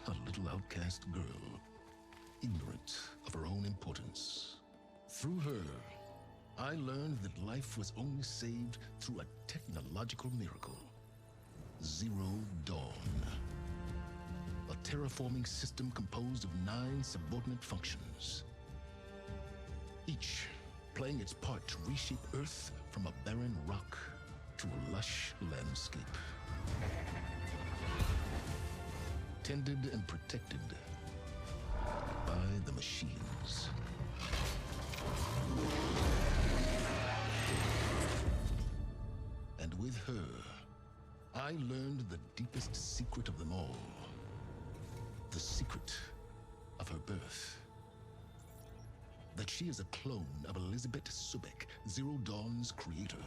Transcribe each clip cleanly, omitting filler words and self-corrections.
a little outcast girl, ignorant of her own importance. Through her, I learned that life was only saved through a technological miracle. Zero Dawn. A terraforming system composed of 9 subordinate functions, each playing its part to reshape Earth from a barren rock to a lush landscape. Tended and protected by the machines. And with her, I learned the deepest secret of them all. The secret of her birth. That she is a clone of Elizabeth Sobek, Zero Dawn's creator.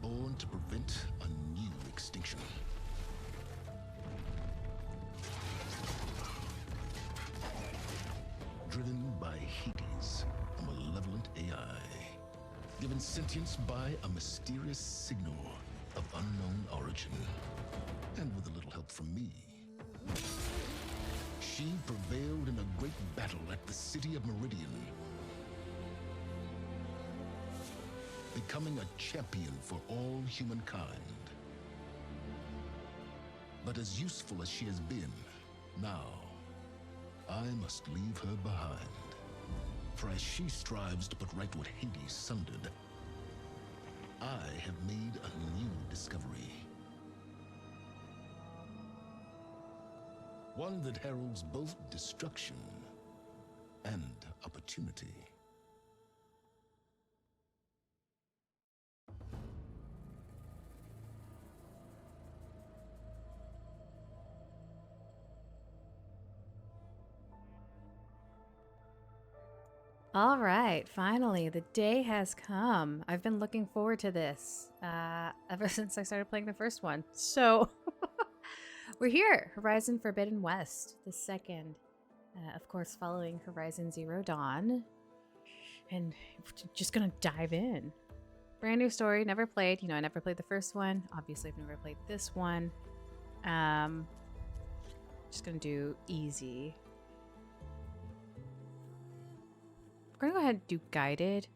Born to prevent a new extinction. Driven by Hades, a malevolent AI. Given sentience by a mysterious signal of unknown origin. And with a little help from me, she prevailed in a great battle at the city of Meridian, becoming a champion for all humankind. But as useful as she has been, now I must leave her behind. For as she strives to put right what Hades sundered, I have made a new discovery. One that heralds both destruction and opportunity. All right, finally, the day has come. I've been looking forward to this ever since I started playing the first one. So, we're here, Horizon Forbidden West, the second, of course, following Horizon Zero Dawn. And just gonna dive in. Brand new story, never played. I never played the first one. Obviously, I've never played this one. Just gonna do easy. We're gonna go ahead and do guided,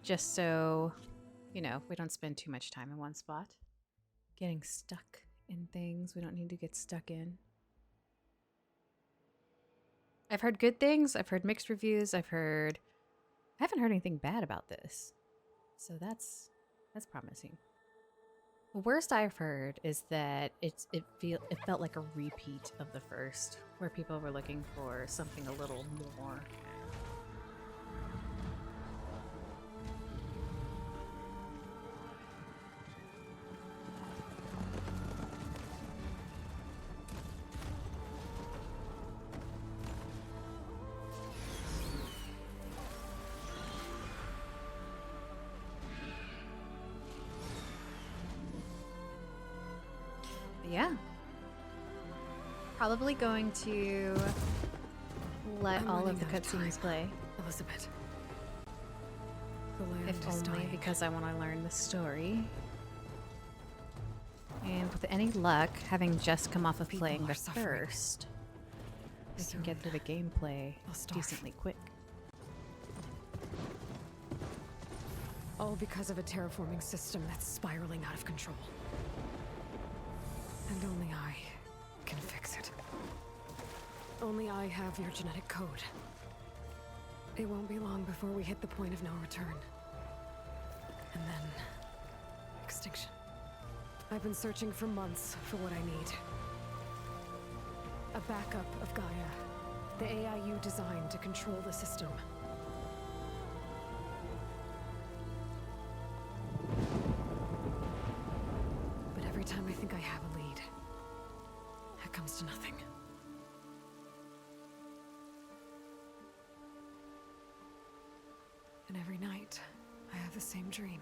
just so, we don't spend too much time in one spot. Getting stuck in things we don't need to get stuck in. I've heard good things, I've heard mixed reviews, I haven't heard anything bad about this. So that's promising. The worst I've heard is that it felt like a repeat of the first, where people were looking for something a little more. Yeah. Probably going to let all of the cutscenes play. Elizabeth. If only because I want to learn the story. And with any luck, having just come off of playing the first, we can get through the gameplay decently quick. All because of a terraforming system that's spiraling out of control. And only I can fix it. Only I have your genetic code. It won't be long before we hit the point of no return. And then... extinction. I've been searching for months for what I need. A backup of Gaia. The AI you designed to control the system. But every time I think I have a lead, it comes to nothing. And every night, I have the same dream.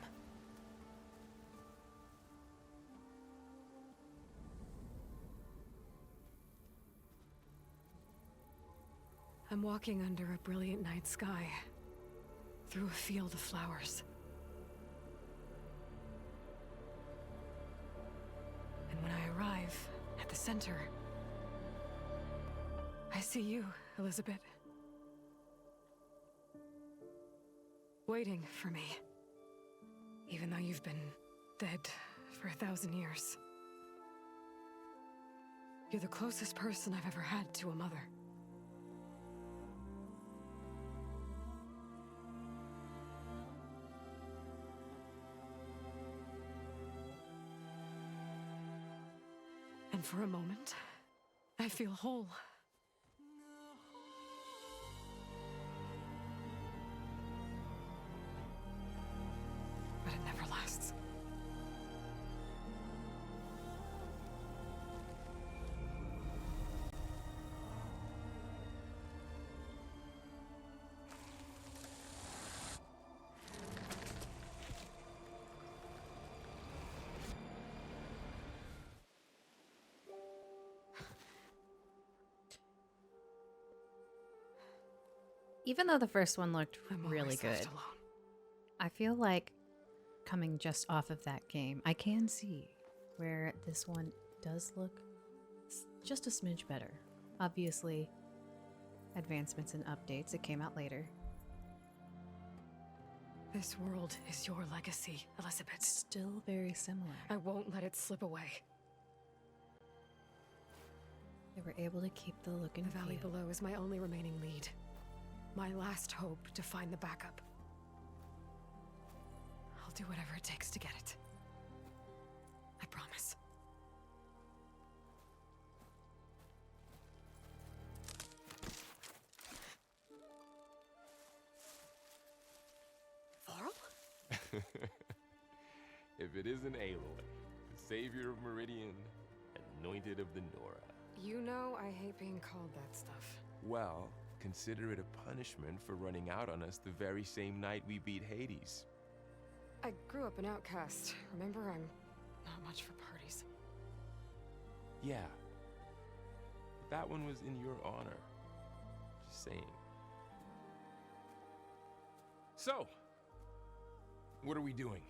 I'm walking under a brilliant night sky, through a field of flowers. And when I arrive at the center, I see you, Elizabeth. Waiting for me. Even though you've been dead for 1,000 years. You're the closest person I've ever had to a mother. And for a moment, I feel whole. But it never lasts. Even though the first one looked I'm really always left good, alone. I feel like coming just off of that game, I can see where this one does look just a smidge better. Obviously, advancements and updates that came out later. This world is your legacy, Elizabeth. Still very similar. I won't let it slip away. They were able to keep the look and The valley feel. below is my only remaining lead. My last hope to find the backup. I'll do whatever it takes to get it. I promise. Varl? If it isn't Aloy, the savior of Meridian, anointed of the Nora. You know I hate being called that stuff. Well, consider it a punishment for running out on us the very same night we beat Hades. I grew up an outcast. Remember, I'm not much for parties. Yeah. That one was in your honor. Just saying. So, what are we doing?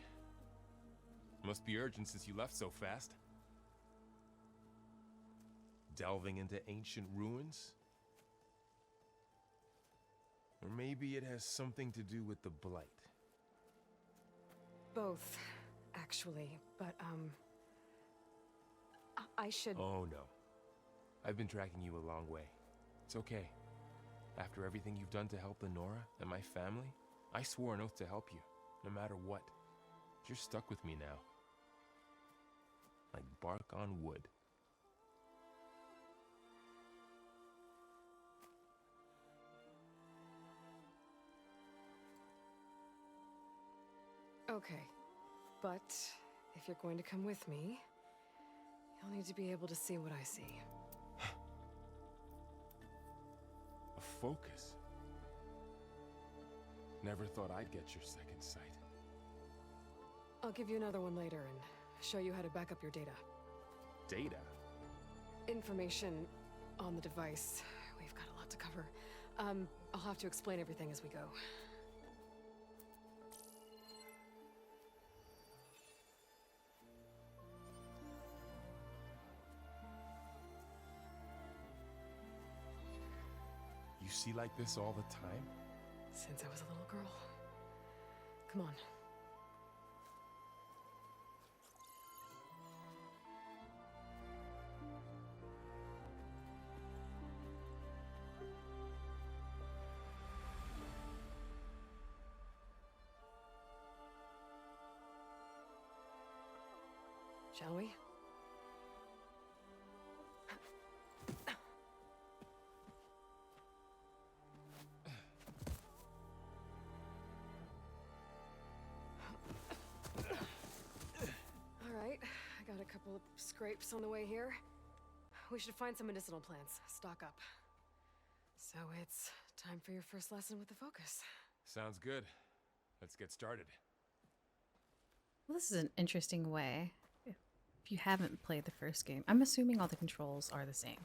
Must be urgent since you left so fast. Delving into ancient ruins? Or maybe it has something to do with the Blight. Both, actually, but, I should... Oh no. I've been tracking you a long way. It's okay. After everything you've done to help the Nora and my family, I swore an oath to help you, no matter what. You're stuck with me now. Like bark on wood. Okay, but if you're going to come with me, you'll need to be able to see what I see. A focus. Never thought I'd get your second sight. I'll give you another one later and show you how to back up your data. Data? Information on the device. We've got a lot to cover. I'll have to explain everything as we go. You see like this all the time? Since I was a little girl. Come on. Shall we? All right, I got a couple of scrapes on the way here. We should find some medicinal plants, stock up. So it's time for your first lesson with the focus. Sounds good. Let's get started. Well, this is an interesting way. If you haven't played the first game, I'm assuming all the controls are the same.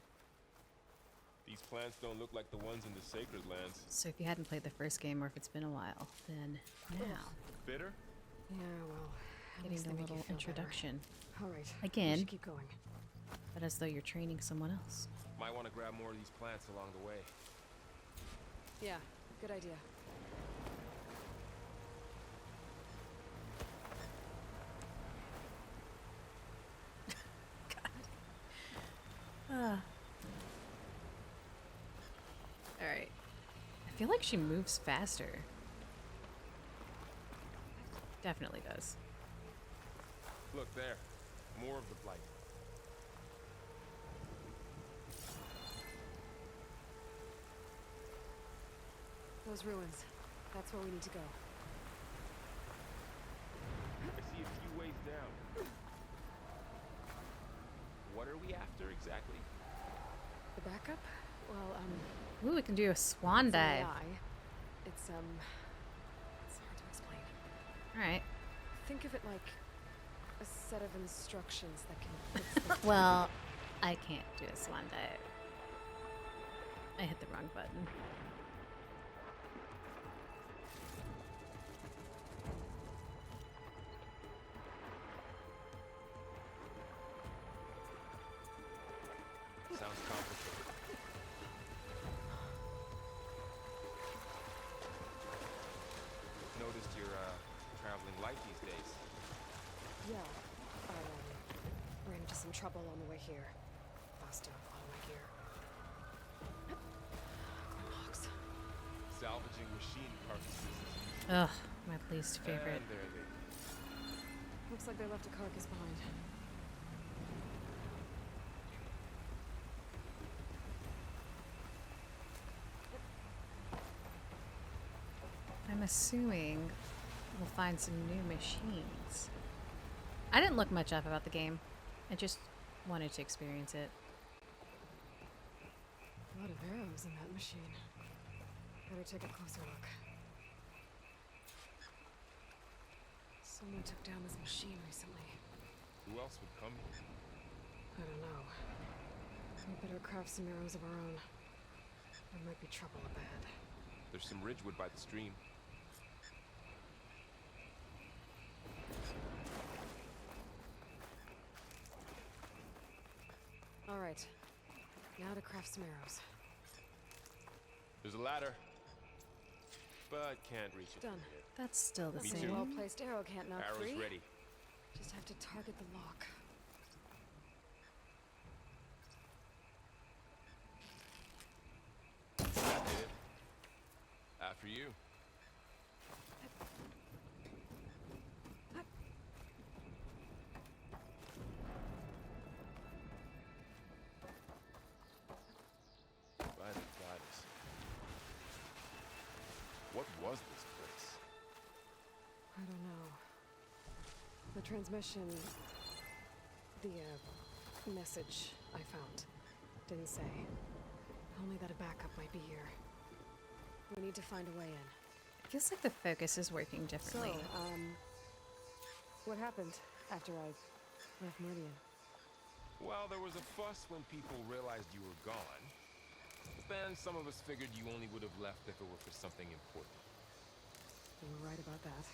These plants don't look like the ones in the Sacred Lands. So if you hadn't played the first game, or if it's been a while, then now Bitter? Yeah, well, at getting least the they make you little feel better. introduction. All right, we Again. should keep going. but as though you're training someone else. Might want to grab more of these plants along the way. Yeah, good idea. Ah. Alright. I feel like she moves faster. Definitely does. Look there. More of the blight. Those ruins. That's where we need to go. I see a few ways down. What are we after exactly? The backup? Well, Ooh, we can do a swan it's an dive. AI. It's hard to explain. Alright. Think of it like a set of instructions that can fix the Well, I can't do a swan dive. I hit the wrong button. Sounds complicated. Noticed you're traveling light these days. Yeah, I ran into some trouble on the way here. Lost a lot of my gear. Grimlocks. Salvaging machine carcasses. Ugh, my least favorite. And there they Looks like they left a carcass behind. I'm assuming we'll find some new machines. I didn't look much up about the game. I just wanted to experience it. A lot of arrows in that machine. Better take a closer look. Someone took down this machine recently. Who else would come here? I don't know. We better craft some arrows of our own. There might be trouble ahead. There's some ridgewood by the stream. All right. Now to craft some arrows. There's a ladder. But can't reach it. Done. from here. That's still the Me That's too. a same. well-placed arrow can't knock Arrow's free. ready. Just have to target the lock. That did it. After you. By the goddess. What was this place? I don't know. The transmission... The, message I found didn't say. Only that a backup might be here. We need to find a way in. It feels like the focus is working So, differently. what happened after I left Meridian? Well, there was a fuss when people realized you were gone. Then some of us figured you only would have left if it were for something important. You were right about that.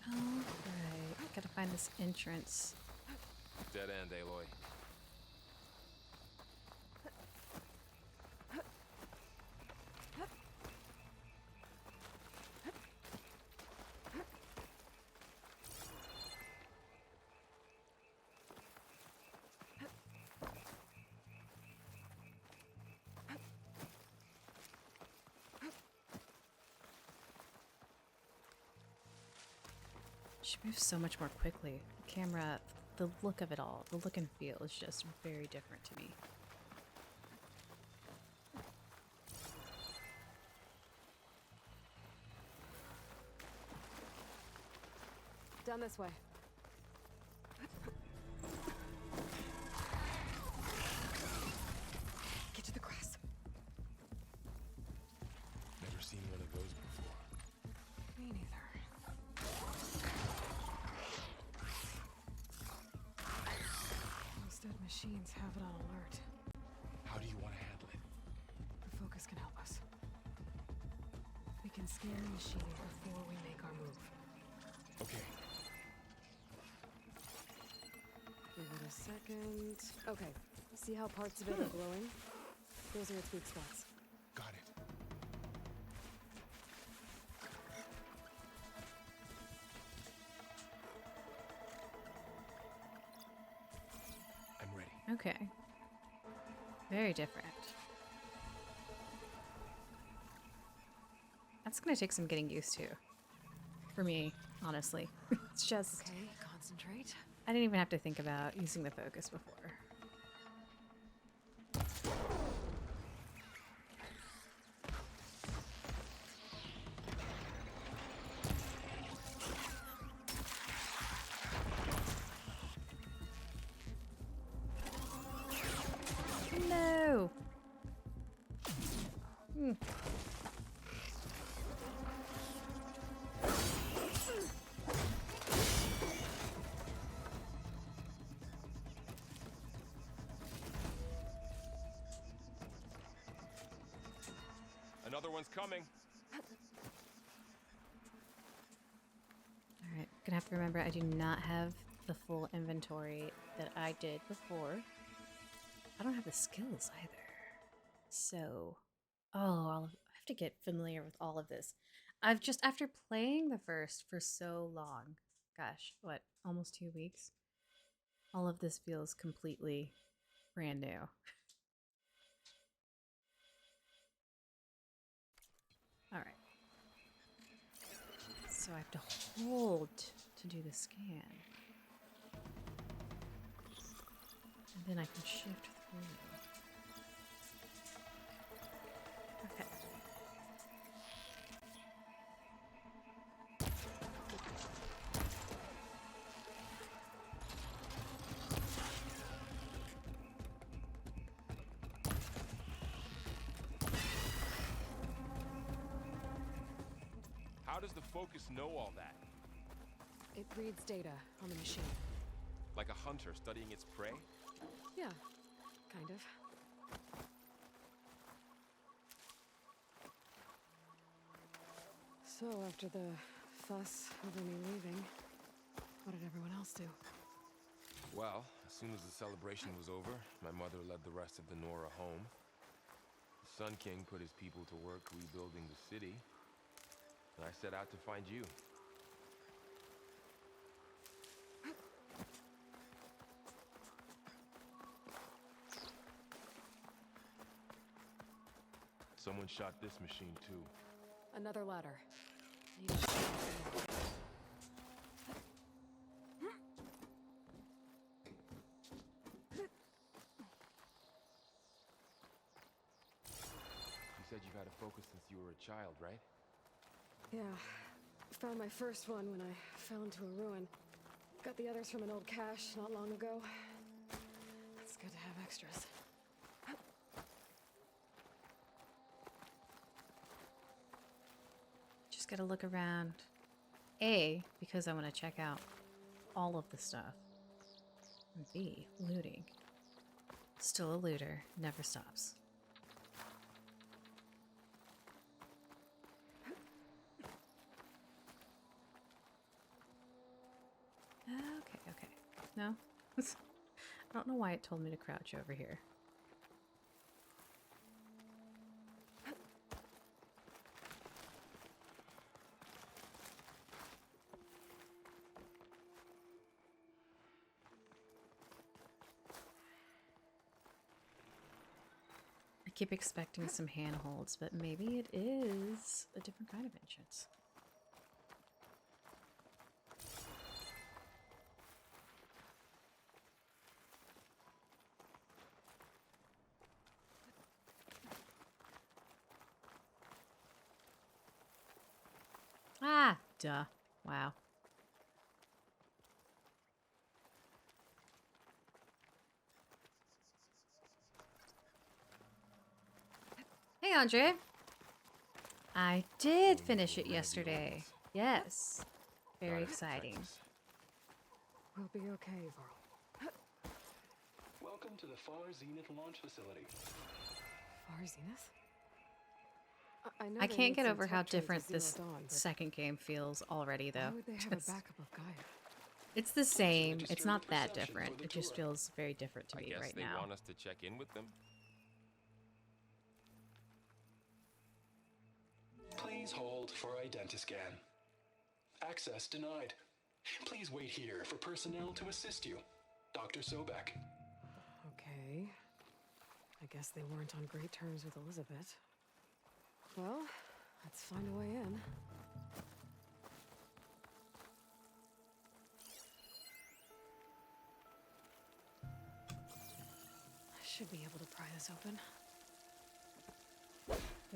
Alright, gotta find this entrance. Dead end, Aloy. She moves so much more quickly. The camera, the look of it all, the look and feel is just very different to me. Down this way. Get to the grass. Never seen one of those before. Me neither. Those dead machines have it on alert. How do you want to handle it? The focus can help us. We can can scan the machine before we make our move. Okay. Give it a second. Okay. See how parts of it are glowing? Those are its weak spots. Got it. I'm ready. Okay. Very different. That's gonna take some getting used to. For me, honestly. It's just... Okay, concentrate. I didn't even have to think about using the focus before. No! Another one's coming. Alright, gonna have to remember I do not have the full inventory that I did before. I don't have the skills either. So, I have to get familiar with all of this. I've just, after playing the first for so long, gosh, what, almost 2 weeks? All of this feels completely brand new. Alright. So I have to hold to do the scan. And then I can shift through. Okay. How does the focus know all that? It reads data on the machine. Like a hunter studying its prey? Yeah, kind of. So, after the fuss over me leaving, what did everyone else do? Well, as soon as the celebration was over, my mother led the rest of the Nora home. The Sun King put his people to work rebuilding the city, and I set out to find you. Someone shot this machine too. Another ladder. Need to find some more. You said you've had a focus since you were a child, right? Yeah. Found my first one when I fell into a ruin. Got the others from an old cache not long ago. It's good to have extras. Just gotta look around. A, because I want to check out all of the stuff. And B, looting. Still a looter, never stops. Okay. No? I don't know why it told me to crouch over here. I keep expecting some handholds, but maybe it is a different kind of entrance. Ah, duh. Wow. Hey, Andre. I did finish it yesterday. Yes. Very exciting. We'll be okay, Varl. Welcome to the Far Zenith launch facility. Far Zenith? I know I they can't made get some over how tech trades different with this Zero Dawn, but second game feels already, why though. would they have Just- a backup of Gaia? it's the same. It's disturbed not that perception different. for the It just tour. feels very different to I me guess right they now. want us to check in with them. Please hold for identiscan. Access denied. Please wait here for personnel to assist you. Dr. Sobek. Okay. I guess they weren't on great terms with Elizabeth. Well, let's find a way in. I should be able to pry this open.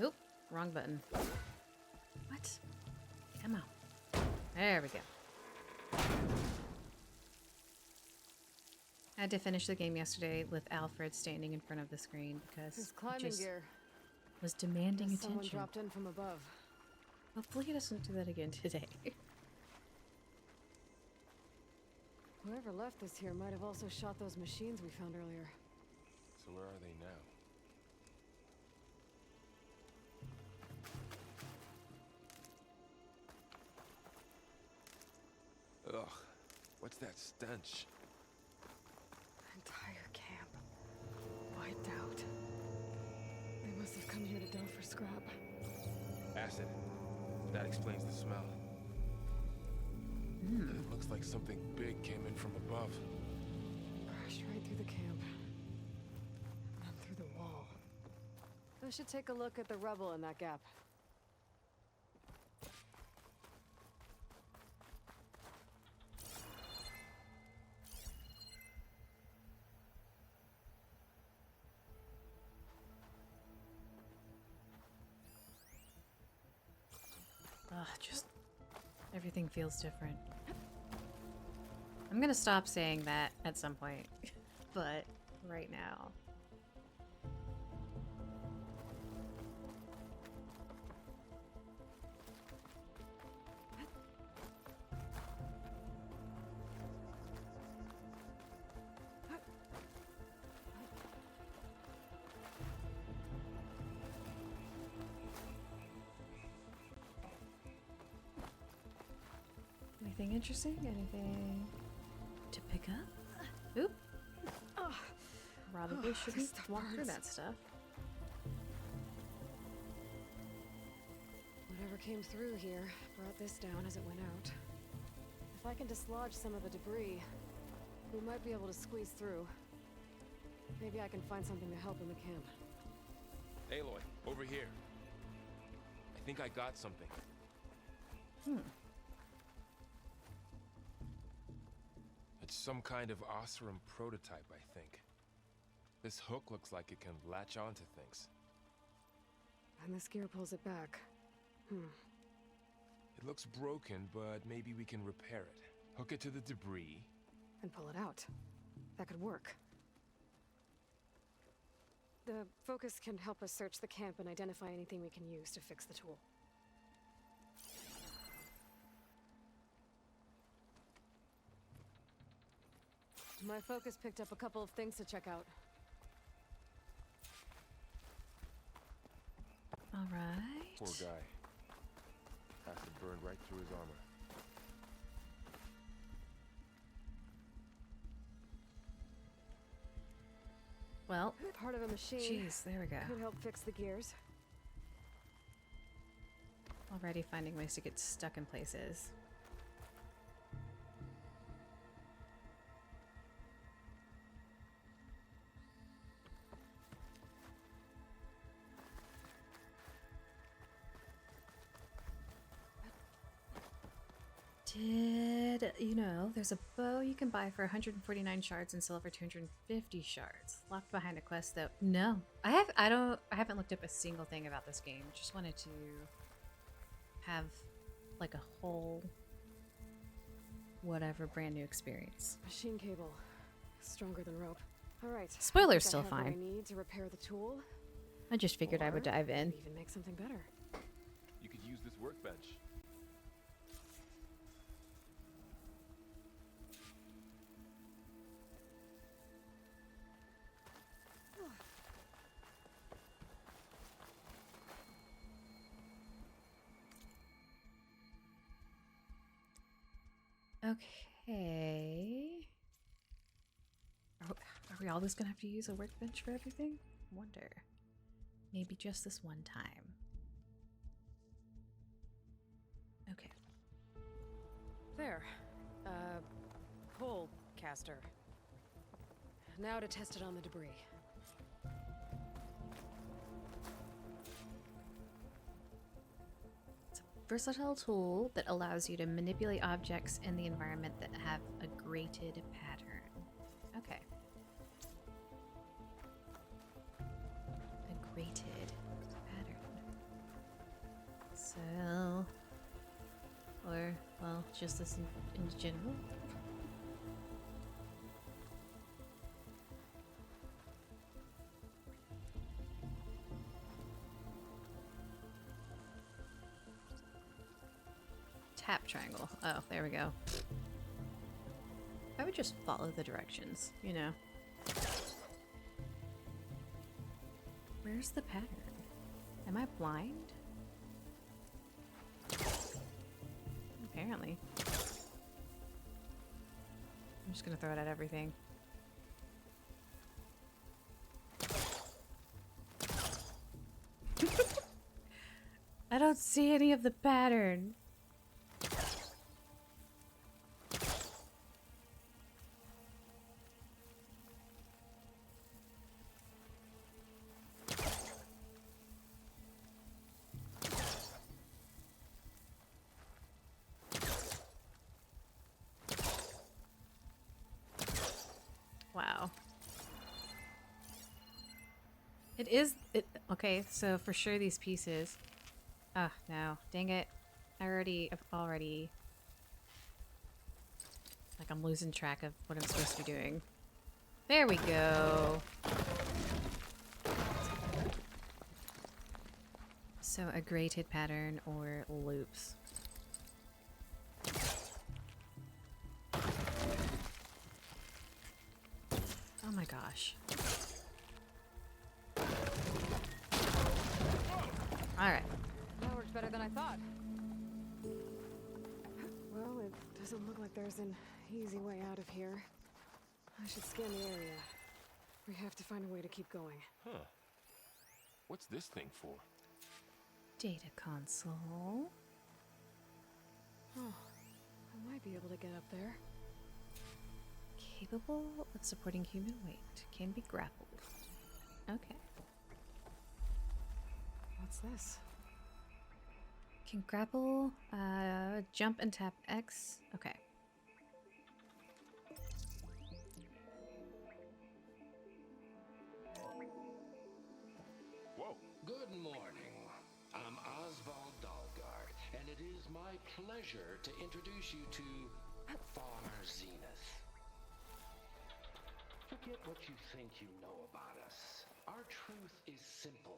Oop, wrong button. What? Come on. There we go. I had to finish the game yesterday with Alfred standing in front of the screen because His he climbing just gear. was demanding Guess someone attention. dropped in from above. Hopefully he doesn't do that again today. Whoever left this here might have also shot those machines we found earlier. So where are they now? Ugh, what's that stench? Entire camp. Wiped out. They must have come here to delve for scrap. Acid. That explains the smell. It looks like something big came in from above. Crashed right through the camp. And then through the wall. I should take a look at the rubble in that gap. Ugh, just everything feels different. I'm gonna stop saying that at some point, but right now. Anything interesting? Anything to pick up? Oop. Probably shouldn't stuff walk through burns. that stuff. Whatever came through here brought this down as it went out. If I can dislodge some of the debris, we might be able to squeeze through. Maybe I can find something to help in the camp. Aloy, over here. I think I got something. It's some kind of Oseram prototype, I think. This hook looks like it can latch onto things. And this gear pulls it back. It looks broken, but maybe we can repair it. Hook it to the debris. And pull it out. That could work. The focus can help us search the camp and identify anything we can use to fix the tool. My focus picked up a couple of things to check out. All right. Poor guy. Acid burned right through his armor. Well, Part of a machine jeez, there we go. could help fix the gears. Already finding ways to get stuck in places. Did you know there's a bow you can buy for 149 shards and silver 250 shards? Locked behind a quest though. No. I haven't looked up a single thing about this game. Just wanted to have like a whole whatever brand new experience. Machine cable. Stronger than rope. All right. Spoilers I still have what I fine. need to repair the tool. I just figured I would Or dive in. Even make something better. You could use this workbench. Okay. Are we always gonna have to use a workbench for everything? Wonder. Maybe just this one time. Okay. There. Pole caster. Now to test it on the debris. It's a versatile tool that allows you to manipulate objects in the environment that have a grated pattern. Okay. A grated pattern. So... Or, well, just this in general? Tap triangle. Oh, there we go. I would just follow the directions, you know. Where's the pattern? Am I blind? Apparently. I'm just gonna throw it at everything. I don't see any of the pattern. Wow. Okay, so for sure these pieces. Ah, no. Dang it. I've already... Like, I'm losing track of what I'm supposed to be doing. There we go. So a grated pattern or loops. Oh my gosh. Alright. That worked better than I thought. Well, it doesn't look like there's an easy way out of here. I should scan the area. We have to find a way to keep going. Huh. What's this thing for? Data console. Oh, I might be able to get up there. Capable of supporting human weight. Can be grappled. Okay. What's this? Can grapple, jump and tap X. Okay. Whoa. Good morning. I'm Oswald Dalgard, and it is my pleasure to introduce you to Far Zenith. Forget what you think you know about us. Our truth is simple.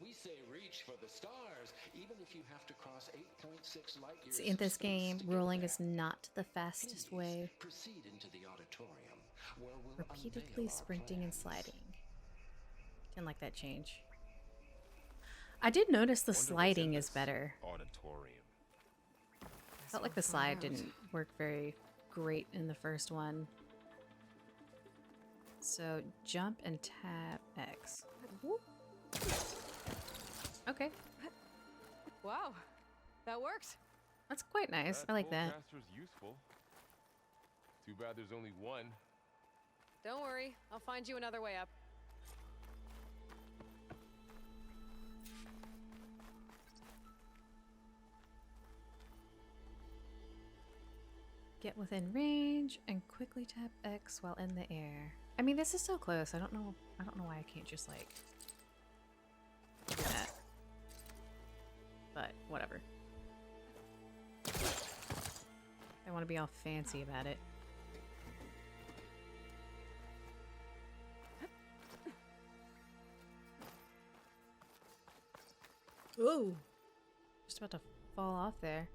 We say reach for the stars, even if you have to cross 8.6 light years. So in this of space game, to get rolling there. is not the fastest Please way. proceed into the auditorium, where we'll Repeatedly unveil our sprinting and plans. sliding. Didn't like that change. I did notice the Wonder what's in sliding is this better. Auditorium. Felt like the slide didn't work very great in the first one. So jump and tap X. Whoop. Okay, Wow, that worked. that's quite nice. I like that. Caster's useful. Too bad there's only one. Don't worry, I'll find you another way up. Get within range and quickly tap X while in the air. I mean, this is so close. I don't know why I can't just like do that. But whatever. I want to be all fancy about it. Ooh. Just about to fall off there.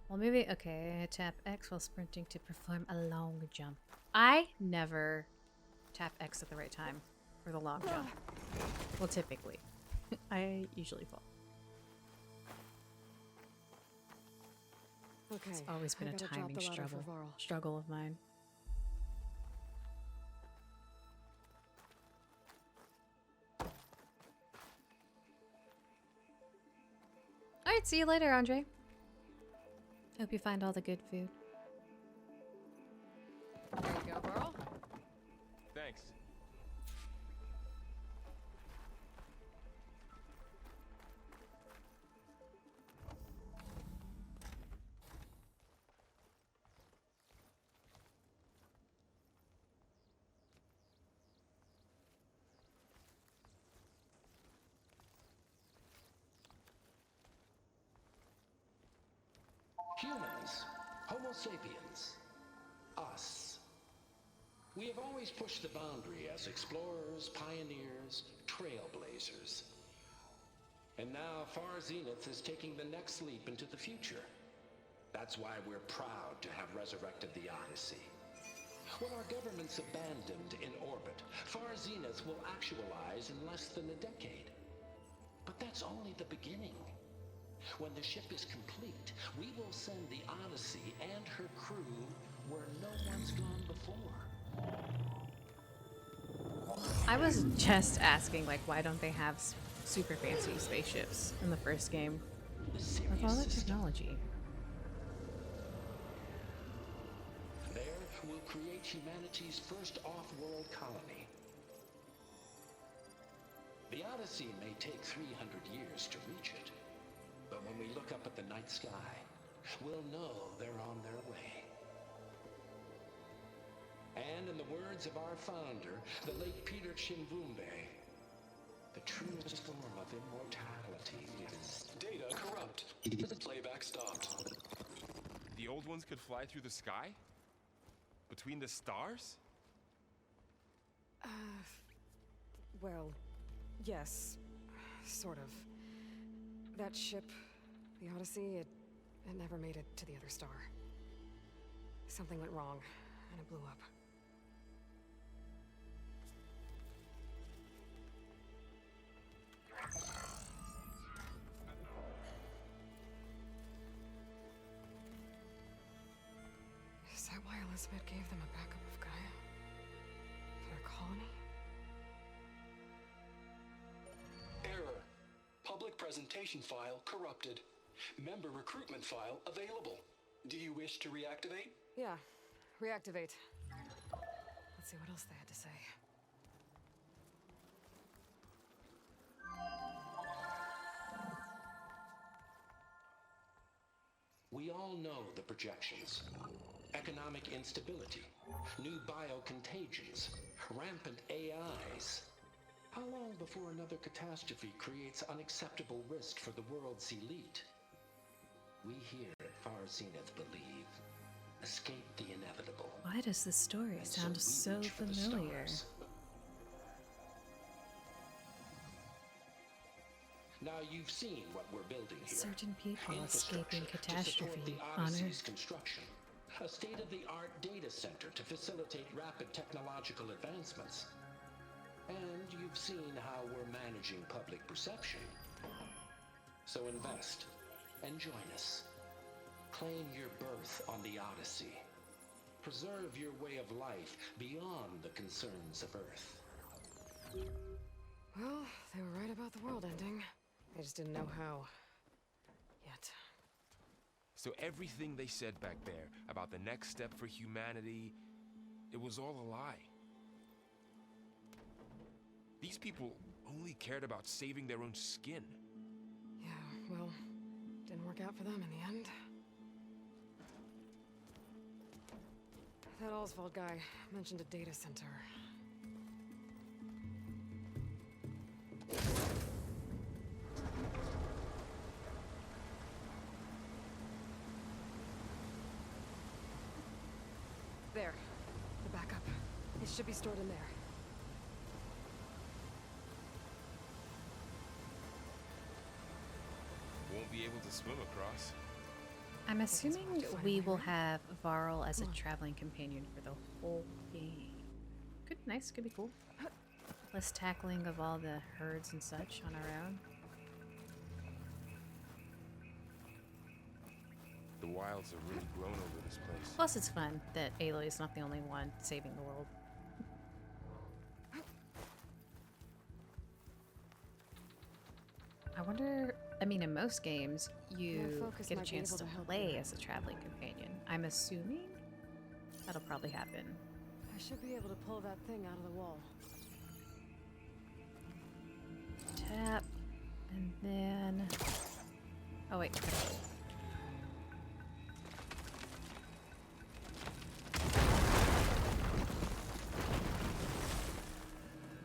Well, maybe, okay, tap X while sprinting to perform a long jump. I never tap X at the right time for the long jump. Well, typically. I usually fall. Okay. It's always been I a gotta drop timing the ladder for struggle. Varl. Struggle of mine. All right, see you later, Andre. Hope you find all the good food. There you go, Varl. Thanks. Humans, Homo sapiens, us. We have always pushed the boundary as explorers, pioneers, trailblazers. And now Far Zenith is taking the next leap into the future. That's why we're proud to have resurrected the Odyssey. When our government's abandoned in orbit, Far Zenith will actualize in less than a decade. But that's only the beginning. When the ship is complete, we will send the Odyssey and her crew where no one's gone before. I was just asking, like, why don't they have super fancy spaceships in the first game? The With Sirius all the system. technology. There, we'll create humanity's first off-world colony. The Odyssey may take 300 years to reach it, but when we look up at the night sky, we'll know they're on their way. And in the words of our founder, the late Peter Chimbumbe, the truest form of immortality is Data corrupt. Playback stopped. The old ones could fly through the sky? Between the stars? Well, yes. Sort of. That ship, the Odyssey, it never made it to the other star. Something went wrong, and it blew up. Is that why Elizabeth gave them a backup of Gaia? For their colony? Error. Public presentation file corrupted. Member recruitment file available. Do you wish to reactivate? Yeah, reactivate. Let's see what else they had to say. We all know the projections. Economic instability, new biocontagions, rampant AIs. How long before another catastrophe creates unacceptable risk for the world's elite? We here at Far Zenith believe, escape the inevitable. Why does this story And sound we so reach for the familiar? stars. Now you've seen what we're building here. Certain people Infrastructure escaping to support catastrophe the on Odyssey's Earth. construction. A state-of-the-art data center to facilitate rapid technological advancements. And you've seen how we're managing public perception. So invest and join us. Claim your berth on the Odyssey. Preserve your way of life beyond the concerns of Earth. Well, they were right about the world ending. They just didn't know how. Yet. So everything they said back there about the next step for humanity, it was all a lie. These people only cared about saving their own skin. Yeah, well, didn't work out for them in the end. That Oswald guy mentioned a data center. There. The backup. It should be stored in there. Won't be able to swim across. I'm assuming hard to find we a way, will right? have Varl as a Come on. traveling companion for the whole game. Nice, could be cool. Less tackling of all the herds and such on our own. The wilds have really grown over this place. Plus, it's fun that Aloy's not the only one saving the world. I wonder, I mean, in most games, you focus get a might be chance able to to help play you. as a traveling companion. I'm assuming that'll probably happen. I should be able to pull that thing out of the wall. Tap, and then... Oh, wait.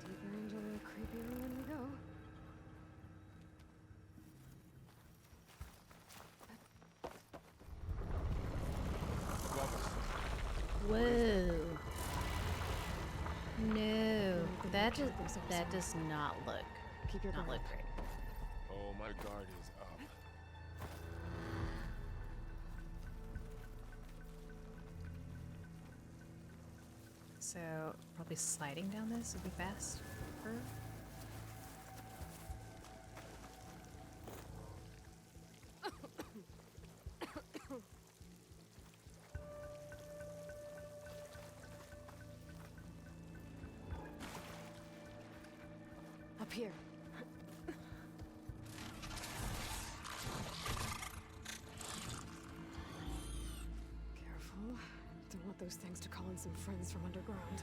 Deeper into the creepy ruin we go. Whoa. No, that does not look Keep your guard up. great. Oh, my guard is up. So probably sliding down this would be fast. Up here. Careful. Don't want those things to call in some friends from underground.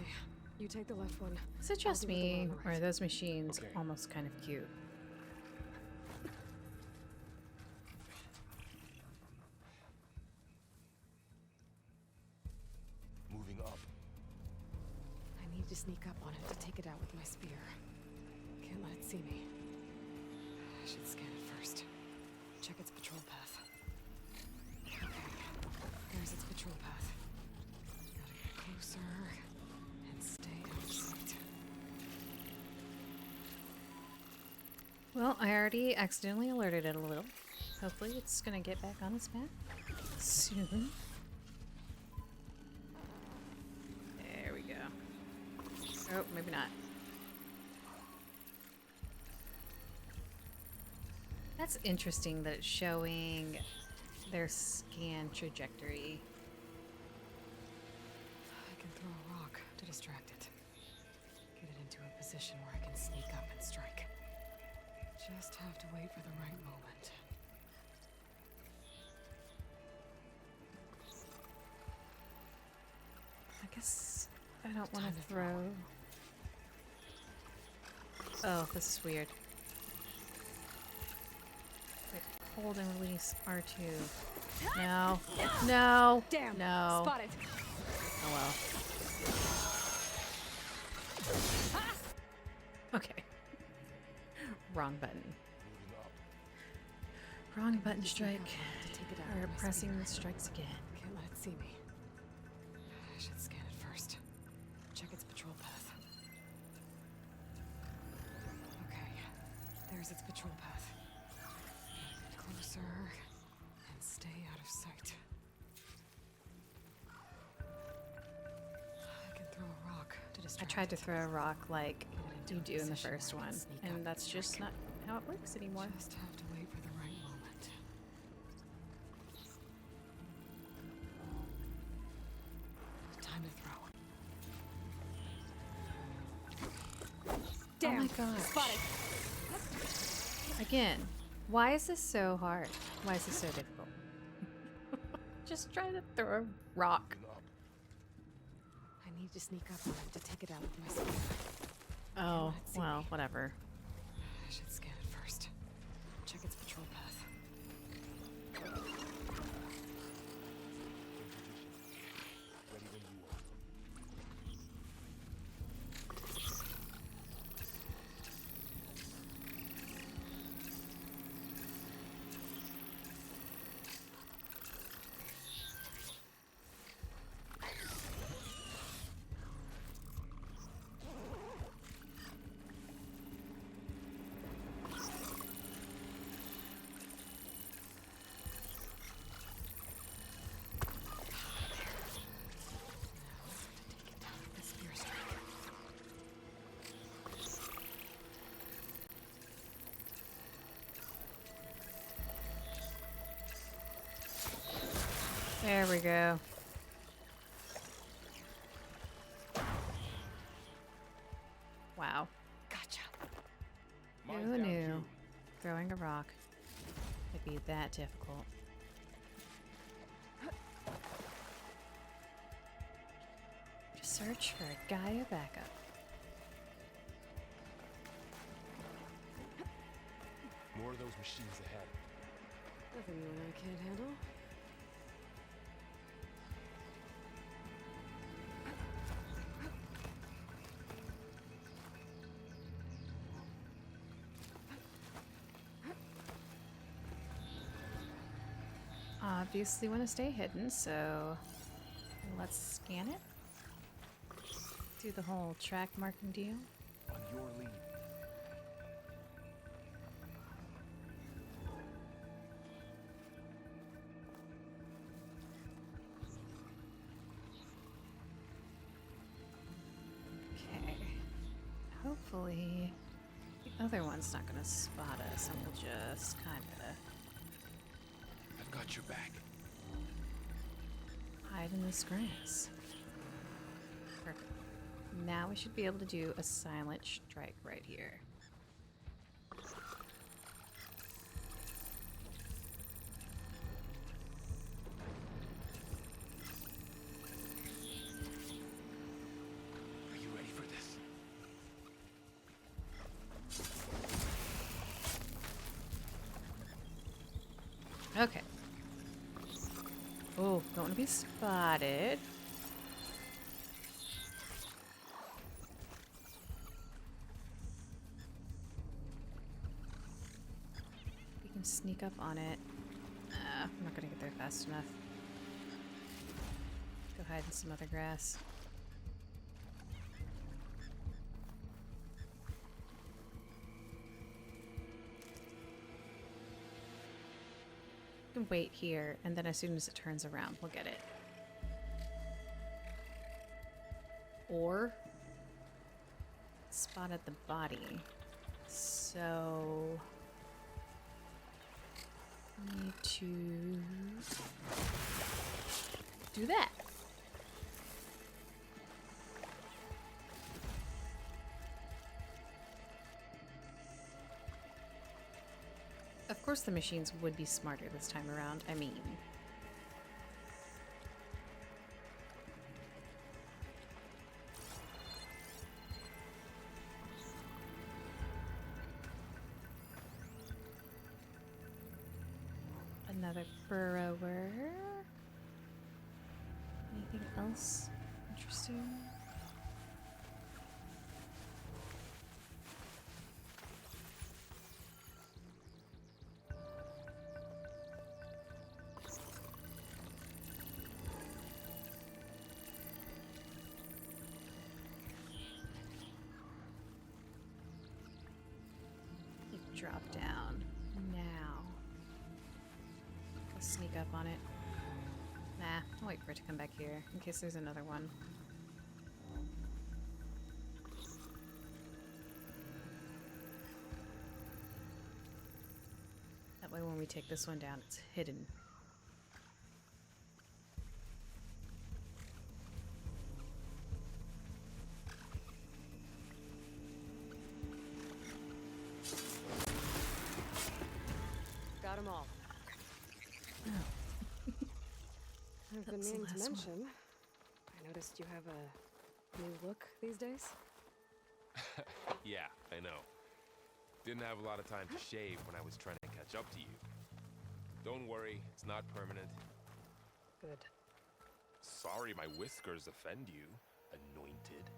Okay, you take the left one. So trust I'll do the one me, on the or right. are those machines Okay. almost kind of cute? Moving up. I need to sneak up on it to take it out with my spear. Can't let it see me. I should scan it first. Check its patrol path. Okay, there's its patrol path. Gotta get closer and stay out of sight. Well, I already accidentally alerted it a little. Hopefully it's gonna get back on its path soon. There we go. Oh, maybe not. That's interesting that it's showing their scan trajectory. I can throw a rock to distract it. Get it into a position where I can sneak up and strike. Just have to wait for the right moment. I guess I don't want Time to to throw. throw. Oh, this is weird. Wait, hold and release R2. No. No. Damn! No. Spot it! Oh well. Okay. Wrong button. Moving up. Wrong button Just sneak strike. up on it to take it out Or with my pressing spear. the strikes again. Can't let it see me. I should scan it first. Check its patrol path. Okay, there's its patrol path. Get closer and stay out of sight. I can throw a rock to I distract tried to it. throw a rock like Get it into you a do in the position first where I one, can sneak up and that's just strike. not how it works anymore. Just have to wait for the right moment. Time to throw. Oh my gosh. Spotted. Again, why is this so hard? Why is this so difficult? Just try to throw a rock. Moving up. I need to sneak up on it to take it out with my spear. Oh, let it see well, me. whatever. I should scan it first. Check its patrol path. Ready when you are. There we go. Wow. Gotcha. Mine's Who down knew? too. Throwing a rock could be that difficult. Just search for a Gaia backup. More of those machines ahead. Nothing you and I can't handle. Obviously want to stay hidden, so let's scan it. Do the whole track marking deal. On your lead. Okay. Hopefully the other one's not gonna spot us and we'll just kinda I've got your back. hide in this grass. Perfect. Now we should be able to do a silent strike right here. Are you ready for this? Okay. Oh, don't want to be spotted. We can sneak up on it. I'm not gonna get there fast enough. Go hide in some other grass. We can wait here, and then as soon as it turns around, we'll get it. Or spotted the body. So need to do that. Of course the machines would be smarter this time around. I mean, another burrower. Anything else interesting? Drop down now. I'll sneak up on it. Nah, I'll wait for it to come back here in case there's another one. That way when we take this one down, it's hidden. Got them all. I've been was the meaning to last one. mention. I noticed you have a new look these days. Yeah, I know. Didn't have a lot of time to shave when I was trying to catch up to you. Don't worry, it's not permanent. Good. Sorry my whiskers offend you, anointed.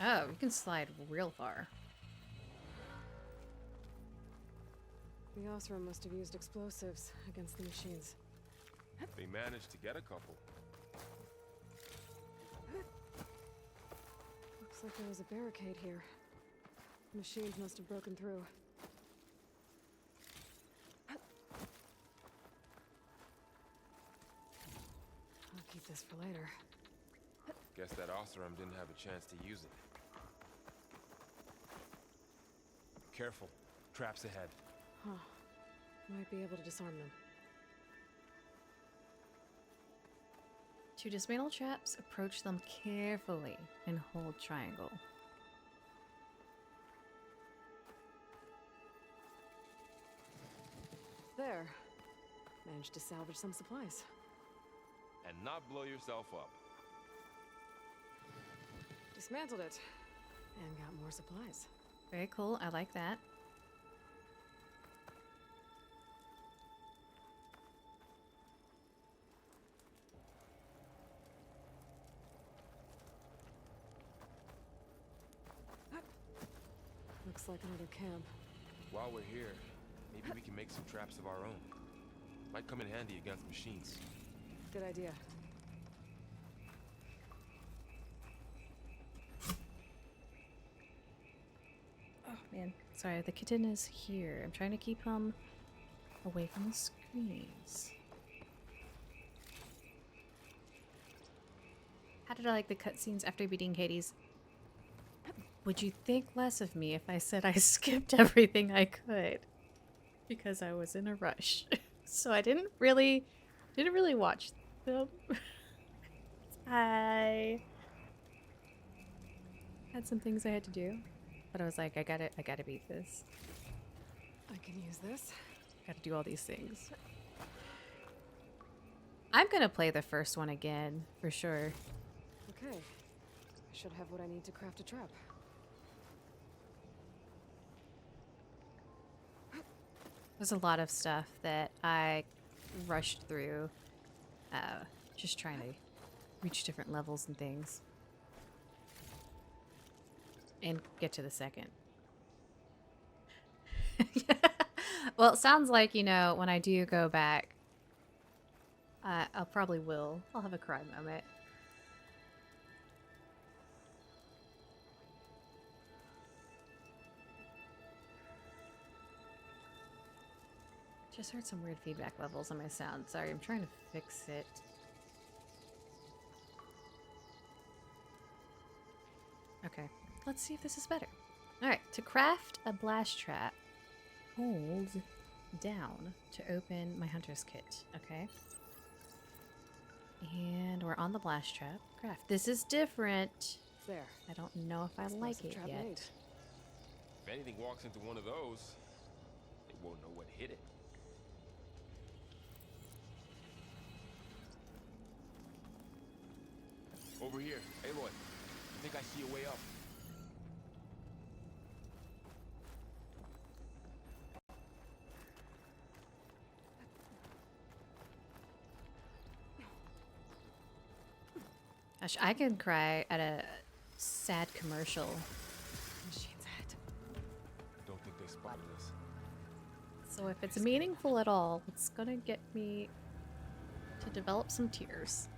Oh, you can slide real far. The Osram must have used explosives against the machines. They managed to get a couple. Looks like there was a barricade here. The machines must have broken through. I'll keep this for later. Guess that Osram didn't have a chance to use it. Careful. Traps ahead. Huh. Might be able to disarm them. To dismantle traps, approach them carefully and hold triangle. There. Managed to salvage some supplies. And not blow yourself up. Dismantled it. And got more supplies. Very cool. I like that. Looks like another camp. While we're here, maybe we can make some traps of our own. Might come in handy against machines. Good idea. Oh man, sorry, the kitten is here. I'm trying to keep him away from the screens. How did I like the cutscenes after beating Hades? Would you think less of me if I said I skipped everything I could? Because I was in a rush. So I didn't really watch them. I had some things I had to do. But I was like, I gotta beat this. I can use this. Gotta do all these things. I'm gonna play the first one again, for sure. Okay. I should have what I need to craft a trap. There's a lot of stuff that I rushed through, just trying to reach different levels and things. And get to the second. Well, it sounds like, you know, when I do go back, I'll probably will. I'll have a cry moment. Just heard some weird feedback levels on my sound. Sorry, I'm trying to fix it. Okay, let's see if this is better. Alright, to craft a blast trap, hold down to open my hunter's kit, okay? And we're on the blast trap. Craft. This is different. There. I don't know if I like it Trap yet. made. If anything walks into one of those, they won't know what hit it. Over here. Aloy, I think I see a way up. Gosh, I can cry at a sad commercial. Machine's head. Don't think they spotted us. So if it's meaningful at all, it's gonna get me to develop some tears.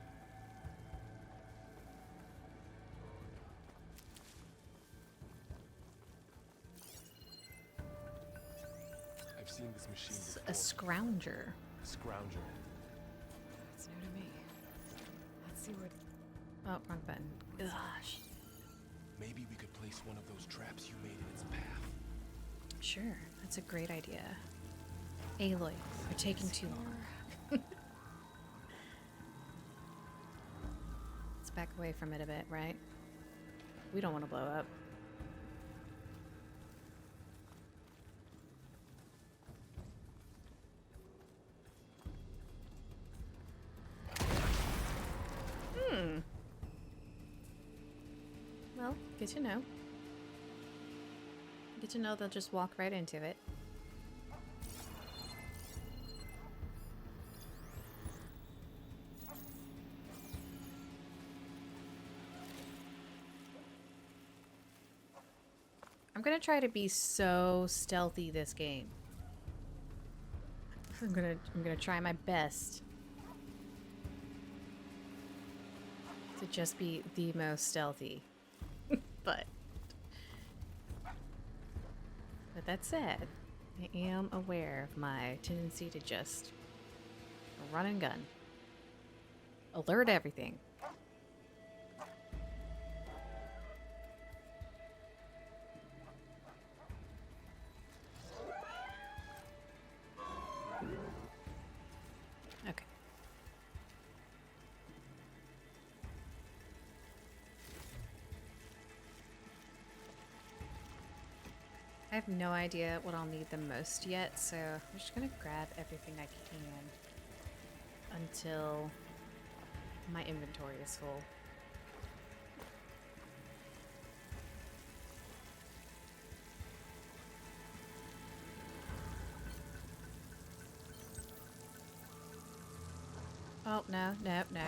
I've seen this machine It's before. a scrounger. A scrounger. That's new to me. Let's see what... Oh, wrong button. Gosh. Maybe we could place one of those traps you made in its path. Sure, that's a great idea. Aloy, you're taking too long. Let's back away from it a bit, right? We don't want to blow up. Well, good to know. Good to know they'll just walk right into it. I'm gonna try to be so stealthy this game. I'm gonna try my best to just be the most stealthy. But that said, I am aware of my tendency to just run and gun. Alert everything. I have no idea what I'll need the most yet, so I'm just gonna grab everything I can until my inventory is full. Oh, no, no, no,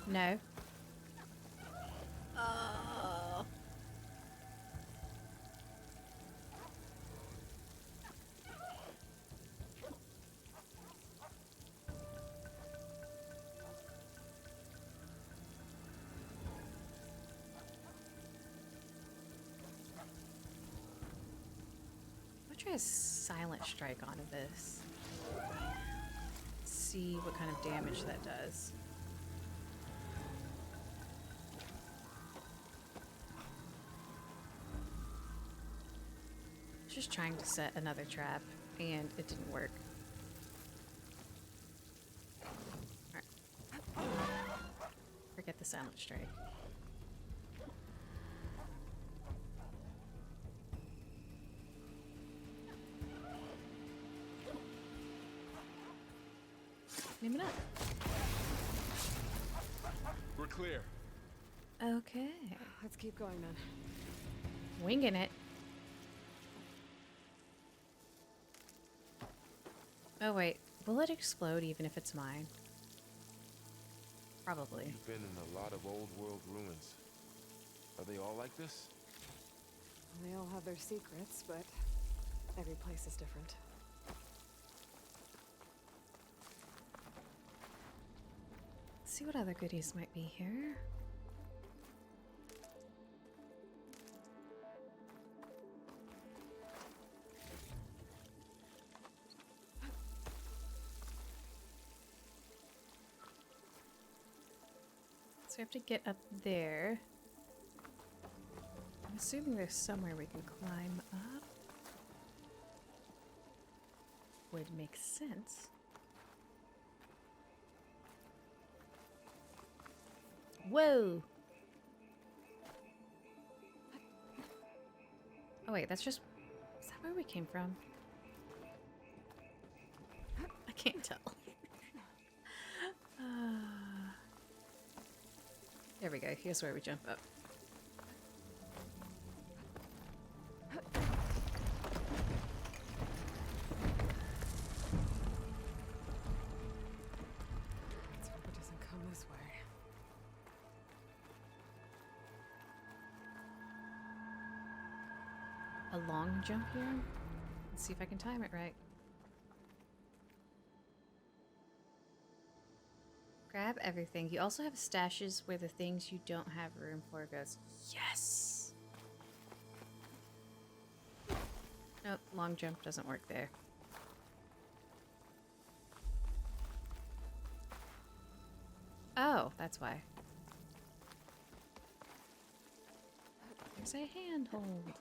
no. Oh. I'll try a silent strike onto this. See what kind of damage that does. I was just trying to set another trap and it didn't work. Alright. Forget the silent strike. Name it up. We're clear. Okay. Let's keep going then. Winging it. Oh wait, will it explode even if it's mine? Probably. You've been in a lot of old world ruins. Are they all like this? They all have their secrets, but every place is different. Let's see what other goodies might be here. So we have to get up there. I'm assuming there's somewhere we can climb up. Would make sense. Whoa! Oh wait, that's just... Is that where we came from? I can't tell. There we go, here's where we jump up. Let's hope it doesn't come this way. A long jump here? Let's see if I can time it right. Grab everything. You also have stashes where the things you don't have room for goes. Yes! Nope, long jump doesn't work there. Oh, that's why. There's a handhold.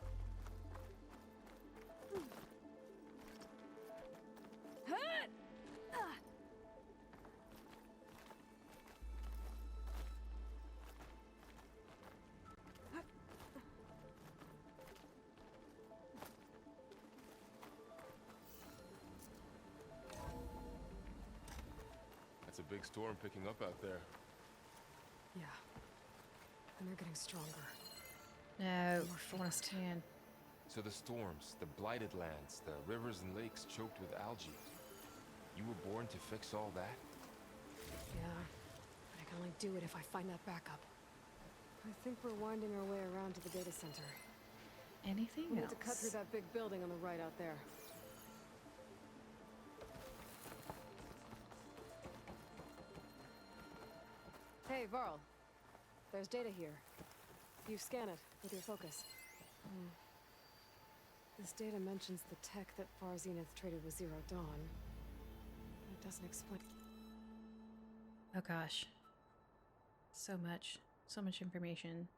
That's a big storm picking up out there. Yeah. And they're getting stronger. No, I want to stand. So the storms, the blighted lands, the rivers and lakes choked with algae. You were born to fix all that? Yeah. But I can only do it if I find that backup. I think we're winding our way around to the data center. Anything We else? need to cut through that big building on the right out there. Hey, Varl. There's data here. You scan it with your focus. This data mentions the tech that Far Zenith traded with Zero Dawn. It doesn't explain... Oh gosh. So much. So much information.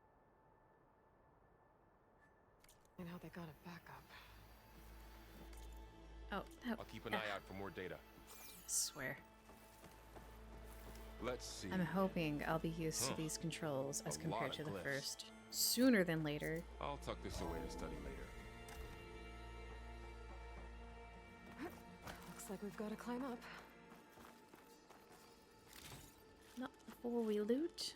And how they got it back up. Oh, no. I'll keep an eye out for more data. Swear. Let's see. I'm hoping I'll be used to these controls as A compared lot to of the glyphs. first. Sooner than later. I'll tuck this away to study later. Looks like we've got to climb up. Not before we loot.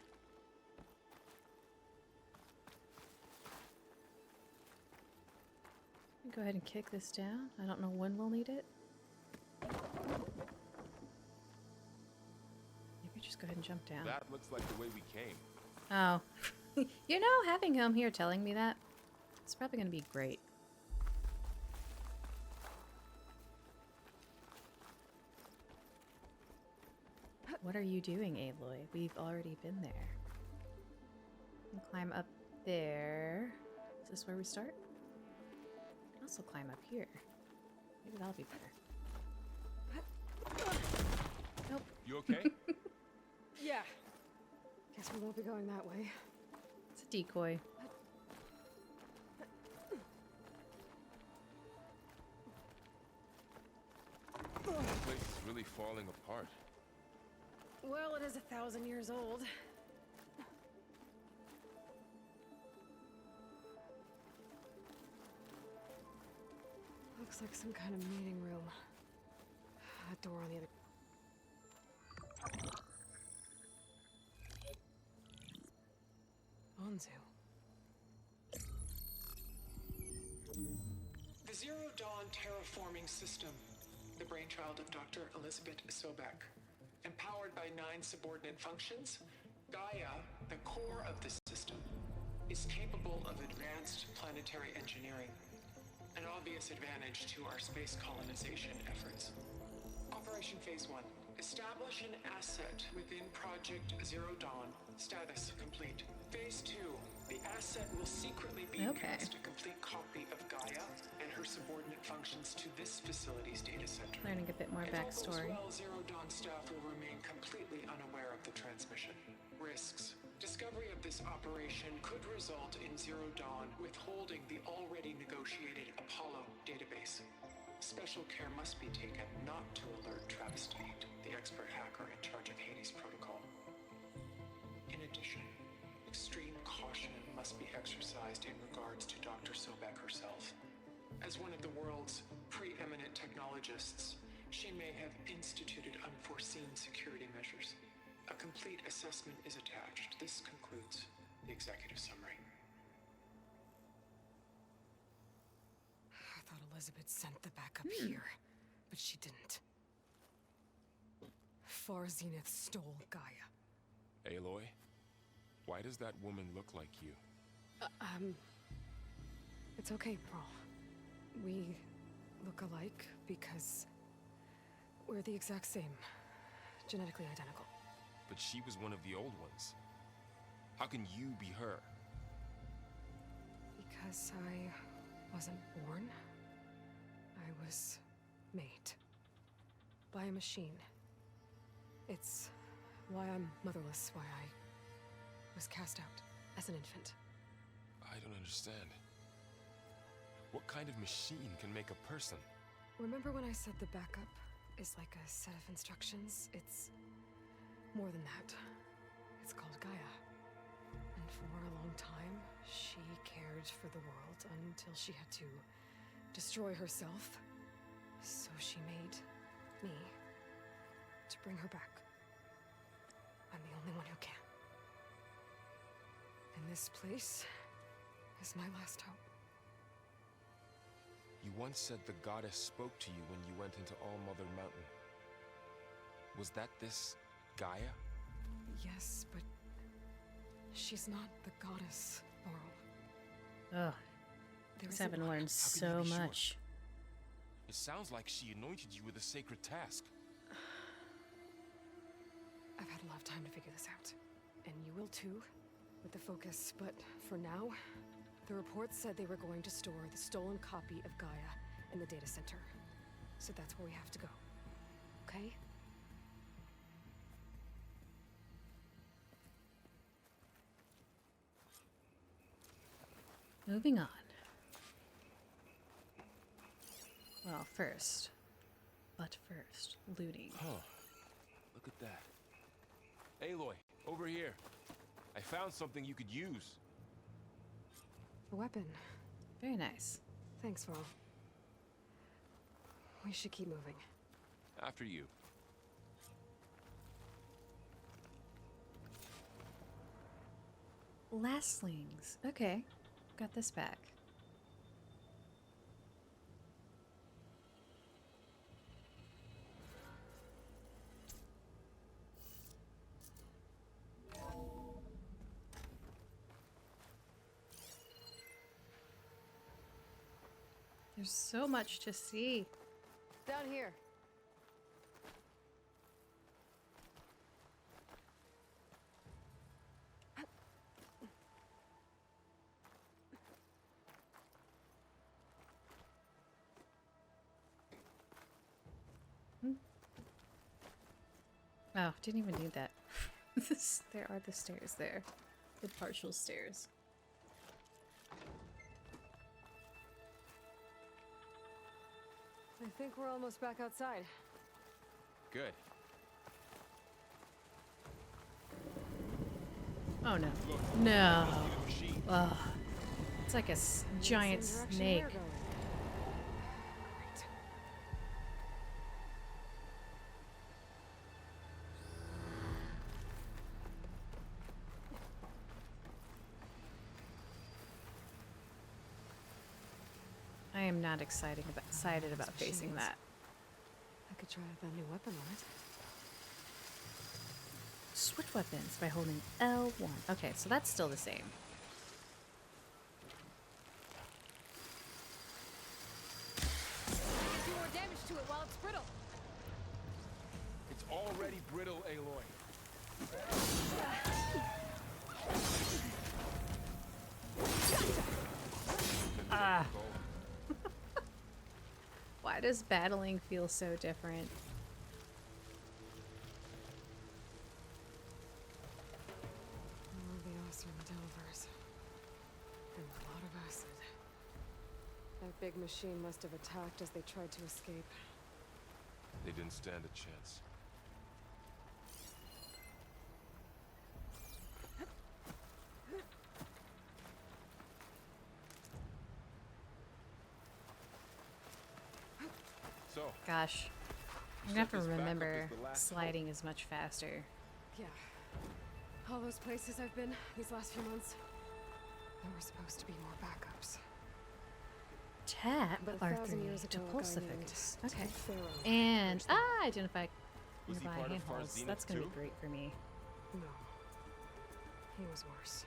Go ahead and kick this down. I don't know when we'll need it. Maybe just go ahead and jump down. That looks like the way we came. Oh. You know, having him here telling me that, it's probably going to be great. What are you doing, Aloy? We've already been there. We can climb up there. Is this where we start? We can also climb up here. Maybe that'll be better. Nope. You okay? Yeah. Guess we won't be going that way. It's a decoy. This place is really falling apart. Well, it is 1,000 years old. Looks like some kind of meeting room. A door on the other. Onzu. The Zero Dawn terraforming system, the brainchild of Dr. Elizabeth Sobek. Empowered by 9 subordinate functions, Gaia, the core of the system, is capable of advanced planetary engineering, an obvious advantage to our space colonization efforts. Operation Phase 1. Establish an asset within Project Zero Dawn. Status complete. Phase 2. The asset will secretly beamcast a complete copy of Gaia and her subordinate functions to this facility's data center. Learning a bit more If all goes backstory. well, Zero Dawn staff will remain completely unaware of the transmission. Risks. Discovery of this operation could result in Zero Dawn withholding the already negotiated Apollo database. Special care must be taken not to alert Travis Tate, the expert hacker in charge of Hades Protocol. In addition, extreme caution must be exercised in regards to Dr. Sobek herself. As one of the world's preeminent technologists, she may have instituted unforeseen security measures. A complete assessment is attached. This concludes the executive summary. I thought Elizabeth sent the backup here, but she didn't. Far Zenith stole Gaia. Aloy, why does that woman look like you? It's okay, Pearl. We look alike because we're the exact same. Genetically identical. But she was one of the old ones. How can you be her? Because I wasn't born. I was made. By a machine. It's why I'm motherless, why I was cast out as an infant. I don't understand. What kind of machine can make a person? Remember when I said the backup is like a set of instructions? It's more than that. It's called Gaia. And for a long time, she cared for the world until she had to destroy herself. So she made me to bring her back. I'm the only one who can. And this place is my last hope. You once said the goddess spoke to you when you went into All Mother Mountain. Was that this Gaia? Yes, but she's not the goddess, Laurel. Ugh. There I isn't haven't one. learned How can so you be sure? much. It sounds like she anointed you with a sacred task. I've had a lot of time to figure this out. And you will too, with the focus. But for now, the report said they were going to store the stolen copy of Gaia in the data center. So that's where we have to go. Okay? Moving on. Well, first. Looting. Huh. Look at that. Aloy, over here. I found something you could use. A weapon. Very nice. Thanks, Laurel. We should keep moving. After you. Lastlings. Okay. Got this back. There's so much to see. Down here. Oh, didn't even need that. There are the stairs there. The partial stairs. I think we're almost back outside. Good. Oh no. Look. No. Must be the machine. Ugh. It's like a giant Same direction snake. we're going. I am not excited about facing machines. that. I could try out that new weapon on it. Switch weapons by holding L1. Okay, so that's still the same. I can do more damage to it while it's brittle. It's already brittle, Aloy. Ah. Why does battling feel so different? More of the Oseram Delvers. And a lot of acid. That big machine must have attacked as they tried to escape. They didn't stand a chance. So, Gosh, I'm you gonna have said to this backup remember is the last hope. sliding is much faster. Yeah. All those places I've been these last few months, there were supposed to be more backups. Tap But 1,000 years R3 to ago, a guy pulse named effects. Ted Okay. Pharaoh And first met- identify Was he nearby part of handholds. Farzina That's gonna be too? great for me. No. He was worse.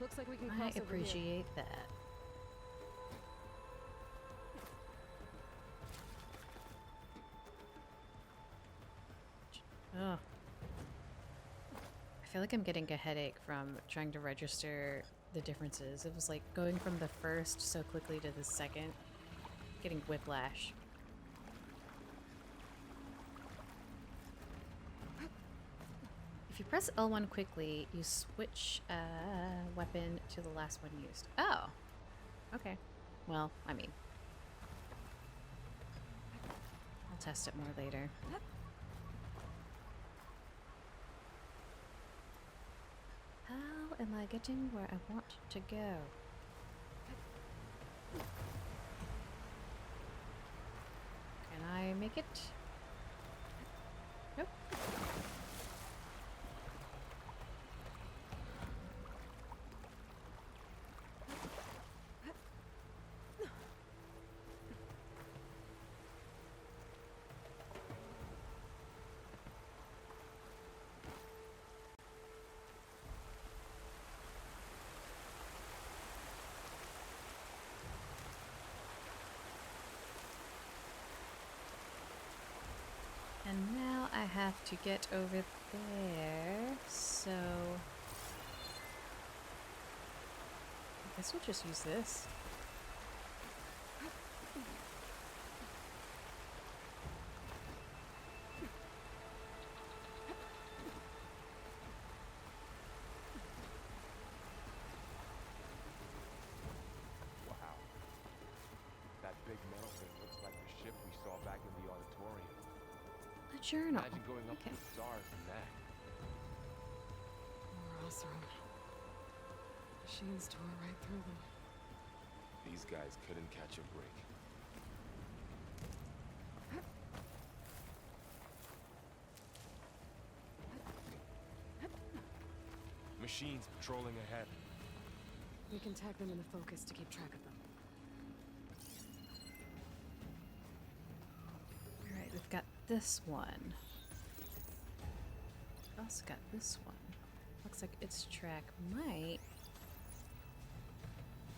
Looks like we can I cross over here. appreciate that. Oh. I feel like I'm getting a headache from trying to register the differences. It was like going from the first so quickly to the second, getting whiplash. If you press L1 quickly, you switch weapon to the last one used. Oh. Okay. Well, I mean, I'll test it more later. How am I getting where I want to go? Can I make it? Nope. And now I have to get over there, so I guess we'll just use this. wow. That big metal thing looks like the ship we saw back in the auditorium. A journal. Imagine going up Okay. to the stars from that. More Oseram. Machines tore right through them. These guys couldn't catch a break. Machines patrolling ahead. We can tag them in the focus to keep track of them. Alright, we've got this one. We've also got this one. Looks like its track might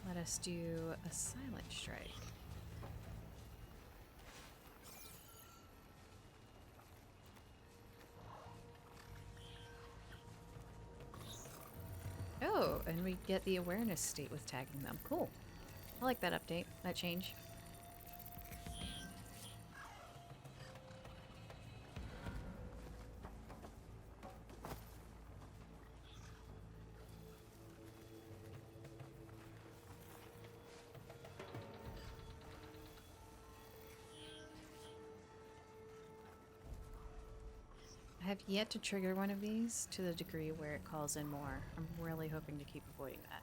let us do a silent strike. Oh, and we get the awareness state with tagging them. Cool. I like that update, that change. I have yet to trigger one of these to the degree where it calls in more. I'm really hoping to keep avoiding that.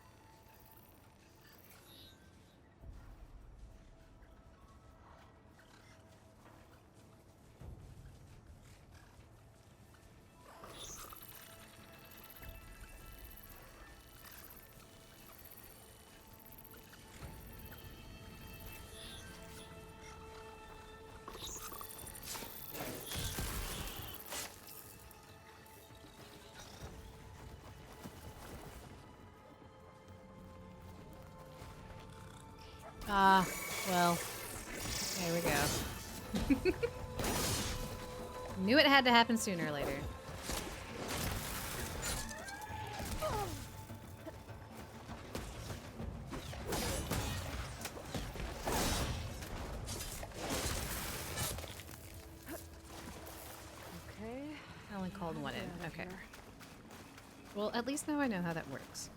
Ah, well, there we go. Knew it had to happen sooner or later. Okay. I only called one Get in. out of Okay. here. Well, at least now I know how that works.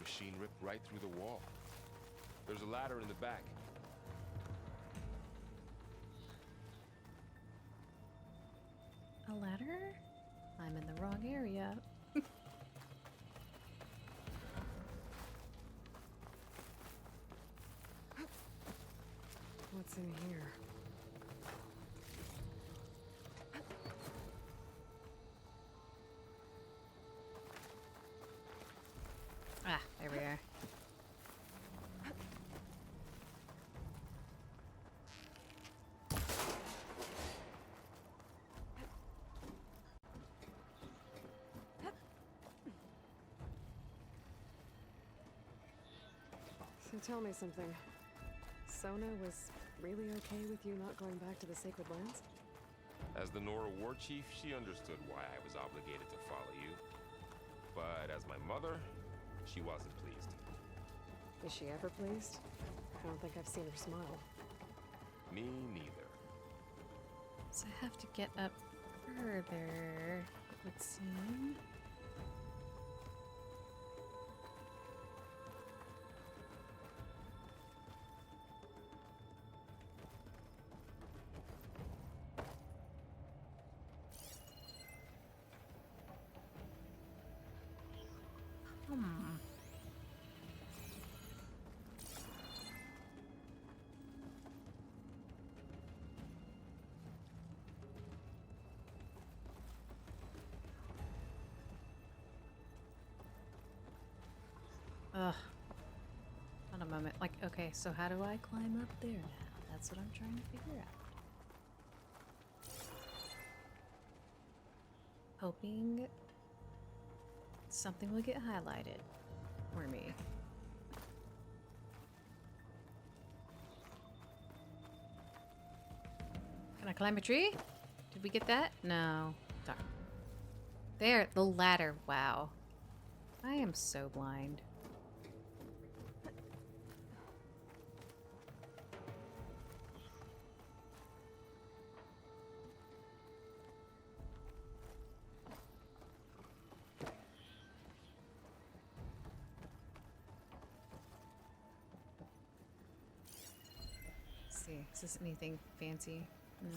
Machine ripped right through the wall. There's a ladder in the back. A ladder? I'm in the wrong area. What's in here? Ah, there we are. So tell me something. Sona was really okay with you not going back to the Sacred Lands? As the Nora war chief, she understood why I was obligated to follow you. But as my mother, she wasn't pleased. Is she ever pleased? I don't think I've seen her smile. Me neither. So I have to get up further, it would seem. Ugh. Not a moment. Like, okay, so how do I climb up there now? That's what I'm trying to figure out. Hoping something will get highlighted for me. Can I climb a tree? Did we get that? No. Darn. There, the ladder. Wow. I am so blind. Let's see, is this anything fancy? No.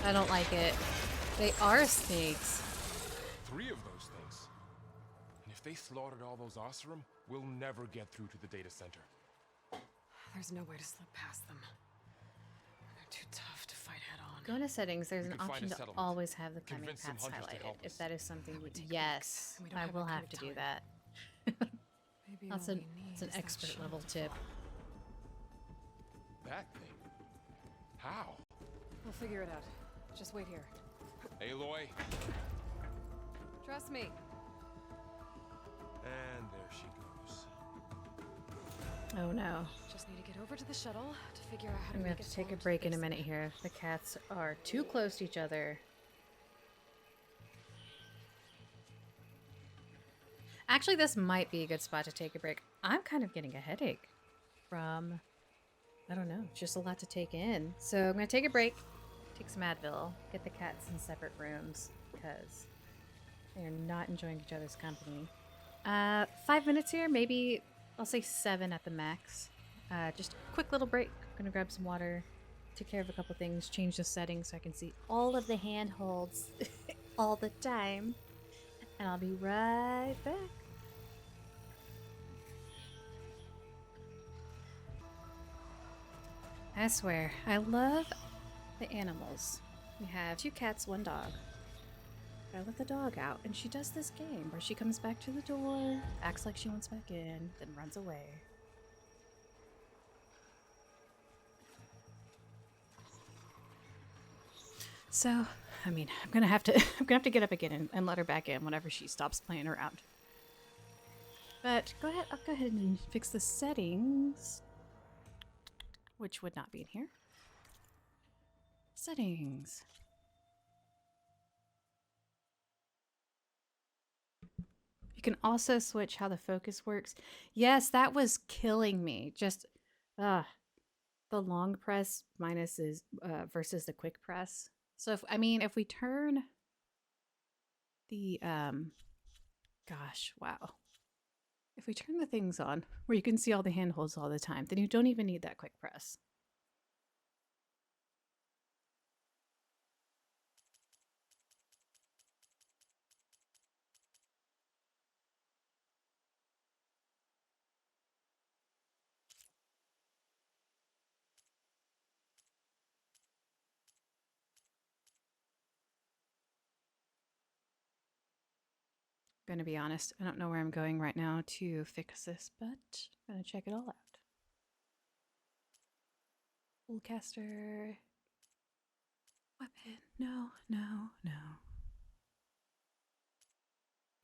I don't like it. They are snakes. 3 of those things. And if they slaughtered all those Oseram, we'll never get through to the data center. There's no way to slip past them. They're too tough to fight head on. Go into settings. There's We an could find option a to settlement. always have the climbing Convince some paths hunters to highlighted. help If us. that is something That would you... take Yes, weeks, and we don't I have will that kind have of to do time. that. Maybe That's all an, we need it's an is that expert shuttle level to tip. fly. That thing? How? We'll figure it out. Just wait here. Aloy. Trust me. And there she goes. Oh no. Just need to get over to the shuttle to figure out how I'm to gonna make have it to take a forward break the in a base minute here. The cats are too close to each other. Actually, this might be a good spot to take a break. I'm kind of getting a headache from, I don't know, just a lot to take in. So I'm gonna take a break, take some Advil, get the cats in separate rooms because they are not enjoying each other's company. 5 minutes here, maybe I'll say 7 at the max. Just a quick little break. Gonna grab some water, take care of a couple things, change the settings so I can see all of the handholds all the time. And I'll be right back. I swear, I love the animals. We have 2 cats, 1 dog. I let the dog out, and she does this game where she comes back to the door, acts like she wants back in, then runs away. So, I mean, I'm gonna have to get up again and let her back in whenever she stops playing around. But I'll go ahead and fix the settings, which would not be in here. Settings. You can also switch how the focus works. Yes, that was killing me. Just, the long press minus is versus the quick press. So if we turn the gosh, wow. If we turn the things on where you can see all the handholds all the time, then you don't even need that quick press. Gonna be honest, I don't know where I'm going right now to fix this, but I'm gonna check it all out. Fullcaster. Weapon. No, no, no.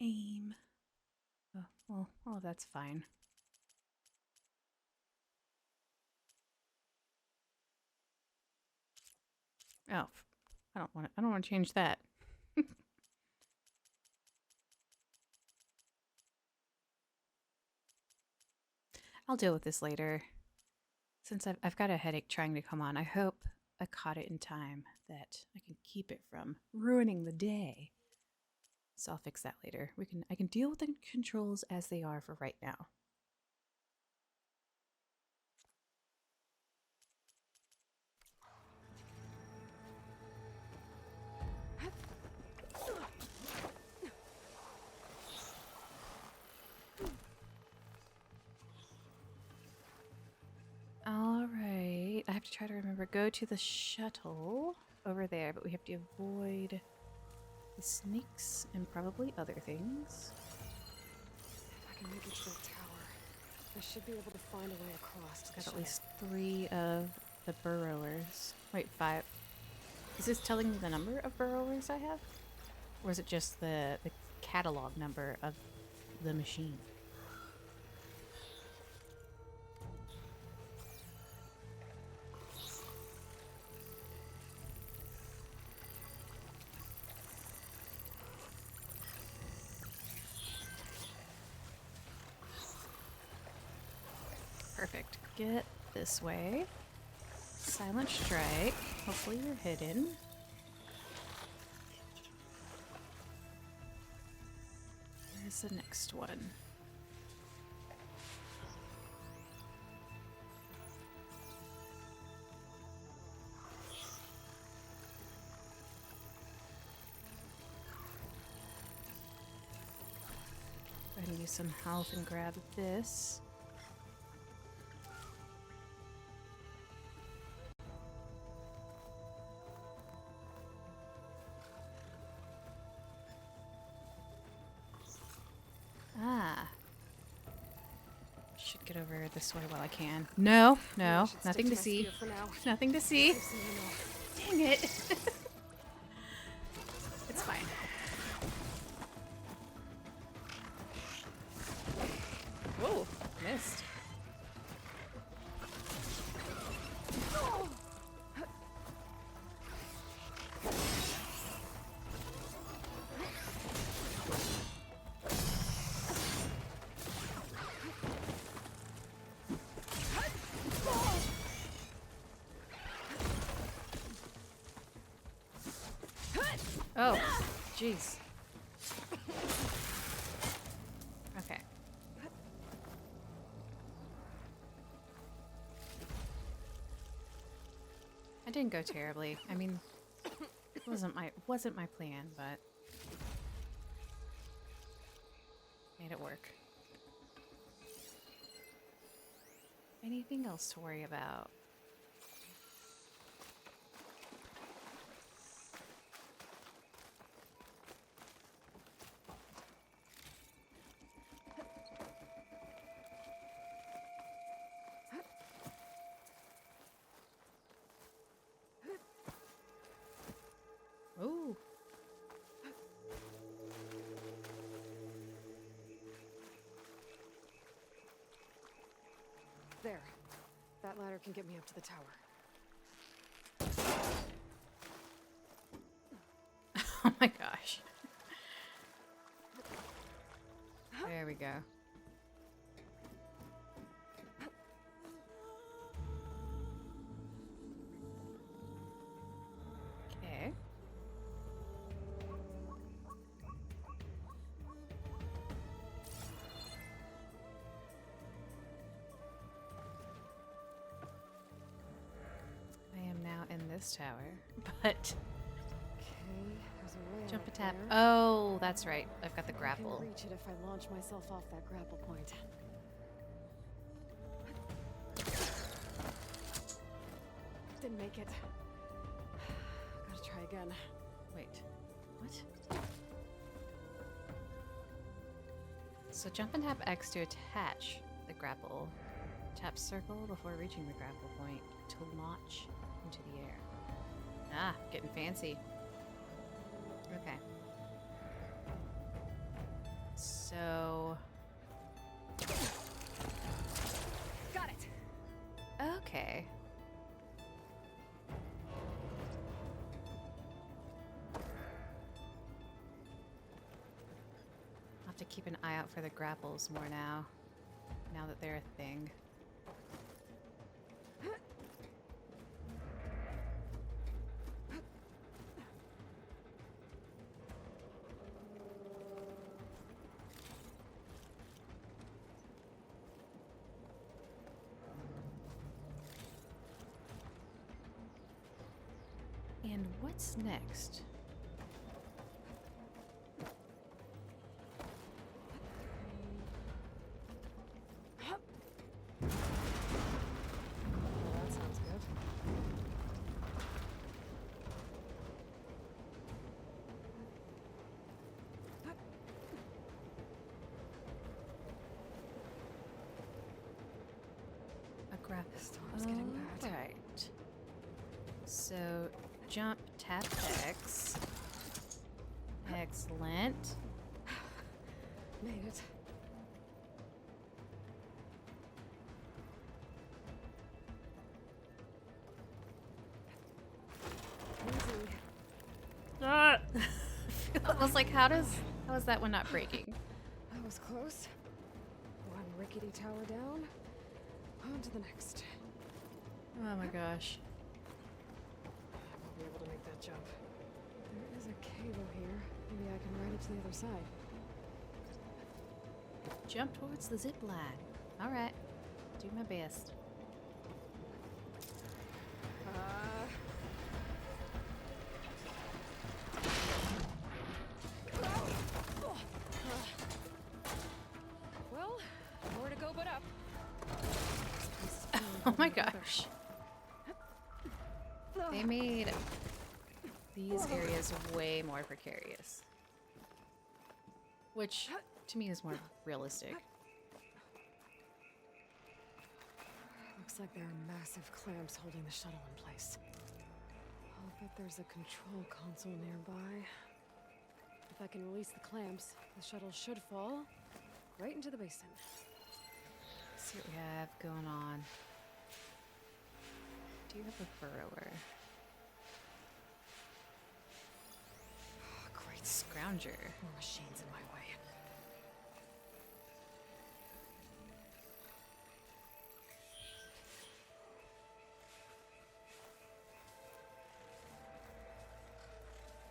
Aim. Oh, well, all of that's fine. Oh, I don't want to change that. I'll deal with this later. Since I've got a headache trying to come on, I hope I caught it in time that I can keep it from ruining the day. So I'll fix that later. I can deal with the controls as they are for right now. All right, I have to try to remember. Go to the shuttle over there, but we have to avoid the snakes and probably other things. If I can make it to that tower, I should be able to find a way across to the Got at shuttle. least 3 of the burrowers. Wait, 5. Is this telling me the number of burrowers I have? Or is it just the catalog number of the machine? Perfect. Get this way. Silent strike. Hopefully you're hidden. Where's the next one? ahead and use some health and grab this. Ah. Should get over this way while I can. No, no, should stick nothing to to my see. spear for now. Nothing to see. I've seen enough. Dang it. It's fine. Whoa, missed. Oh, jeez. Okay. I didn't go terribly. I mean, it wasn't my plan, but made it work. Anything else to worry about? Ooh. There. That ladder can get me up to the tower. Oh my gosh. There we go. Okay. I am now in this tower, but Okay, there's a way jump out a tap. there. Oh, that's right. I've got the I grapple. can reach it if I launch myself off that grapple point. Didn't make it. Gotta try again. Wait, what? So jump and tap X to attach the grapple. Tap circle before reaching the grapple point to launch into the air. Ah, getting fancy. Okay. So... Got it! okay. I'll have to keep an eye out for the grapples more now that they're a thing. And what's next? Well, that sounds good. A grapple. Storm's getting bad. Right. So jump, tap X. Excellent. Made it. Easy. Ah! I was like, how is that one not breaking? That was close. One rickety tower down. On to the next. Oh my gosh. I'll be able to make that jump. There is a cable here. Maybe I can ride it to the other side. Jump towards the zip line. Alright. Do my best. Oh my gosh. They made these areas way more precarious. Which, to me, is more realistic. Looks like there are massive clamps holding the shuttle in place. I'll bet there's a control console nearby. If I can release the clamps, the shuttle should fall right into the basin. Let's see what we have going on. Do you have a burrower? Oh, great. Scrounger. More machines in my way.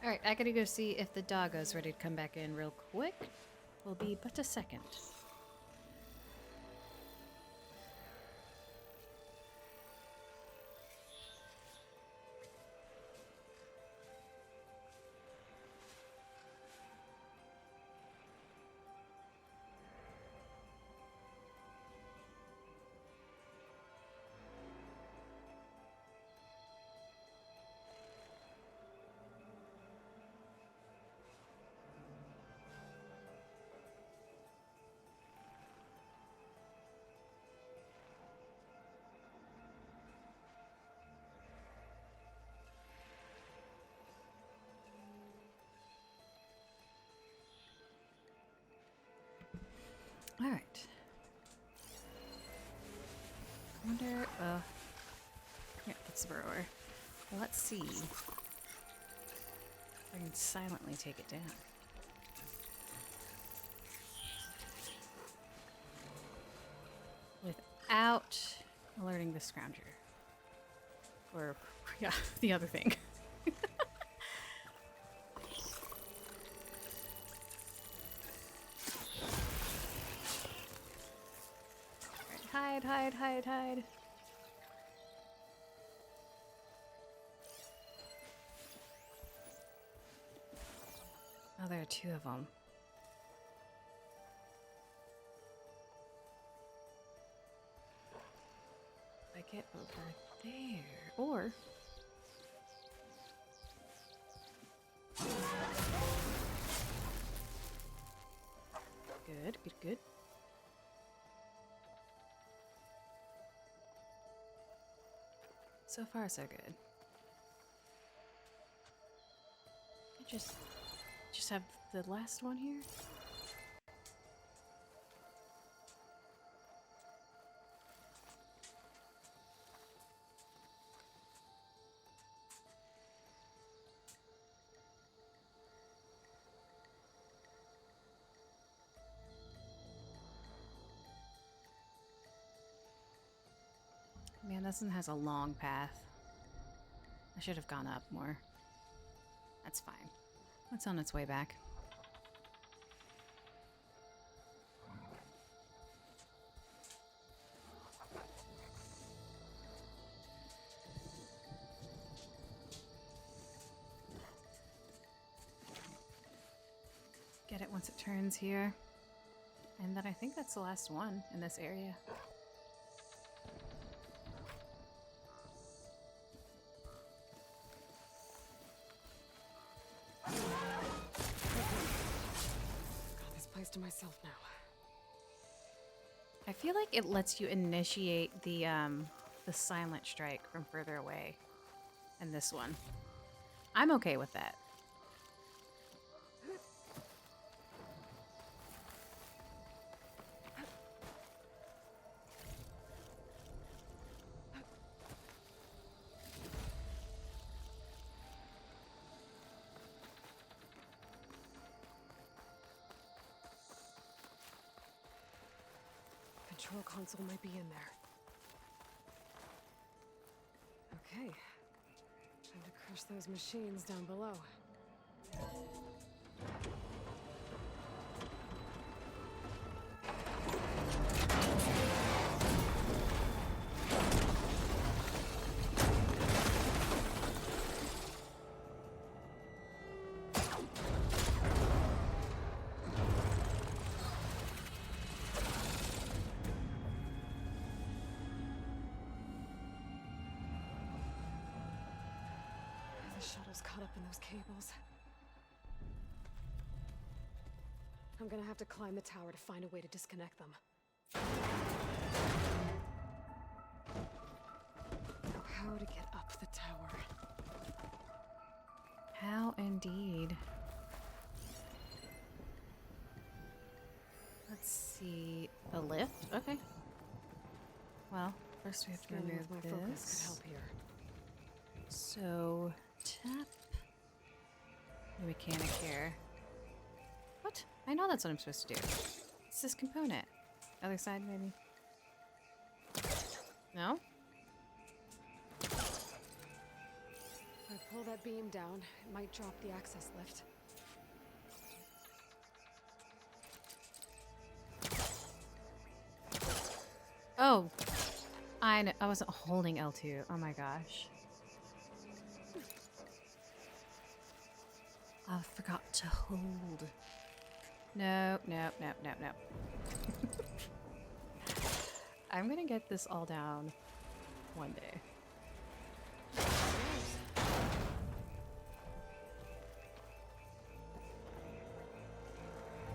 Alright, I gotta go see if the doggo's ready to come back in real quick. Will be but a second. All right. I wonder, here, that's the burrower. Let's see if I can silently take it down. Without alerting the scrounger. Or, yeah, the other thing. Hide, hide, hide, hide. Oh, there are two of them. If I get over there, or... Good, good, good. So far, so good. I just have the last one here. Man, this one has a long path. I should have gone up more. That's fine. It's on its way back. Get it once it turns here. And then I think that's the last one in this area. To myself now. I feel like it lets you initiate the silent strike from further away in this one. I'm okay with that. Control console might be in there. Okay. Time to crush those machines down below. shadows caught up in those cables. I'm gonna have to climb the tower to find a way to disconnect them. Now, how to get up the tower? How indeed. Let's see. A lift? Okay. Well, first we have to Scanning remove with my focus could this. help here. So, tap. The mechanic here. What? I know that's what I'm supposed to do. It's this component. Other side, maybe? No? If I pull that beam down, it might drop the access lift. Oh! I wasn't holding L2. Oh my gosh. I forgot to hold. No, no, no, no, no. I'm gonna get this all down one day.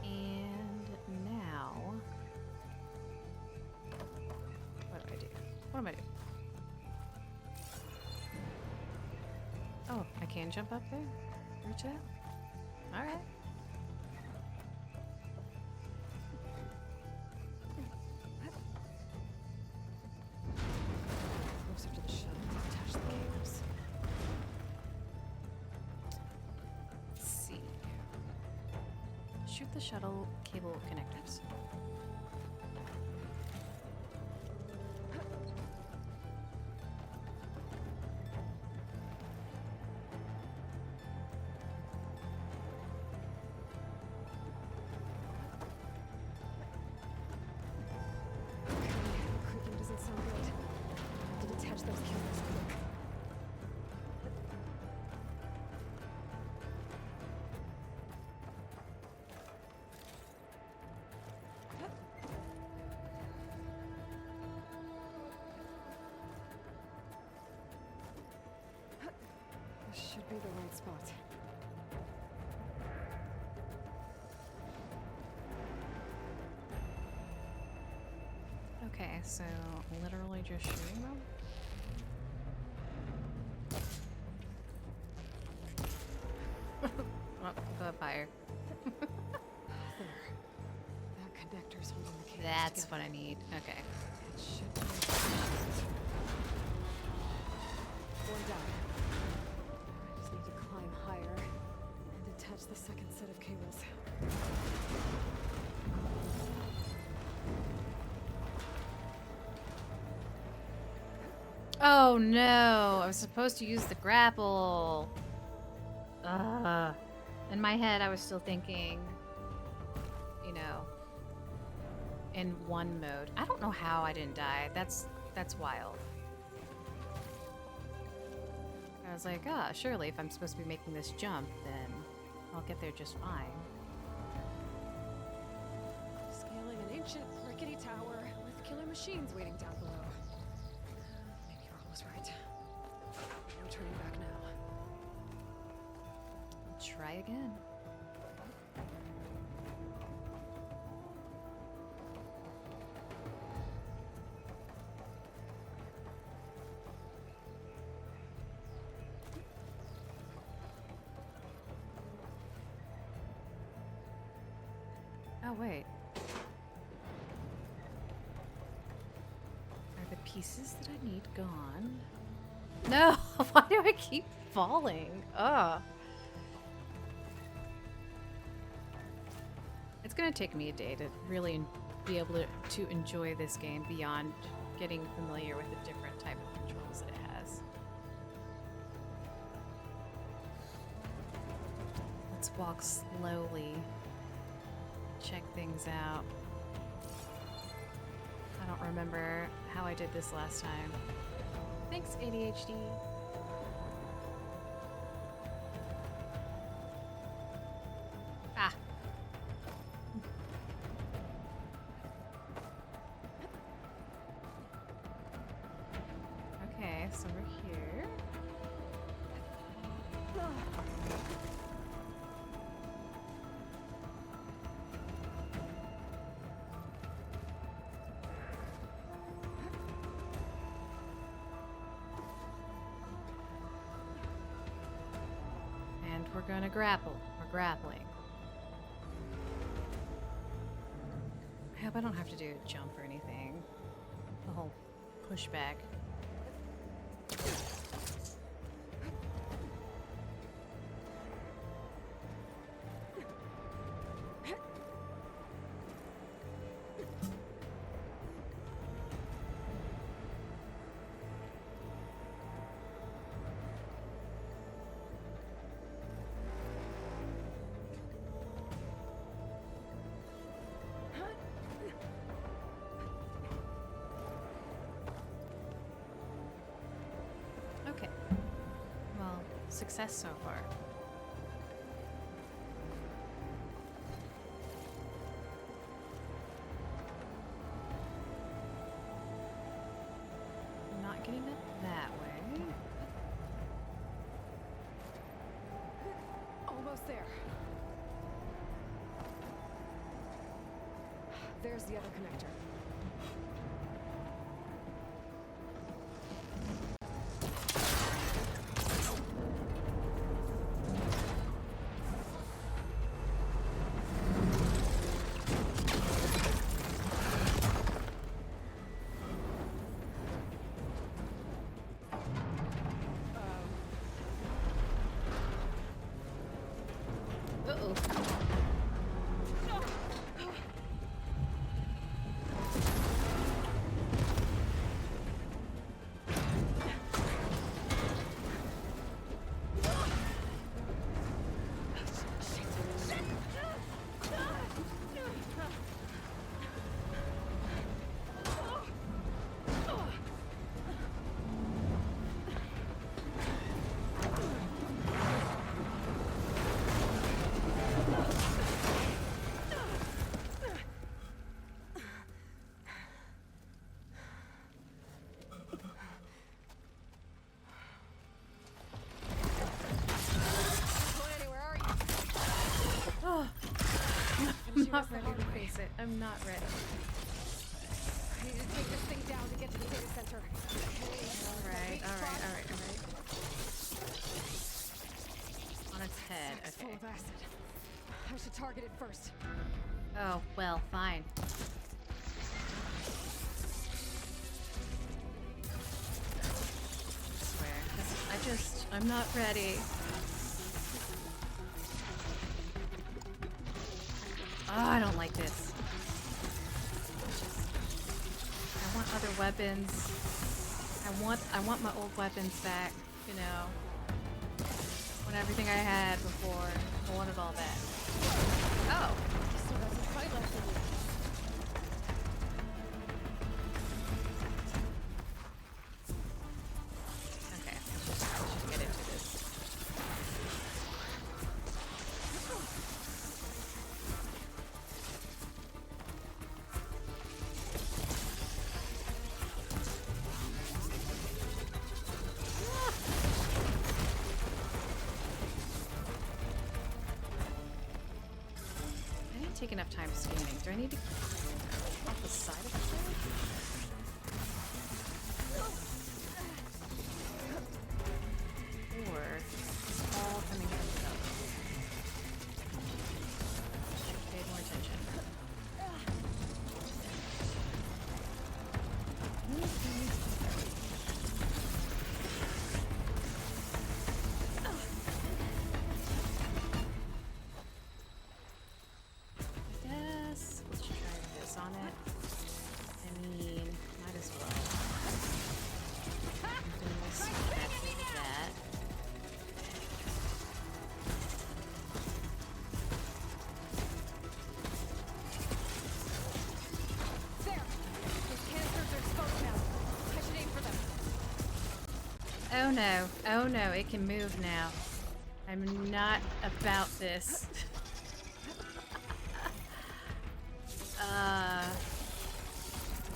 And now... what do I do? What am I doing? Oh, I can jump up there? Reach out? Alright. Closer to the shuttle to attach the cables. Let's see. Shoot the shuttle cable connectors. Creaking doesn't sound good. I have to detach those cables quick. This should be the right spot. Okay, so literally just shooting them? Oh, go up higher. There. That connector's holding the cables That's together. what I need. Okay. It should be one down. I just need to climb higher and attach the second set of cables. Oh no! I was supposed to use the grapple! Ugh. In my head, I was still thinking, you know, in one mode. I don't know how I didn't die. That's wild. I was like, ah, surely if I'm supposed to be making this jump, then I'll get there just fine. Scaling an ancient rickety tower with killer machines waiting down below. Maybe Earl was right. No turning back now. Try again. Oh, wait. Are the pieces that I need gone? No! Why do I keep falling? Ugh. It's gonna take me a day to really be able to enjoy this game beyond getting familiar with the different type of controls that it has. Let's walk slowly. Check things out. I don't remember how I did this last time. Thanks, ADHD. Ah. Okay, so we're here. And we're gonna grapple. We're grappling. I hope I don't have to do a jump or anything. The whole pushback. Okay. Well, success so far. I'm not getting it that way. Almost there. There's the other connector. Uh-oh. I'm not ready to face it. I'm not ready. I need to take this thing down to get to the data center. Alright. On its head, It's full okay. of acid. I should target it first. Oh, well, fine. I swear. I'm not ready. Oh, I don't like this. I want other weapons. I want my old weapons back, you know. I want everything I had before. I want it all back. Oh. So that's a fight left in you. Okay, let's just get into this. I didn't take enough time scanning. Do I need to off the side of the or it's all coming from the top. Should pay more attention. Yes, let's try this on it. I mean, might as well. Do this, that. There! Those canisters are exposed now. I should aim for them. Oh no, oh no, it can move now. I'm not about this.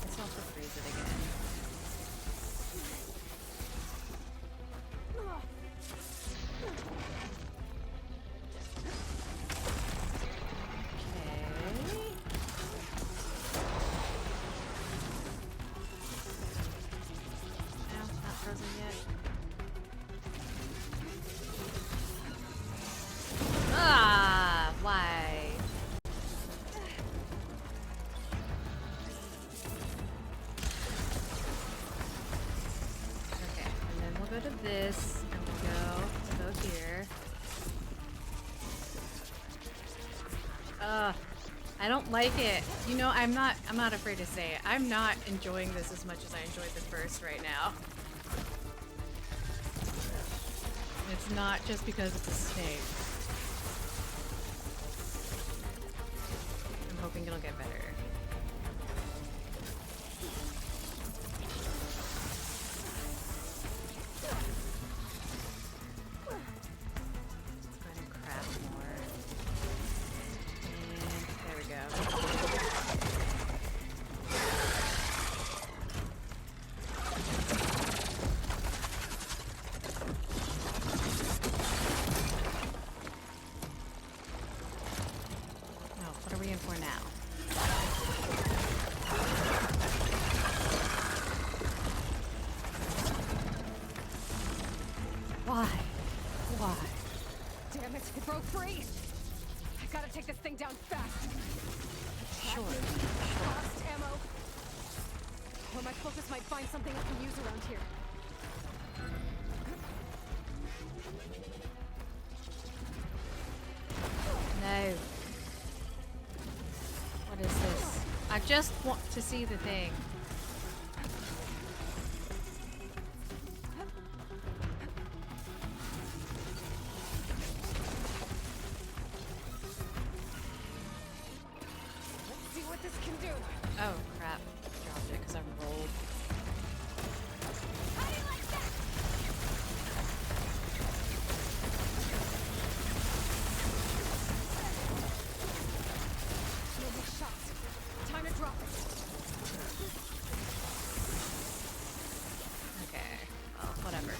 Guess I'll have to freeze it again. this, and we go here. I don't like it. You know, I'm not afraid to say it. I'm not enjoying this as much as I enjoyed the first right now. It's not just because it's a snake. I'm hoping it'll get better. Down fast. Sure. Fast ammo. Or my focus might find something I can use around here. No. What is this? I just want to see the thing. Oh, crap. Dropped it because I rolled. How do you like that? No more shots. Time to drop it. Okay. Well, whatever.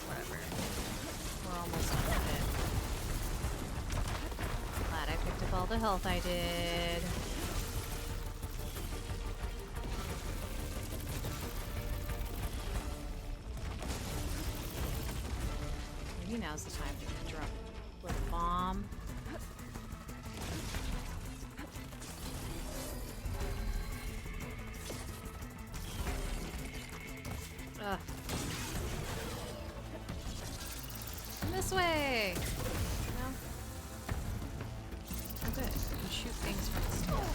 We're almost done with it. Glad I picked up all the health I did. Now's the time to drop a little bomb. Ugh. This way! No? Oh good. You can shoot things from the stone.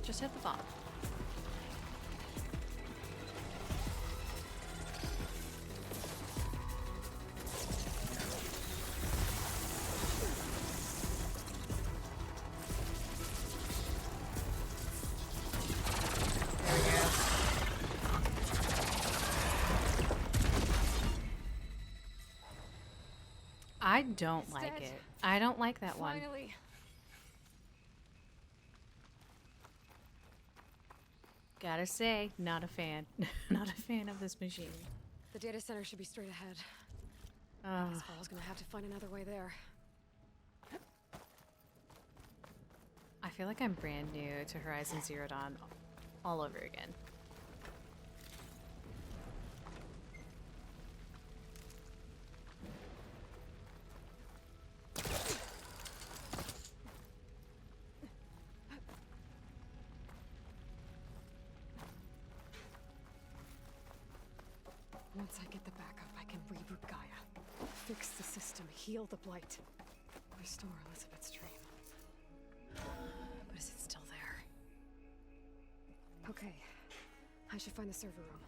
Just hit the bomb. There we go. I don't like it. I don't like that one. Finally. Gotta say, not a fan. Not a fan of this machine. The data center should be straight ahead. This fellow's gonna have to find another way there. I feel like I'm brand new to Horizon Zero Dawn all over again. Once I get the backup, I can reboot Gaia. Fix the system, heal the blight. Restore Elizabeth's dream. But is it still there? Okay. I should find the server room.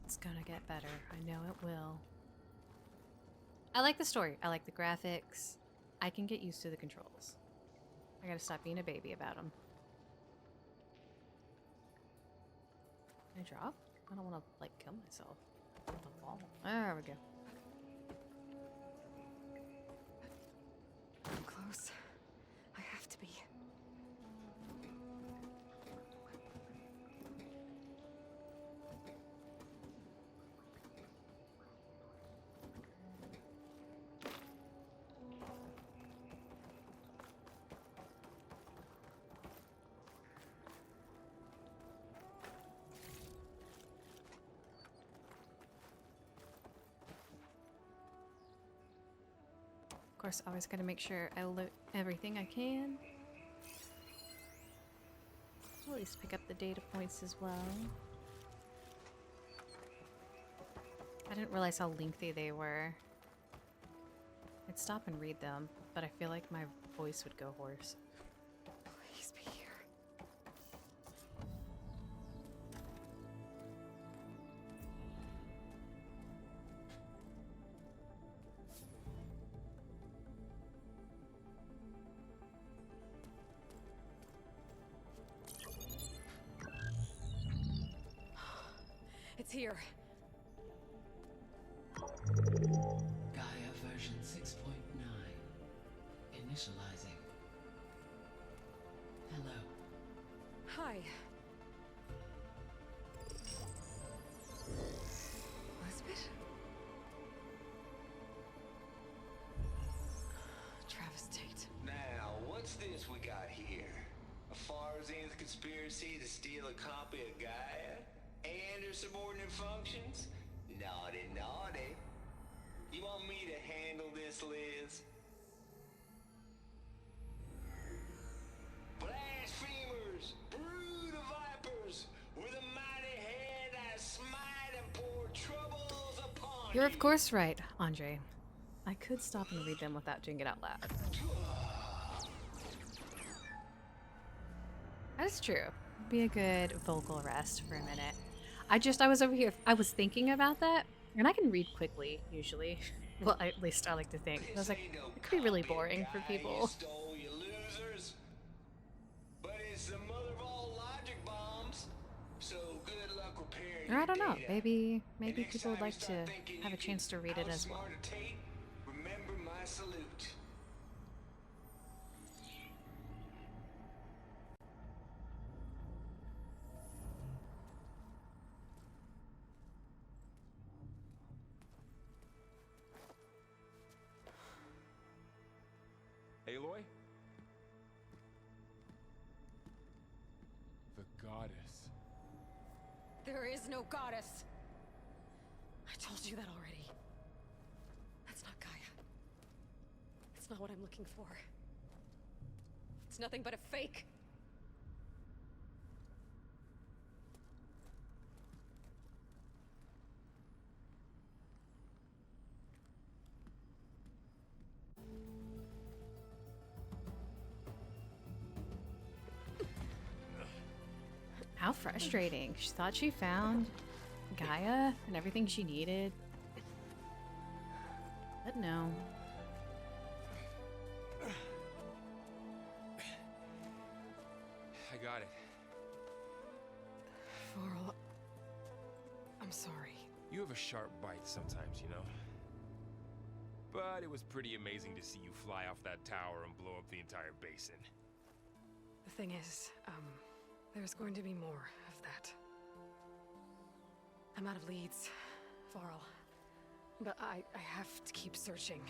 It's gonna get better. I know it will. I like the story. I like the graphics. I can get used to the controls. I gotta stop being a baby about them. Can I drop? I don't want to, like, kill myself. The wall. There we go. I'm close. I have to be. course, always gotta make sure I loot everything I can. I'll at least pick up the data points as well. I didn't realize how lengthy they were. I'd stop and read them, but I feel like my voice would go hoarse. Please be here. It's here. Gaia version 6.9. Initializing. Hello. Hi. Elizabeth? Travis Tate. Now, what's this we got here? A Farzan's conspiracy to steal a copy of Gaia? And her subordinate functions? Naughty, naughty. You want me to handle this, Liz? Blasphemers! Brood of vipers! With a mighty hand I smite and pour troubles upon You're you. of course right, Andre. I could stop and read them without doing it out loud. That is true. Be a good vocal rest for a minute. I was over here, I was thinking about that, and I can read quickly, usually. Well, at least I like to think. I was like, This ain't no it could be really copy of boring for Gaia you people. stole, you losers. But it's the mother of all logic bombs. So good luck repairing Or I your don't know, data. maybe And next people would time you like to start thinking have a you chance to can read it as well. outsmart a Tate, remember my salute. Aloy? The goddess. There is no goddess. I told you that already. That's not Gaia. It's not what I'm looking for. It's nothing but a fake. How frustrating. She thought she found Gaia and everything she needed. But no. I got it. Varl, I'm sorry. You have a sharp bite sometimes, you know? But it was pretty amazing to see you fly off that tower and blow up the entire basin. The thing is, there's going to be more of that. I'm out of leads, Varl. But I have to keep searching.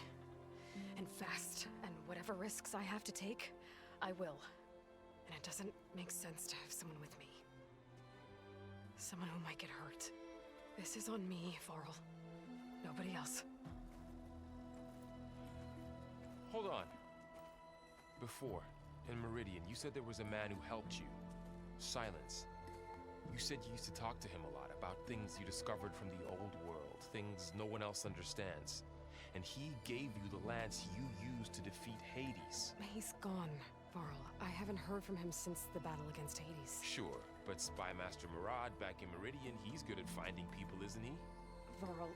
And fast. And whatever risks I have to take, I will. And it doesn't make sense to have someone with me. Someone who might get hurt. This is on me, Varl. Nobody else. Hold on. Before, in Meridian, you said there was a man who helped you. Silence. You said you used to talk to him a lot about things you discovered from the old world, things no one else understands. And he gave you the lance you used to defeat Hades. He's gone, Varl. I haven't heard from him since the battle against Hades. Sure, but Spy Master Murad back in Meridian, he's good at finding people, isn't he? Varl,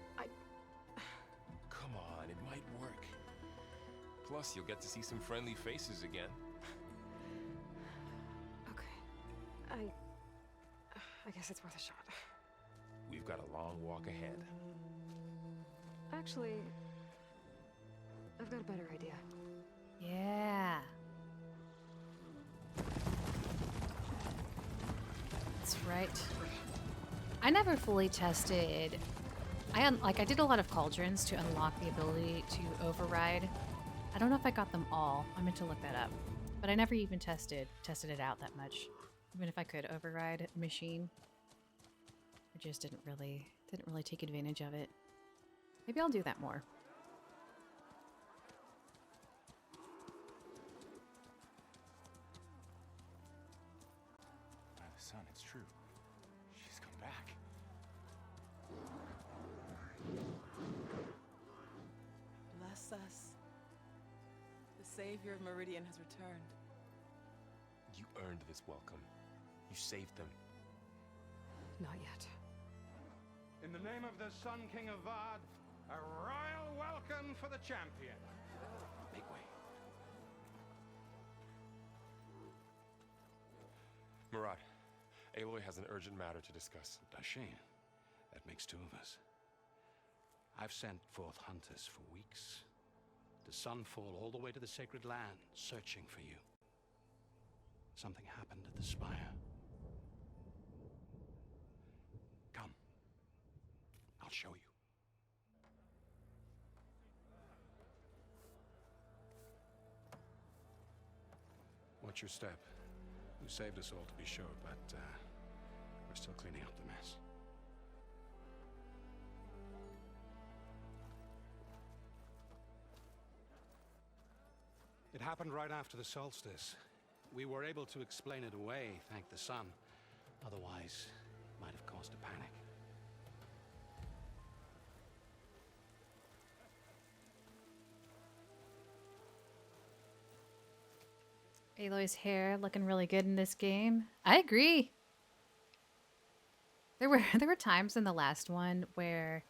Come on, it might work. Plus, you'll get to see some friendly faces again. Okay. I guess it's worth a shot. We've got a long walk ahead. Actually, I've got a better idea. Yeah. That's right. I never fully tested. I did a lot of cauldrons to unlock the ability to override. I don't know if I got them all. I meant to look that up. But I never even tested it out that much. Even if I could override a machine. I just didn't really take advantage of it. Maybe I'll do that more. son, it's true. She's come back. Bless us. The savior of Meridian has returned. You earned this welcome. You saved them. Not yet. In the name of the Sun King of Vard, a royal welcome for the champion. Make way. Murad, Aloy has an urgent matter to discuss. Dashane, that makes two of us. I've sent forth hunters for weeks, to Sunfall all the way to the Sacred Land, searching for you. Something happened at the Spire. Come. I'll show you. Watch your step. You saved us all, to be sure, but we're still cleaning up the mess. It happened right after the solstice. We were able to explain it away, thank the sun. Otherwise, it might have caused a panic. Aloy's hair looking really good in this game. I agree. There were times in the last one where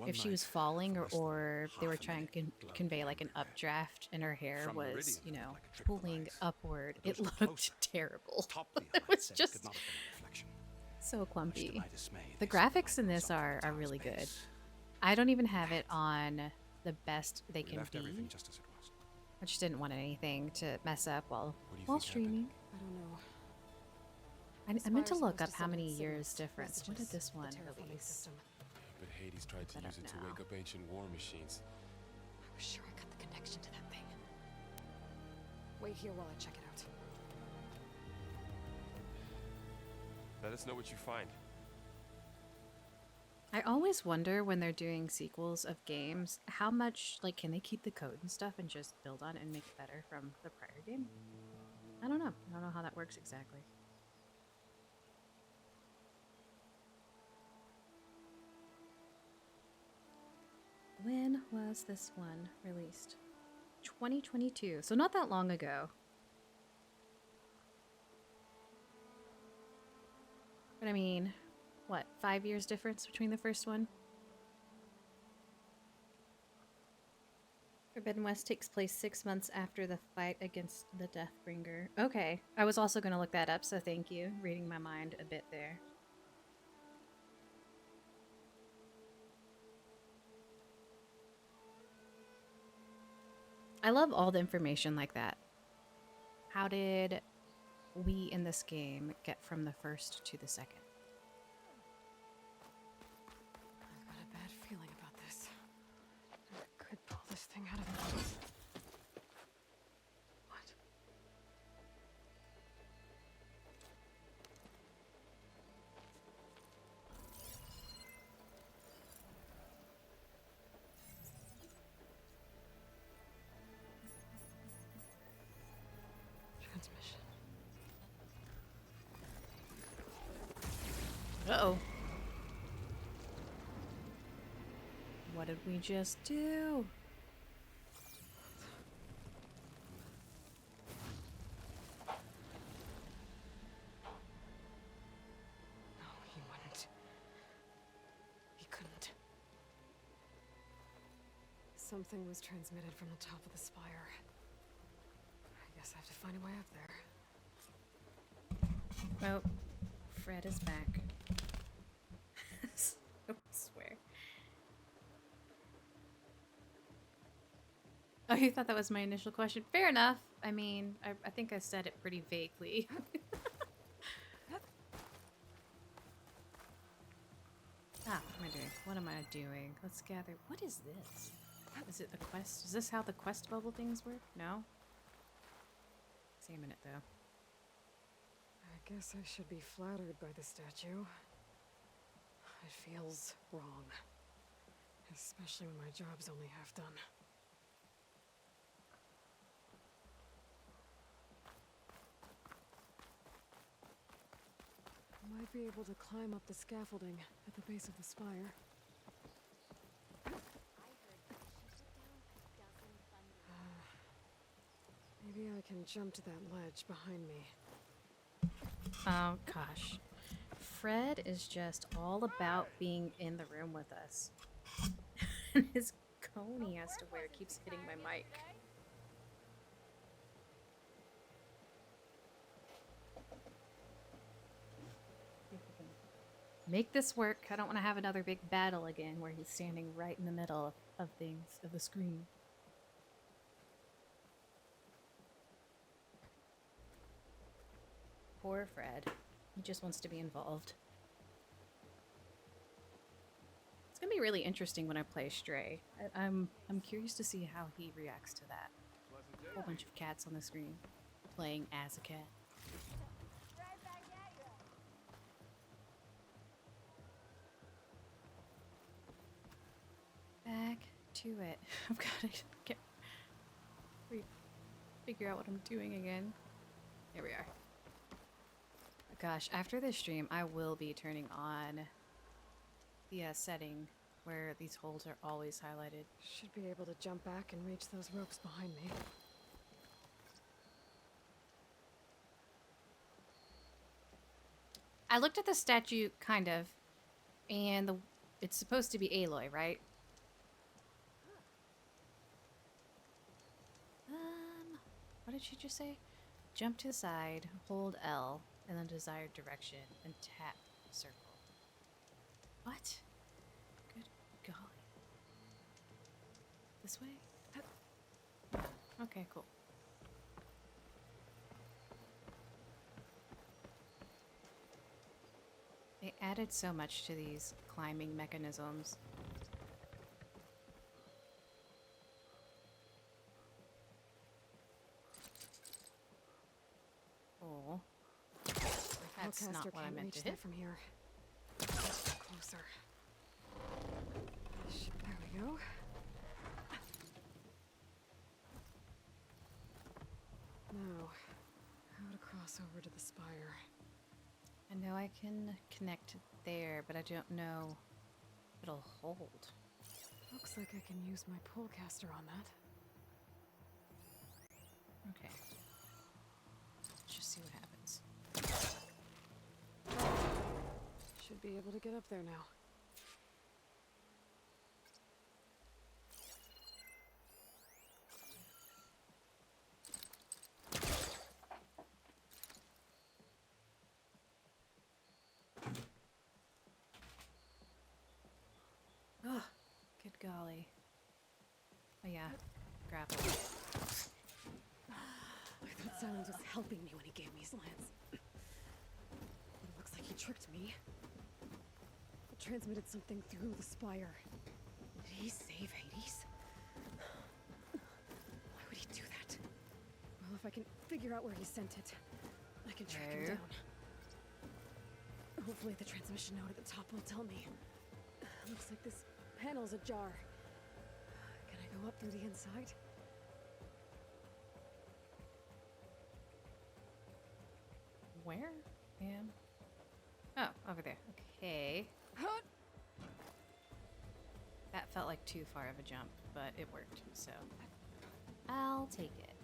if she was falling or they were trying to convey like an updraft and her hair was, you know, pulling upward, it looked terrible. It was just so clumpy. The graphics in this are really good. I don't even have it on the best they can be. I just didn't want anything to mess up while streaming. I don't know. I meant to look up how many years difference. When did this one release? But Hades tried to use it to wake up ancient war machines. I was sure I got the connection to that thing. Wait here while I check it out. Let us know what you find. I always wonder when they're doing sequels of games, how much, like, can they keep the code and stuff and just build on it and make it better from the prior game? I don't know. I don't know how that works exactly. When was this one released? 2022, so not that long ago. But I mean, what, 5 years difference between the first one? Forbidden West takes place 6 months after the fight against the Deathbringer. Okay, I was also going to look that up, so thank you. Reading my mind a bit there. I love all the information like that. How did we in this game get from the first to the second? I've got a bad feeling about this. I could pull this thing out of the woods. What? Transmission. Uh-oh. What did we just do? No, he wouldn't. He couldn't. Something was transmitted from the top of the spire. I guess I have to find a way up there. Oh, Fred is back. I swear. Oh, you thought that was my initial question? Fair enough. I mean, I think I said it pretty vaguely. Ah, what am I doing? What am I doing? Let's gather. What is this? Is it the quest? Is this how the quest bubble things work? No? See a minute, though. I guess I should be flattered by the statue. It feels wrong. Especially when my job's only half done. Might be able to climb up the scaffolding at the base of the spire. Maybe I can jump to that ledge behind me. Oh gosh. Fred is just all about being in the room with us. And his cone he has to wear keeps hitting my mic. Make this work. I don't want to have another big battle again where he's standing right in the middle of things, of the screen. Poor Fred. He just wants to be involved. It's gonna be really interesting when I play Stray. I'm curious to see how he reacts to that. A whole bunch of cats on the screen, playing as a cat. Back to it. I've got to figure out what I'm doing again. There we are. Gosh, after this stream, I will be turning on the setting where these holes are always highlighted. Should be able to jump back and reach those ropes behind me. I looked at the statue, kind of, and it's supposed to be Aloy, right? What did she just say? Jump to the side, hold L, in the desired direction, and tap circle. What? Good golly. This way? Okay, cool. They added so much to these climbing mechanisms. Oh. That's not what I meant to hit. From here. Closer. There we go. Now, how to cross over to the spire. I know I can connect there, but I don't know if it'll hold. Looks like I can use my pullcaster on that. Okay. Let's just see what happens. Should be able to get up there now. Oh, good golly. Oh yeah, grapple. I thought Silence was helping me when he gave me slants. But it looks like he tricked me. It transmitted something through the spire. Did he save Hades? Why would he do that? Well, if I can figure out where he sent it, I can track him down. Hopefully the transmission node at the top will tell me. Looks like this panel's ajar. Can I go up through the inside? Where? Oh, over there. Okay. That felt like too far of a jump, but it worked, so I'll take it.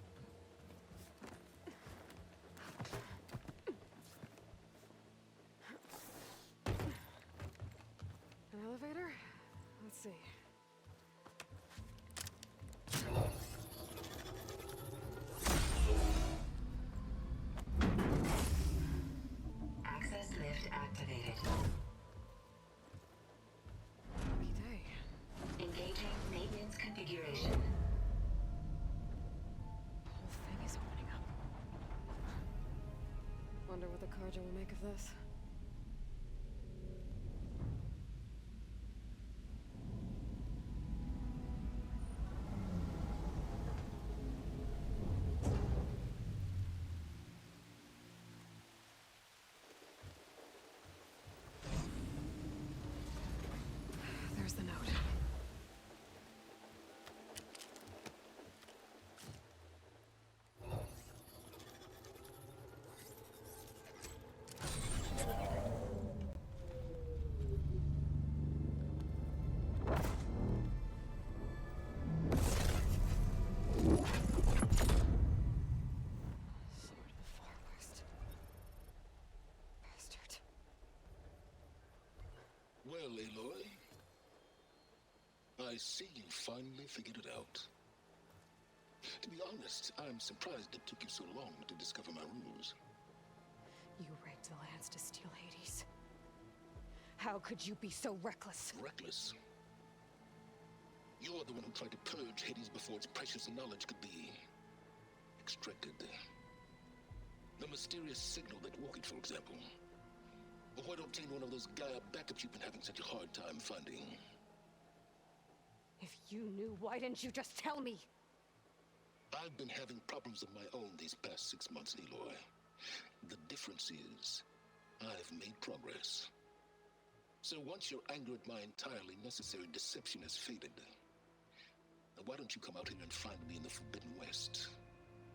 An elevator? Let's see. Access lift activated. Lucky day. Engaging maintenance configuration. The whole thing is opening up. Wonder what the Carja will make of this. There's the note. I see you finally figured it out. To be honest, I'm surprised it took you so long to discover my ruse. You rigged the lands to steal Hades. How could you be so reckless? Reckless? You're the one who tried to purge Hades before its precious knowledge could be extracted. The mysterious signal that woke it, for example. Or why obtain one of those Gaia backups you've been having such a hard time finding? If you knew, why didn't you just tell me? I've been having problems of my own these past 6 months, Aloy. The difference is, I've made progress. So once your anger at my entirely necessary deception has faded, why don't you come out here and find me in the Forbidden West,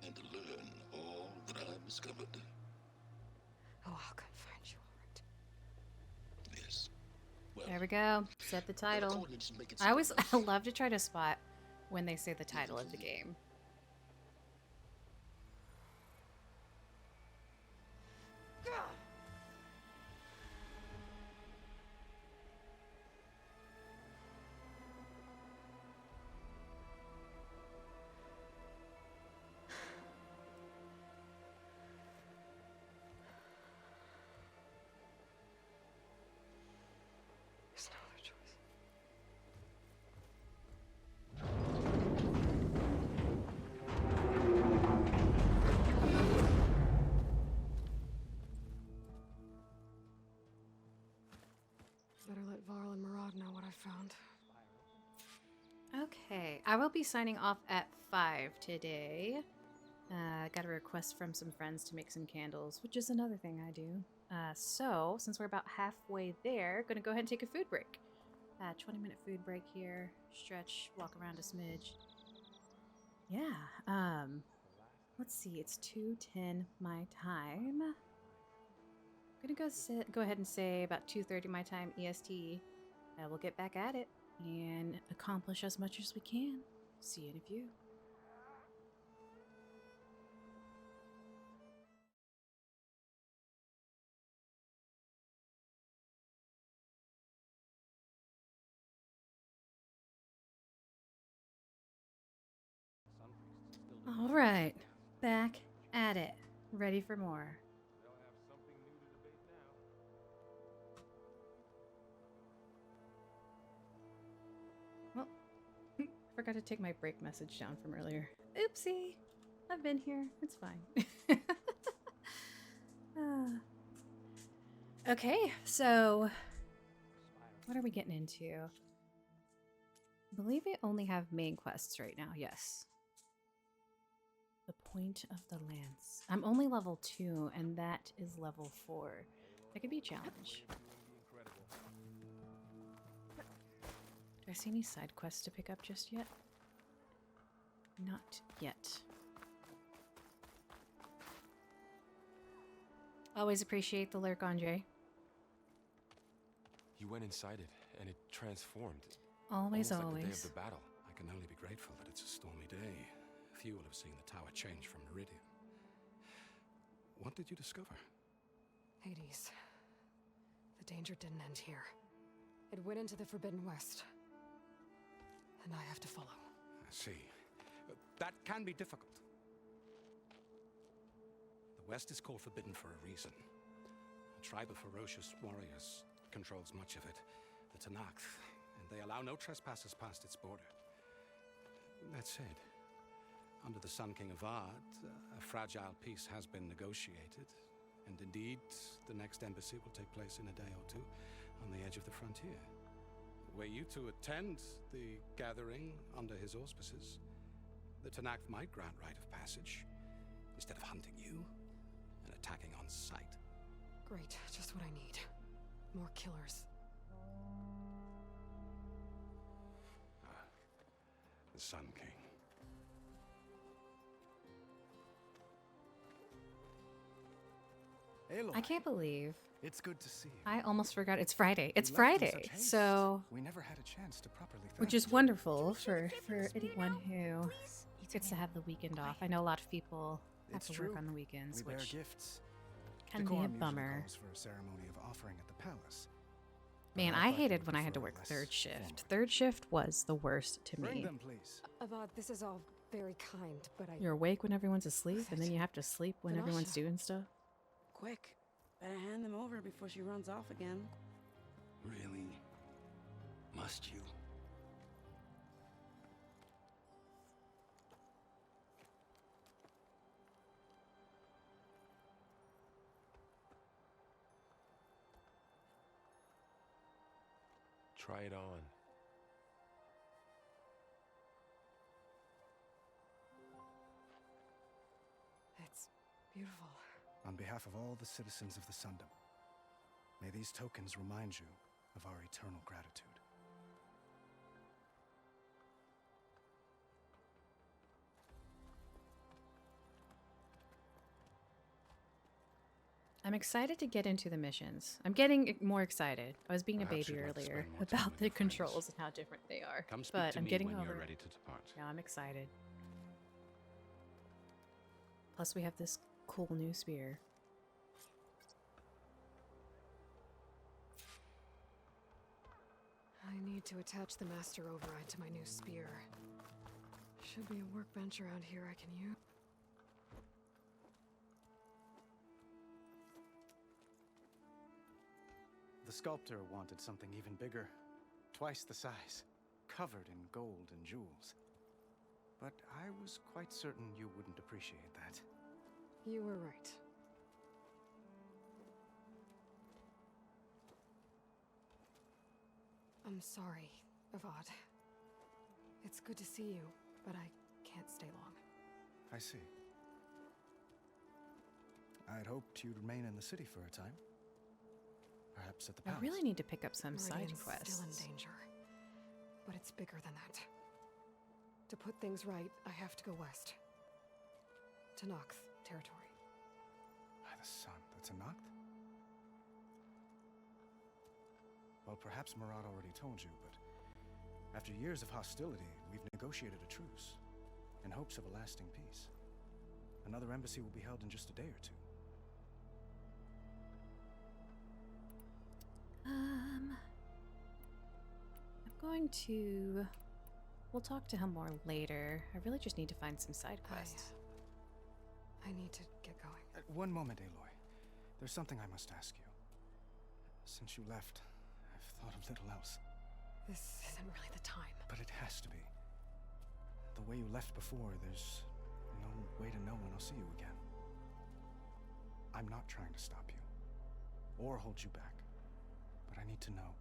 and learn all that I've discovered? Oh, I'll come find you, all right. Yes. Well, There we go. Set the title. coordinates make it I always simple. love to try to spot when they say the title of the game. There's no other choice. Better let Varl and Murad know what I found. Okay, I will be signing off at 5 today. Got a request from some friends to make some candles, which is another thing I do. So, since we're about halfway there, gonna go ahead and take a food break. 20-minute food break here. Stretch, walk around a smidge. Yeah, let's see, it's 2:10 my time. Gonna go ahead and say about 2:30 my time EST. We'll get back at it and accomplish as much as we can. See you in a few. All right, back at it. Ready for more. They'll have something new to debate now. Well, forgot to take my break message down from earlier. Oopsie. I've been here. It's fine. Okay, so what are we getting into? I believe we only have main quests right now. Yes. The Point of the Lance. I'm only level 2, and that is level 4. That could be a challenge. Do I see any side quests to pick up just yet? Not yet. Always appreciate the lurk, Andre. You went inside it, and it transformed. Always, almost like always. the day of the battle. I can only be grateful that it's a stormy day. Few will have seen the tower change from Meridian. What did you discover? Hades. The danger didn't end here. It went into the Forbidden West. And I have to follow. I see. That can be difficult. The West is called Forbidden for a reason. A tribe of ferocious warriors controls much of it, the Tenakth, and they allow no trespassers past its border. That said, under the Sun King Avad, a fragile peace has been negotiated, and indeed, the next embassy will take place in a day or two on the edge of the frontier. Were you to attend the gathering under his auspices, the Tenakth might grant right of passage, instead of hunting you and attacking on sight. Great, just what I need. More killers. The Sun King. Aloy, I can't believe it's good to see you. I almost forgot it's Friday. It's You left in Friday, such haste. so We never had a chance to properly thank which is you. wonderful for anyone who gets to have the weekend off. I know a lot of people have It's to true. work on the weekends, We bear which gifts. can be Decorum a usually bummer. calls for a ceremony of offering at the palace. Man, I I thought you hated would when I had to prefer work less third shift. formal. Third shift was the worst to Bring me. them, please. Avad, this is all very kind, but I... You're awake when everyone's asleep, and then you have to sleep when everyone's Vanasha. doing stuff. Quick. Better hand them over before she runs off again. Really? Must you? Try it on. It's beautiful. On behalf of all the citizens of the Sundom, may these tokens remind you of our eternal gratitude. I'm excited to get into the missions. I'm getting more excited. I was being Perhaps a baby you'd like to earlier spend more time about with the your friends. controls and how different they are. Come speak But to I'm me getting when over you're it. ready to depart. Now I'm excited. Plus, we have this cool new spear. I need to attach the master override to my new spear. Should be a workbench around here I can use. The sculptor wanted something even bigger, twice the size, covered in gold and jewels. But I was quite certain you wouldn't appreciate that. You were right. I'm sorry, Avad. It's good to see you, but I can't stay long. I see. I'd hoped you'd remain in the city for a time. Perhaps at the I palace. really need to pick up some side Meridian's quests. still in danger, but it's bigger than that. To put things right, I have to go west. To Noct territory. By the sun, that's a Noct? Well, perhaps Murad already told you, but after years of hostility, we've negotiated a truce in hopes of a lasting peace. Another embassy will be held in just a day or two. I'm going to... We'll talk to him more later. I really just need to find some side quests. I need to get going. One moment, Aloy. There's something I must ask you. Since you left, I've thought of little else. This isn't really the time. But it has to be. The way you left before, there's no way to know when I'll see you again. I'm not trying to stop you, or hold you back. But I need to know,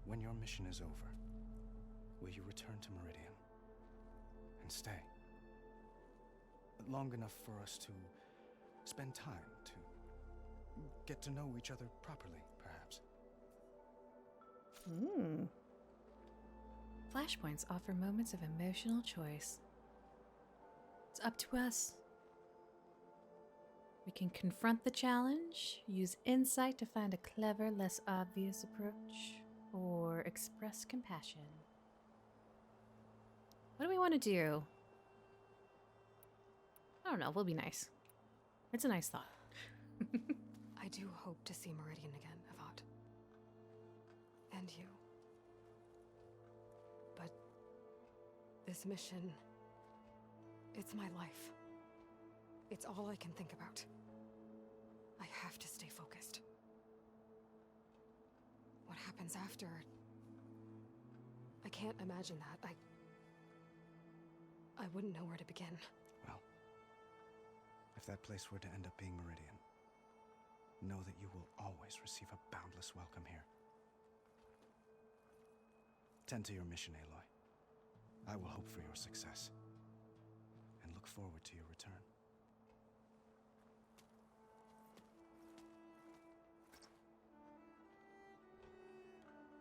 when your mission is over, will you return to Meridian? And stay? Long enough for us to spend time, to get to know each other properly, perhaps. Flashpoints offer moments of emotional choice. It's up to us. We can confront the challenge, use insight to find a clever, less obvious approach, or express compassion. What do we want to do? I don't know, we'll be nice. It's a nice thought. I do hope to see Meridian again, Avad. And you. But this mission, it's my life. It's all I can think about. I have to stay focused. What happens after? I can't imagine that. I wouldn't know where to begin. Well, if that place were to end up being Meridian, know that you will always receive a boundless welcome here. Tend to your mission, Aloy. I will hope for your success, and look forward to your return.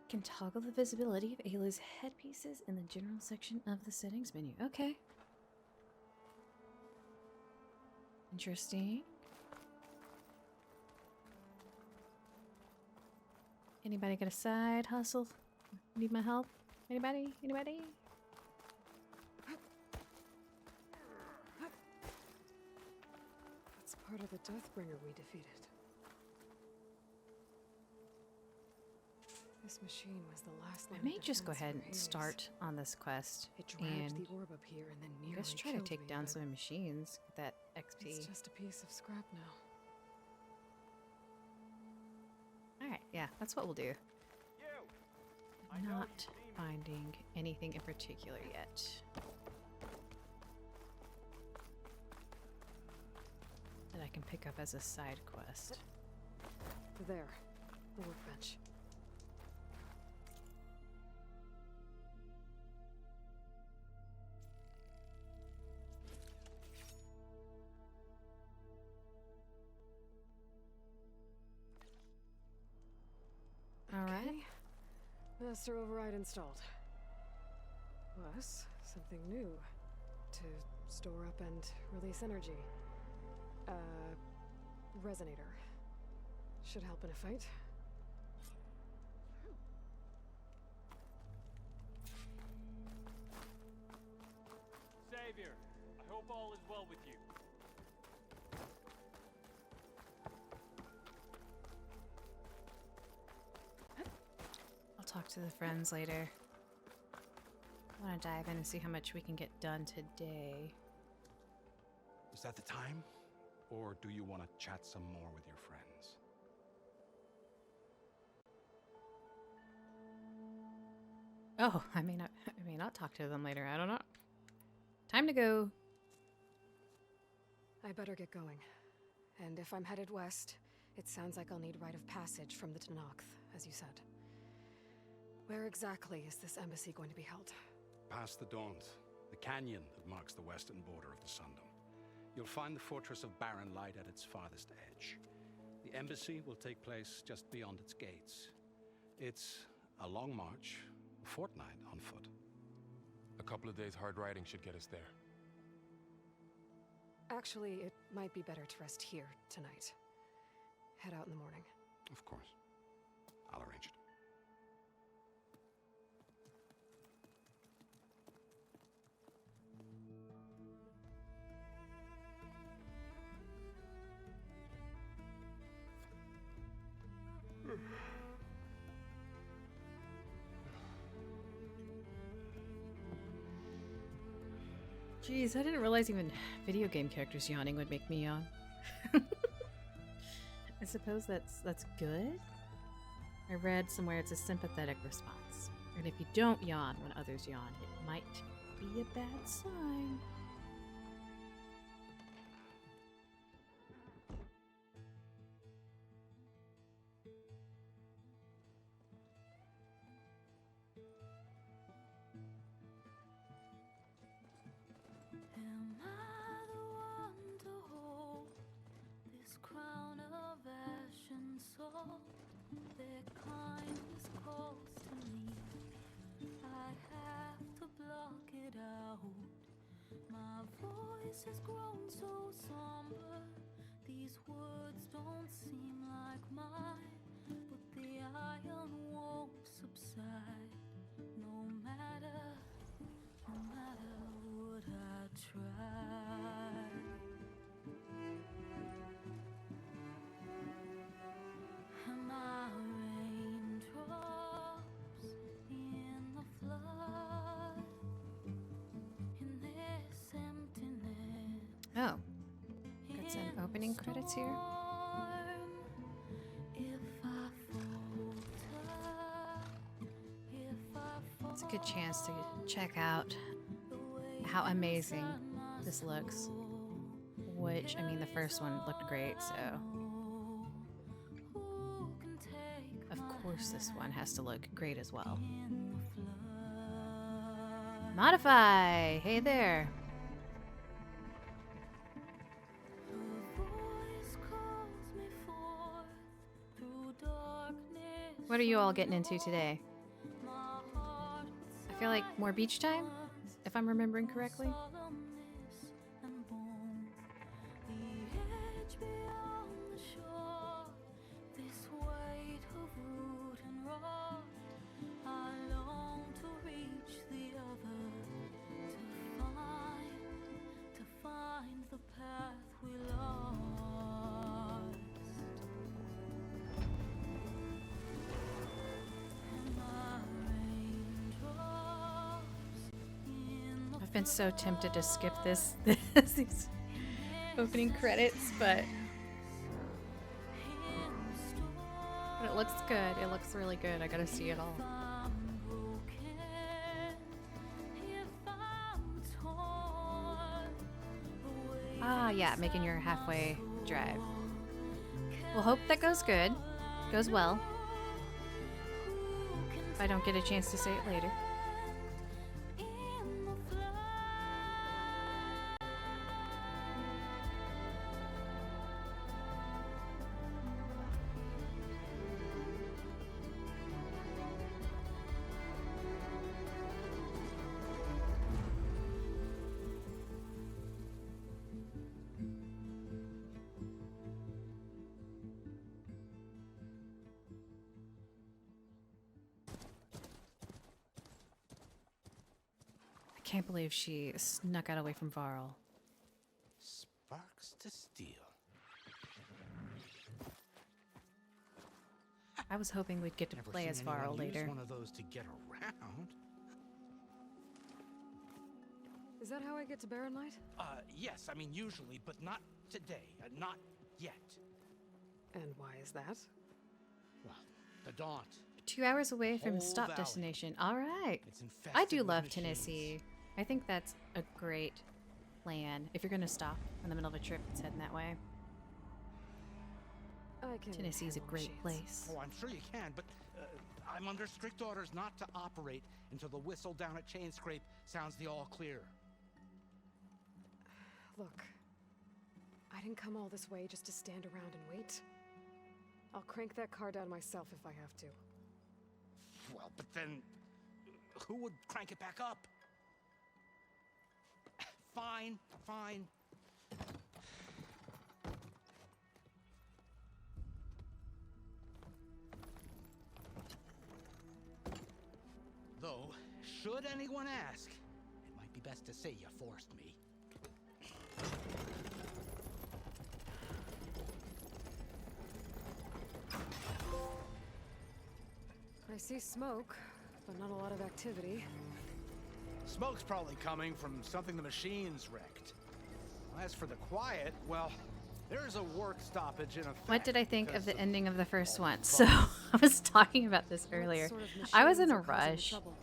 Can toggle the visibility of Aloy's headpieces in the general section of the settings menu. Okay. Interesting. Anybody got a side hustle? Need my help? Anybody? Anybody? That's part of the Deathbringer we defeated. This machine was the last line I may of just go defense ahead for and Hades. start on this quest It dragged and the orb up here and then I nearly guess try to killed take me, down but some machines. Get that XP. It's just a piece of scrap now. Alright, yeah, that's what we'll do. Not finding anything in particular yet. That I can pick up as a side quest. There, the workbench. Alright. Okay. Master override installed. Plus, something new. To store up and release energy. Resonator. Should help in a fight. Savior, I hope all is well with you. I'll talk to the friends later. I want to dive in and see how much we can get done today. Is that the time? Or do you want to chat some more with your friends? Oh, I may not talk to them later. I don't know. Time to go. I better get going. And if I'm headed west, it sounds like I'll need rite of passage from the Tenakth, as you said. Where exactly is this embassy going to be held? Past the Daunt, the canyon that marks the western border of the Sundom. You'll find the fortress of Barren Light at its farthest edge. The embassy will take place just beyond its gates. It's a long march, a fortnight on foot. A couple of days hard riding should get us there. Actually, it might be better to rest here tonight. Head out in the morning. Of course. I'll arrange it. Jeez, I didn't realize even video game characters yawning would make me yawn. I suppose that's good. I read somewhere it's a sympathetic response. And if you don't yawn when others yawn, it might be a bad sign. Am I the one to hold this crown of ash and salt? Their kindness calls to me. I have to block it out. My voice has grown so somber. These words don't seem like mine, but the iron won't subside. No matter what I try. Am I raindrops in the flood? In this emptiness. Oh, got some opening credits here. It's a good chance to check out how amazing this looks. Which, I mean, the first one looked great, so of course this one has to look great as well. Modify! Hey there! What are you all getting into today? I feel like more beach time, if I'm remembering correctly. been so tempted to skip this these opening credits, but it looks good. It looks really good. I gotta see it all. Ah, yeah, making your halfway drive. We'll hope that goes good. Goes well. If I don't get a chance to say it later. I can't believe she snuck out away from Varl. Sparks to steel. I was hoping we'd get to Never play seen as anyone Varl use later. one of those to get around. Is that how I get to Barren Light? Yes, I mean usually, but not today. Not yet. And why is that? Well, the Daunt. 2 hours away from Whole stop valley. destination. All right. It's I do infested with love machines. Tennessee. I think that's a great plan. If you're going to stop in the middle of a trip, it's heading that way. I can Tennessee's a handle great machines. place. Oh, I'm sure you can, but I'm under strict orders not to operate until the whistle down at Chain Scrape sounds the all clear. Look, I didn't come all this way just to stand around and wait. I'll crank that car down myself if I have to. Well, but then who would crank it back up? Fine, fine. Though, should anyone ask, it might be best to say you forced me. I see smoke, but not a lot of activity. Smoke's probably coming from something the machines wrecked. As for the quiet, well, there's a work stoppage in effect. What did I think of because the ending of the first one? So, I was talking about this earlier. sort of I was in machines a are causing rush. trouble?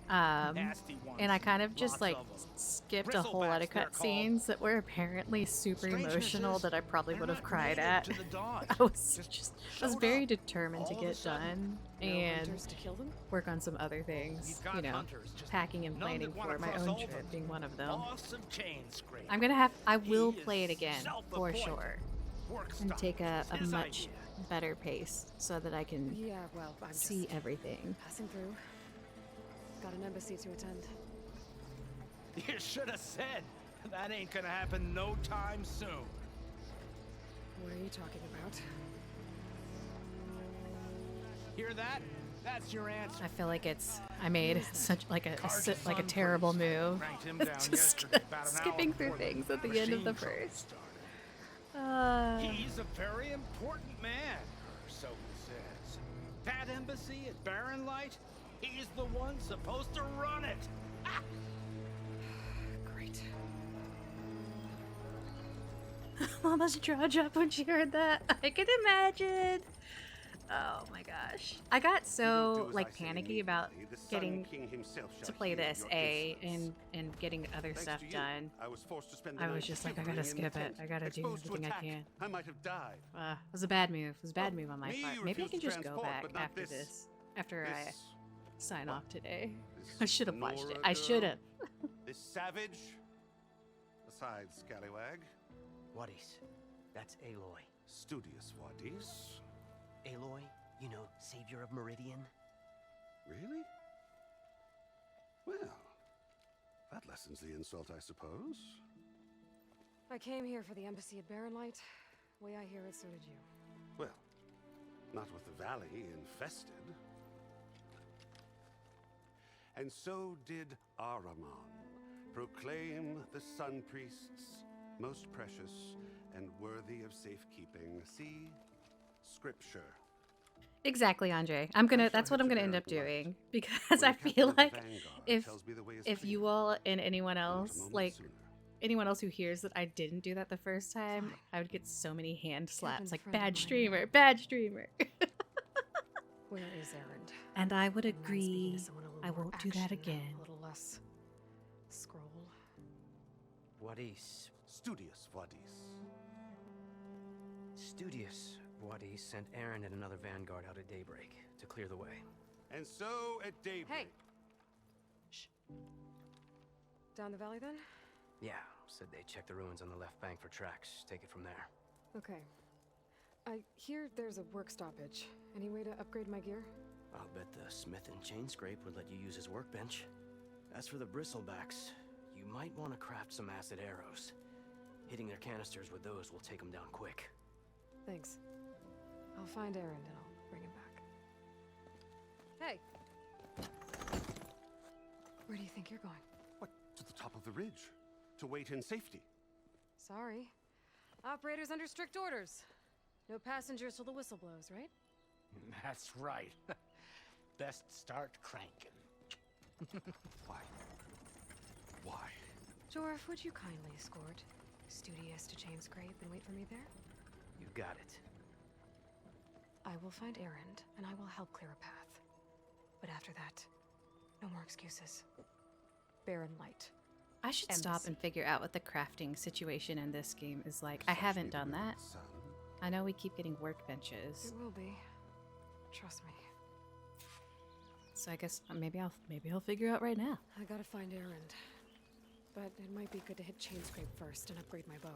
Nasty ones, And I kind of just lots like of 'em. skipped a whole lot of Bristlebacks, they're called. cutscenes that were apparently super emotional Strangenesses, that I probably they're would have not cried native at. to the Daunt. I was I was showed very up. determined to All of a get sudden, done No and hunters to kill them? work on some other things, We've got you know, hunters, just packing and none that planning wanna for my cross own over. trip being one of them. Boss of Chain Scrape. I will He play it is again for self-appointed. sure Work and take a stoppage is his much idea. better pace so that I can Yeah, well, I'm see just everything. passing through. Got an embassy to attend. You should have said that ain't gonna happen no time soon. What are you talking about? Hear that? That's your answer. I feel like I made such like a terrible move. Cranked him down Just yesterday about an hour skipping through before the things at the end of the machine trouble first. started. He's a very important man, or so he says. That embassy at Barren Light, he's the one supposed to run it. Great. Mama's jaw dropped when she heard that. I can imagine. Oh my gosh. I got so like panicky about getting to play this and getting other stuff done. I was forced to spend the I night was just like, I shivering gotta in the skip it. tent, I gotta do exposed to everything I attack. can. I might have died. It was a bad move. It was a bad move on my me, part. you Maybe I refuse can to just go transport, back but not after this- this. After I this- sign what? off today. This I should have watched it. Nora I should girl? have. This savage? Besides, Scallywag. What is? That's Aloy. Studious Wadis. Aloy, you know, savior of Meridian. Really? Well, that lessens the insult, I suppose. I came here for the embassy at Barren Light. Way I hear it, so did you. Well, not with the valley infested. And so did Ahriman proclaim the Sun Priests most precious and worthy of safekeeping. See Scripture. Exactly, Andre. That's what I'm gonna end up doing because I feel like if you all and anyone else, like anyone else who hears that I didn't do that the first time, I would get so many hand slaps, like bad streamer, bad streamer. Where is Erend? And I would Wouldn't mind speaking agree. to someone a little I more won't do that action, again. A little less scroll. Wadis. Studious Wadis. Studious Wadis sent Aaron and another vanguard out at daybreak to clear the way. And so at daybreak. Hey! Shh. Down the valley then? Yeah, said they checked the ruins on the left bank for tracks. Take it from there. Okay. I hear there's a work stoppage. Any way to upgrade my gear? I'll bet the smith and chain scrape would let you use his workbench. As for the bristlebacks, you might want to craft some acid arrows. Hitting their canisters with those will take them down quick. Thanks. I'll find Erend and I'll bring him back. Hey! Where do you think you're going? What? To the top of the ridge. To wait in safety. Sorry. Operator's under strict orders. No passengers till the whistle blows, right? That's right. Best start cranking. Why? Why? Jorf, would you kindly escort Studious to Chain Scrape and wait for me there? You got it. I will find Erend, and I will help clear a path. But after that, no more excuses. Barren light. I should stop and figure out what the crafting situation in this game is like. I haven't done that. I know we keep getting workbenches. It will be. Trust me. So I guess maybe I'll figure out right now. I gotta find Erend. But it might be good to hit Chain Scrape first and upgrade my bow.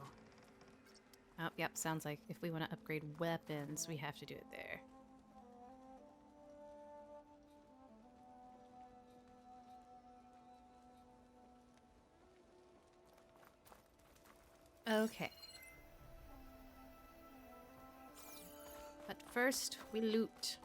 Oh, yep, sounds like if we want to upgrade weapons, we have to do it there. Okay. But first, we loot.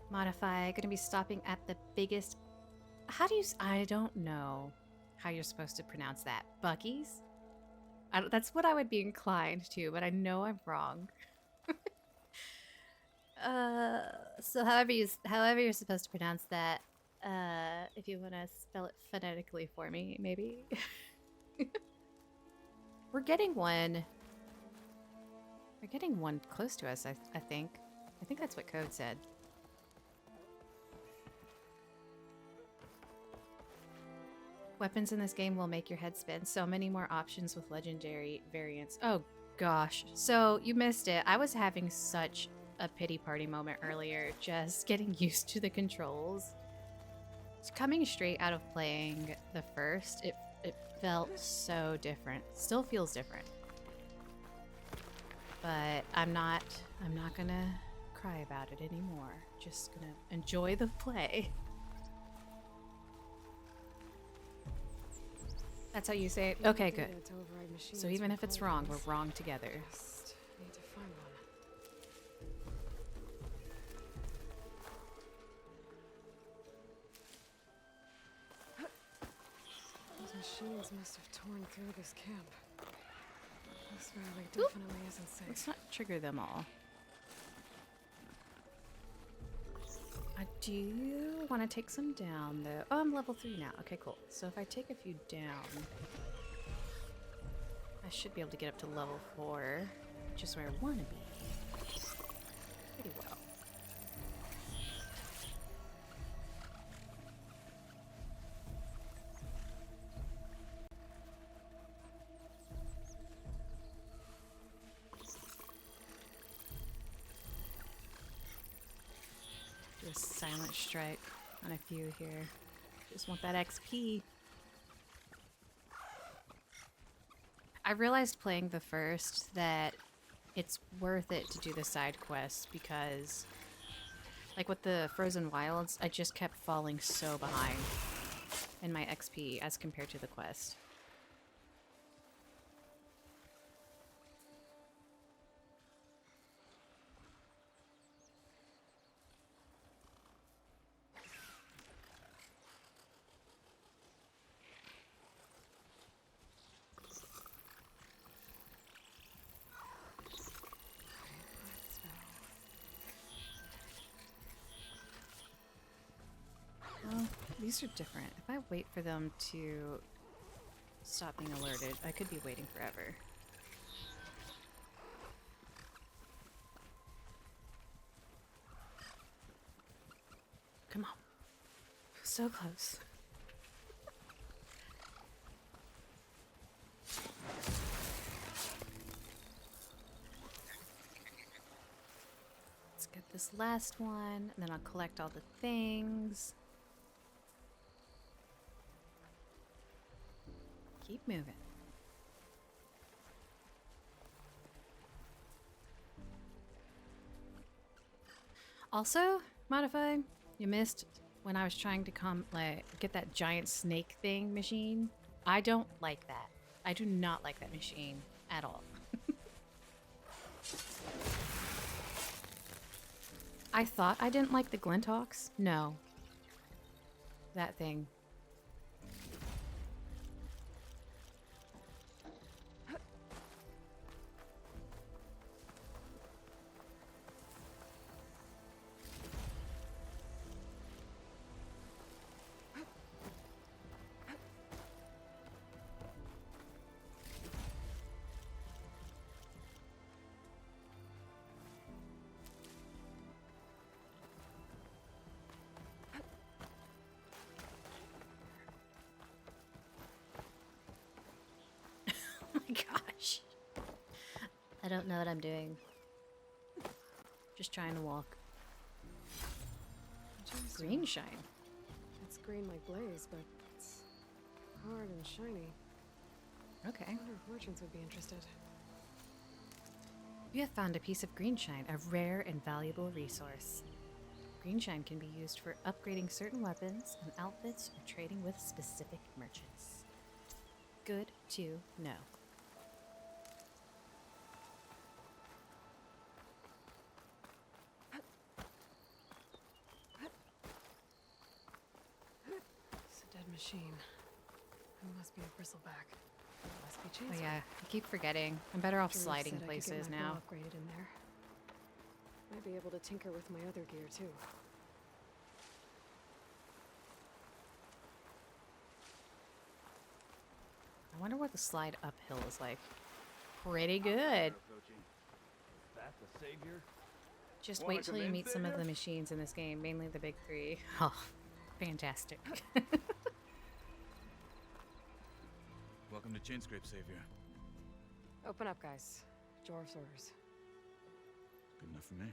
Modify, gonna be stopping at the biggest... How do you... I don't know how you're supposed to pronounce that. Bucky's? That's what I would be inclined to, but I know I'm wrong. So however you're supposed to pronounce that, if you want to spell it phonetically for me, maybe. We're getting one close to us, I think. I think that's what Code said. Weapons in this game will make your head spin. So many more options with legendary variants. Oh gosh. So you missed it. I was having such a pity party moment earlier, just getting used to the controls. Coming straight out of playing the first, it felt so different. Still feels different. But I'm not gonna cry about it anymore. Just gonna enjoy the play. That's how you say it? Okay, good. So even if it's wrong, we're wrong together. Need to find one. Those machines must have torn through this camp. This valley definitely isn't safe. Let's not trigger them all. I do want to take some down, though. Oh, I'm level 3 now. Okay, cool. So if I take a few down, I should be able to get up to level 4, which is where I want to be. Pretty well. Do a silent strike on a few here. Just want that XP. I realized playing the first that it's worth it to do the side quests because, like with the Frozen Wilds, I just kept falling so behind in my XP as compared to the quest. these are different. If I wait for them to stop being alerted, I could be waiting forever. Come on. So close. Let's get this last one, and then I'll collect all the things. Keep moving. Also, Modified, you missed when I was trying to get that giant snake thing machine. I don't like that. I do not like that machine at all. I thought I didn't like the Glinthawks. No. That thing. Gosh. I don't know what I'm doing. Just trying to walk. Green shine. It's green like blaze, but it's hard and shiny. Okay. I wonder if merchants would be interested. You have found a piece of greenshine, a rare and valuable resource. Greenshine can be used for upgrading certain weapons and outfits or trading with specific merchants. Good to know. It's a dead machine. It must be a bristleback. It must be Oh Chainsaw. yeah, I keep forgetting. I'm better off Drew sliding said I could get places my now. bow upgraded in there. Might be able to tinker with my other gear too. I wonder what the slide uphill is like. Pretty good. That's a savior. Just Wanna wait till come you in, meet some of savior? the machines in this game, mainly the big three. Oh, fantastic. Welcome to Chainscrape, Savior. Open up, guys. Jor's orders. Good enough for me.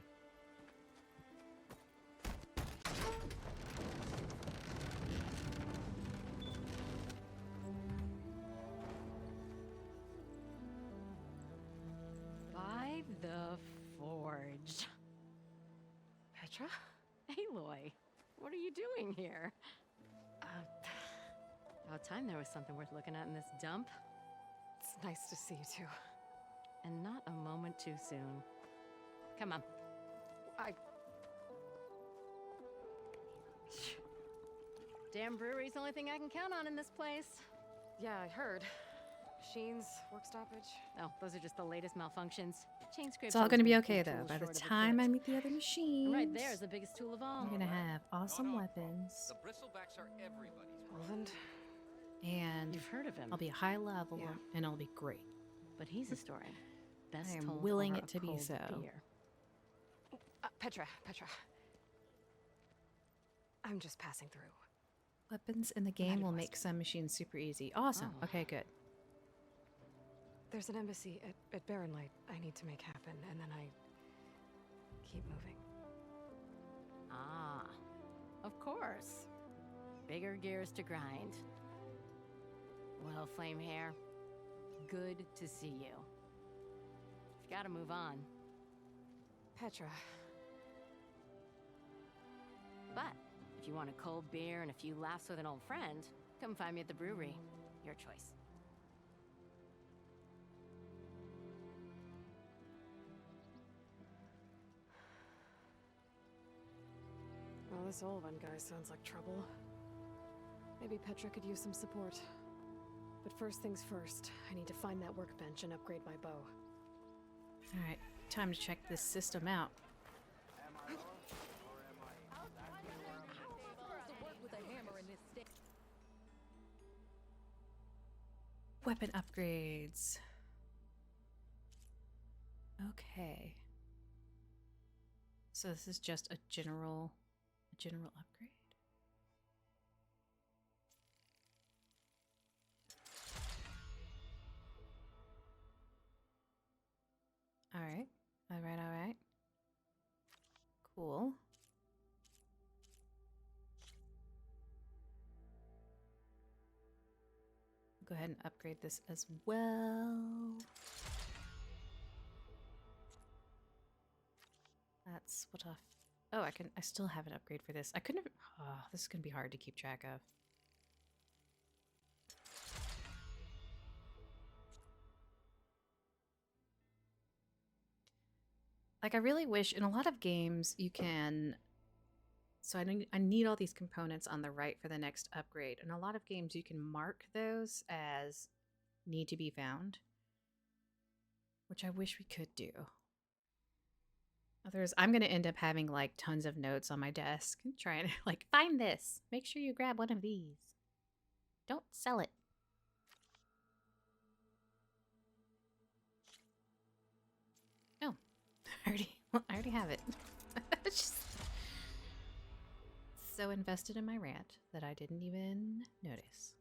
By the Forge. Petra? Aloy, what are you doing here? About time there was something worth looking at in this dump. It's nice to see you too. And not a moment too soon. Come on. Damn brewery's the only thing I can count on in this place. Yeah, I heard. Machines, work stoppage. Oh, those are just the latest malfunctions. Chainscrape's It's all always gonna be been a okay few though. tools By the short of a time fix. I meet the other machines, And right there is the biggest tool of all. I'm gonna have awesome weapons, The Bristlebacks are everybody's Roland? and You've heard of him. I'll be high level, Yeah. and I'll be great. But he's a story. Best I am told willing over it a to be cold so. beer. Petra. I'm just passing through. Weapons in the game will make some machines super easy. Awesome. Oh. Okay, good. There's an embassy at Barren Light I need to make happen, and then I keep moving. Ah, of course. Bigger gears to grind. Well, Flame Hair, good to see you. You've got to move on. Petra. But if you want a cold beer and a few laughs with an old friend, come find me at the brewery. Your choice. Well, this Olvan guy sounds like trouble. Maybe Petra could use some support. But first things first, I need to find that workbench and upgrade my bow. Alright, time to check this system out. How am I supposed to work with a hammer in this Weapon upgrades. Okay. So this is just a general upgrade. All right. All right, all right. Cool. Go ahead and upgrade this as well. That's what off. Oh, I still have an upgrade for this. I couldn't have, oh, this is gonna be hard to keep track of. Like, I really wish in a lot of games you can, so I need all these components on the right for the next upgrade. In a lot of games you can mark those as need to be found, which I wish we could do. Otherwise, I'm going to end up having like tons of notes on my desk trying to like find this. Make sure you grab one of these. Don't sell it. Oh, I already have it. Just so invested in my rant that I didn't even notice.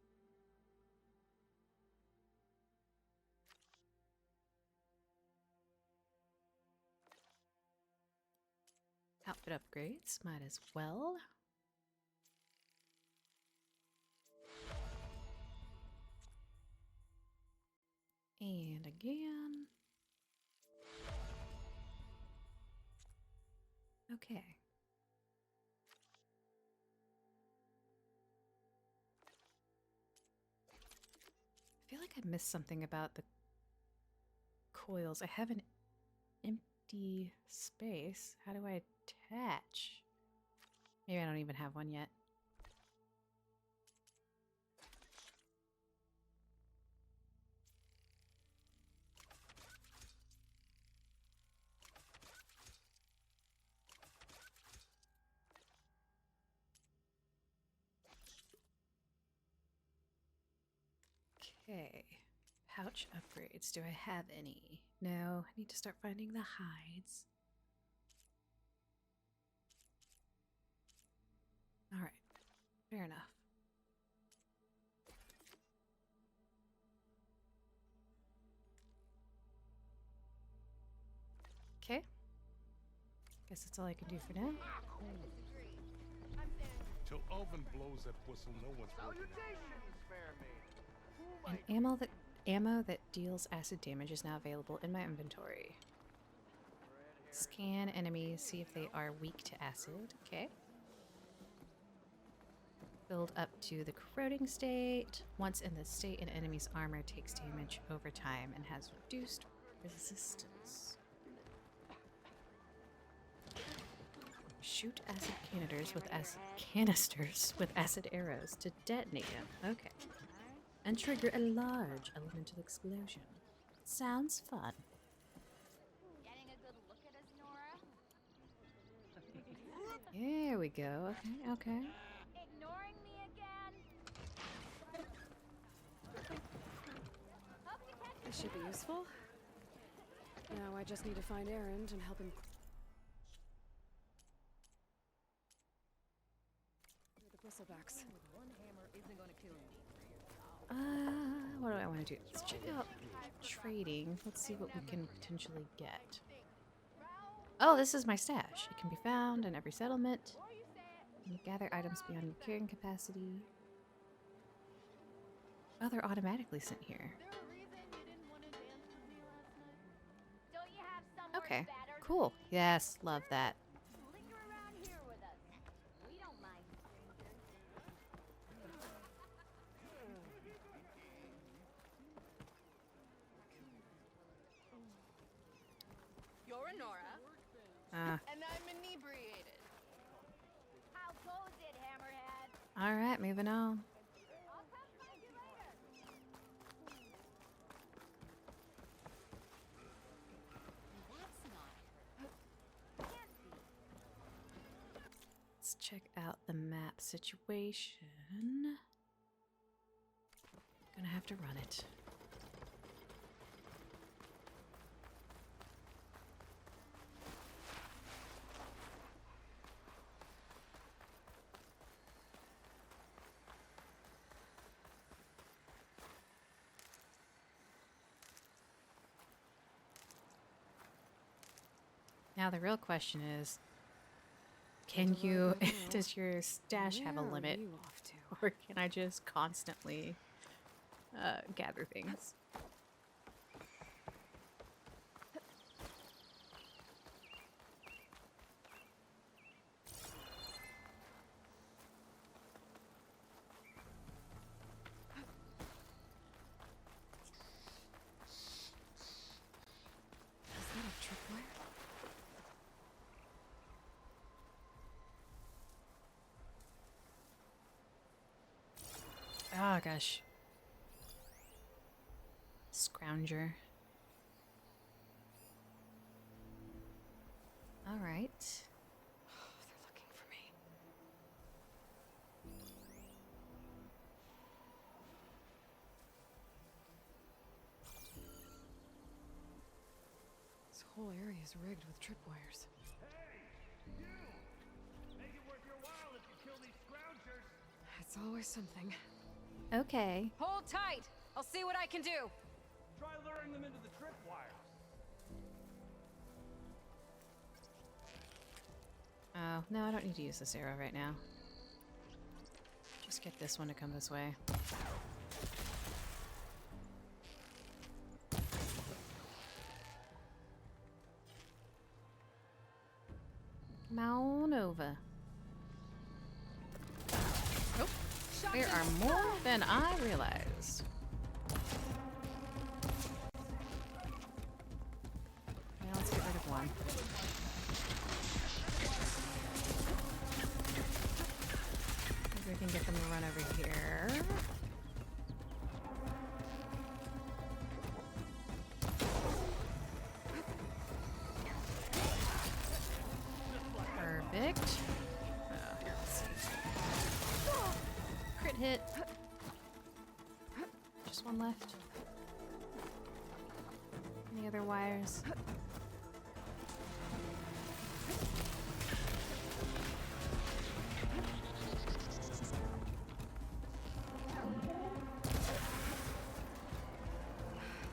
Outfit upgrades, might as well. And again. Okay. I feel like I missed something about the coils. I have an empty space. How do I attach? Maybe I don't even have one yet. Okay, pouch upgrades. Do I have any? No, I need to start finding the hides. All right, fair enough. Okay, guess that's all I can do for now. Till Ulvin blows that whistle, no one's working. And ammo that deals acid damage is now available in my inventory. Scan enemies, see if they are weak to acid. Okay. Build up to the corroding state. Once in this state, an enemy's armor takes damage over time and has reduced resistance. Shoot acid canisters with acid arrows to detonate them. Okay. And trigger a large elemental explosion. Sounds fun. Getting a good look at us, Nora? There we go. Okay, okay. Ignoring me again? This should be useful. Now I just need to find Erend and help him. The bristlebacks. One hammer isn't going to kill you. What do I want to do? Let's check out trading. Let's see what we can potentially get. Oh, this is my stash. It can be found in every settlement. You gather items beyond your carrying capacity. Oh, they're automatically sent here. Okay, cool. Yes, love that. And I'm inebriated. How goes it, Hammerhead? All right, moving on. I'll come find you later. That's not. Let's check out the map situation. Gonna have to run it. Now the real question is, can you, does your stash have a Where are limit? you off to? Or can I just constantly gather things? Is that a tripwire? Oh gosh. Scrounger. All right. They're looking for me. This whole area is rigged with tripwires. Make it worth your while if you kill these scroungers. It's always something. Okay. Hold tight! I'll see what I can do! Try luring them into the tripwires. Oh, no, I don't need to use this arrow right now. Just get this one to come this way. Come on over. Oh, there are more than I realized. Now let's get rid of one. Maybe we can get them to run over here. Perfect. Here, let's see. Crit hit. Just one left. Any other wires?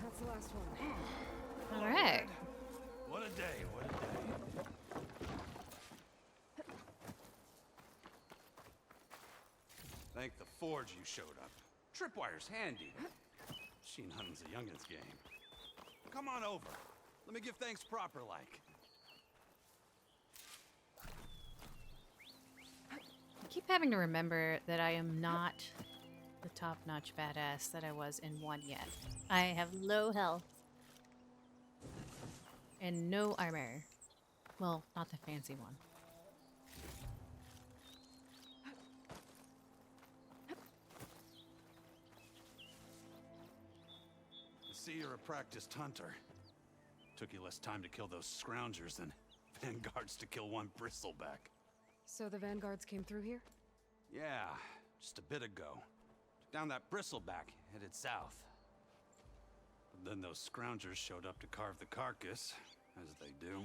That's the last one. All right. What a day, what a day. Thank the forge you showed up. Tripwire's handy. Machine hunting's a youngin's game. Come on over. Let me give thanks proper like. I keep having to remember that I am not the top-notch badass that I was in 1 yet. I have low health. And no armor. Well, not the fancy one. I see you're a practiced hunter. Took you less time to kill those scroungers than vanguards to kill one bristleback. So the vanguards came through here? Yeah, just a bit ago. Took down that bristleback, headed south. But then those scroungers showed up to carve the carcass, as they do.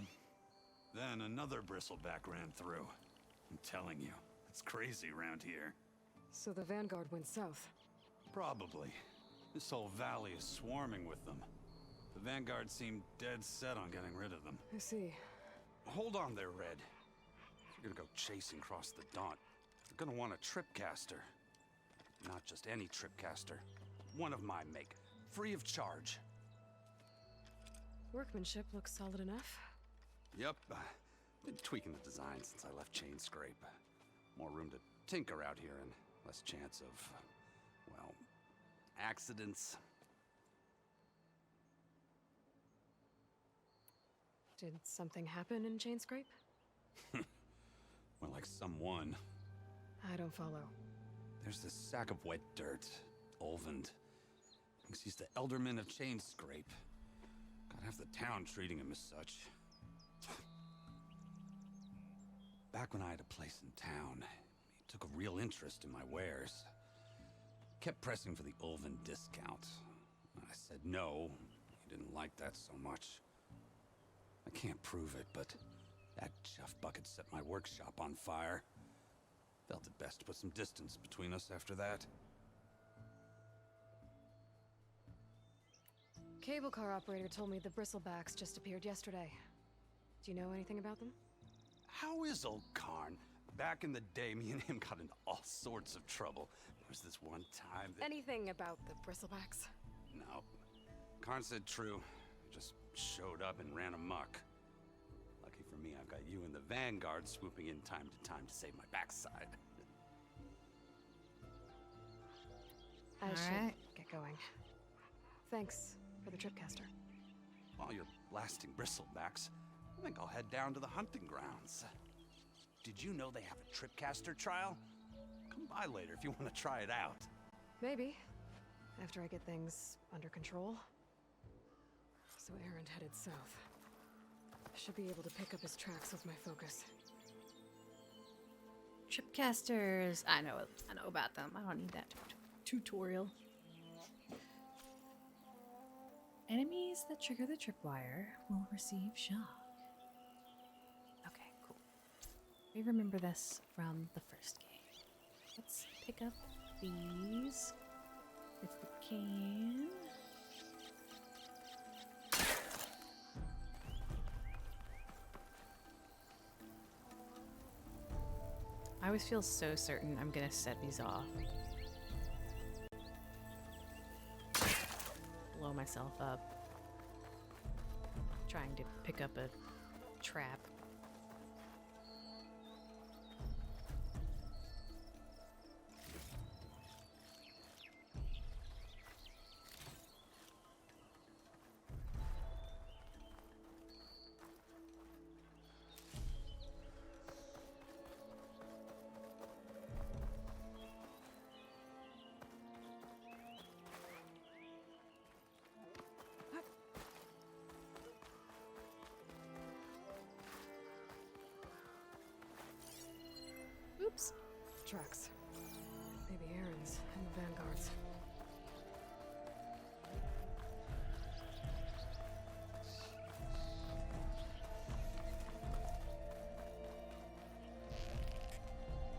Then another bristleback ran through. I'm telling you, it's crazy around here. So the vanguard went south? Probably. This whole valley is swarming with them. The vanguard seemed dead set on getting rid of them. I see. Hold on there, Red. If you're gonna go chasing across the Daunt, you're gonna want a tripcaster. Not just any tripcaster. One of my make. Free of charge. Workmanship looks solid enough. Yep. Been tweaking the design since I left Chainscrape. More room to tinker out here and less chance of, well, accidents. Did something happen in Chainscrape? Well, like someone. I don't follow. There's this sack of wet dirt. Olvend. Thinks he's the Elderman of Chainscrape. Got half the town treating him as such. Back when I had a place in town, he took a real interest in my wares. Kept pressing for the Olvend discount. I said no. He didn't like that so much. I can't prove it, but that chuff bucket set my workshop on fire. Felt it best to put some distance between us after that. Cable car operator told me the bristlebacks just appeared yesterday. Do you know anything about them? How is old Karn? Back in the day, me and him got into all sorts of trouble. There was this one time that... Anything about the bristlebacks? No. Karn said true. Just showed up and ran amok. Lucky for me, I've got you and the Vanguard swooping in time to save my backside. I All should right. get going. Thanks for the tripcaster. While you're blasting bristlebacks, I think I'll head down to the hunting grounds. Did you know they have a tripcaster trial? Come by later if you want to try it out. Maybe. After I get things under control. So Erend headed south. Should be able to pick up his tracks with my focus. Tripcasters. I know about them. I don't need that tutorial. Enemies that trigger the tripwire will receive shock. Okay, cool. We remember this from the first game. Let's pick up these if we can. I always feel so certain I'm gonna set these off. Blow myself up. Trying to pick up a trap. Oops. Tracks. Maybe Erend's and the Vanguard's.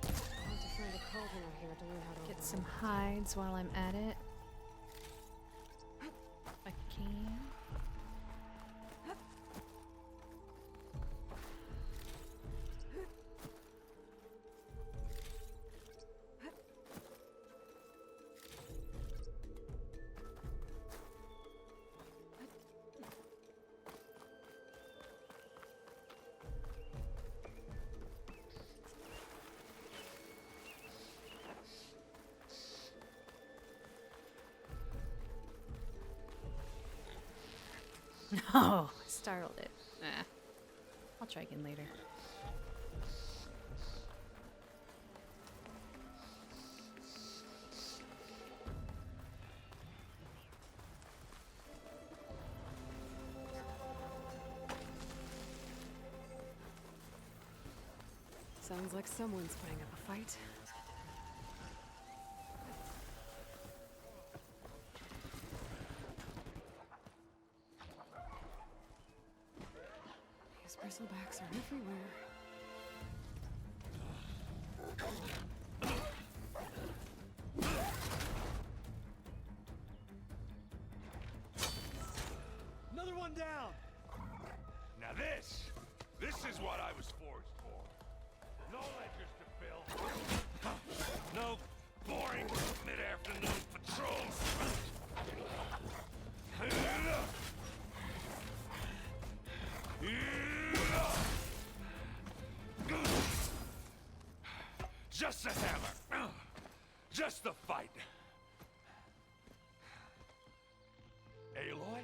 I want to find a cauldron out here to learn how to Get some hides while I'm at it. If I can. Oh, I startled it. I'll try again later. Sounds like someone's putting up a fight. These bristlebacks are everywhere. Another one down! Now this is what I was forged for. No ledgers to fill. No boring mid-afternoon patrols. Just the hammer. Just the fight. Aloy?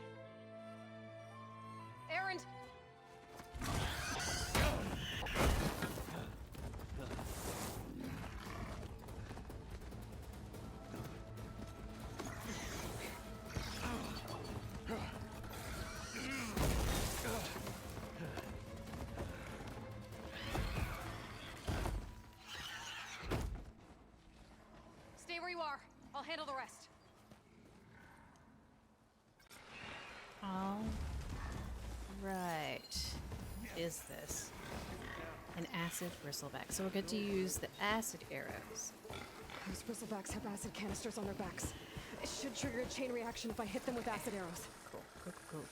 Erend! Stay where you are. I'll handle the rest. All right. Is this an acid bristleback? So we'll get to use the acid arrows. Those bristlebacks have acid canisters on their backs. It should trigger a chain reaction if I hit them with acid arrows. Cool.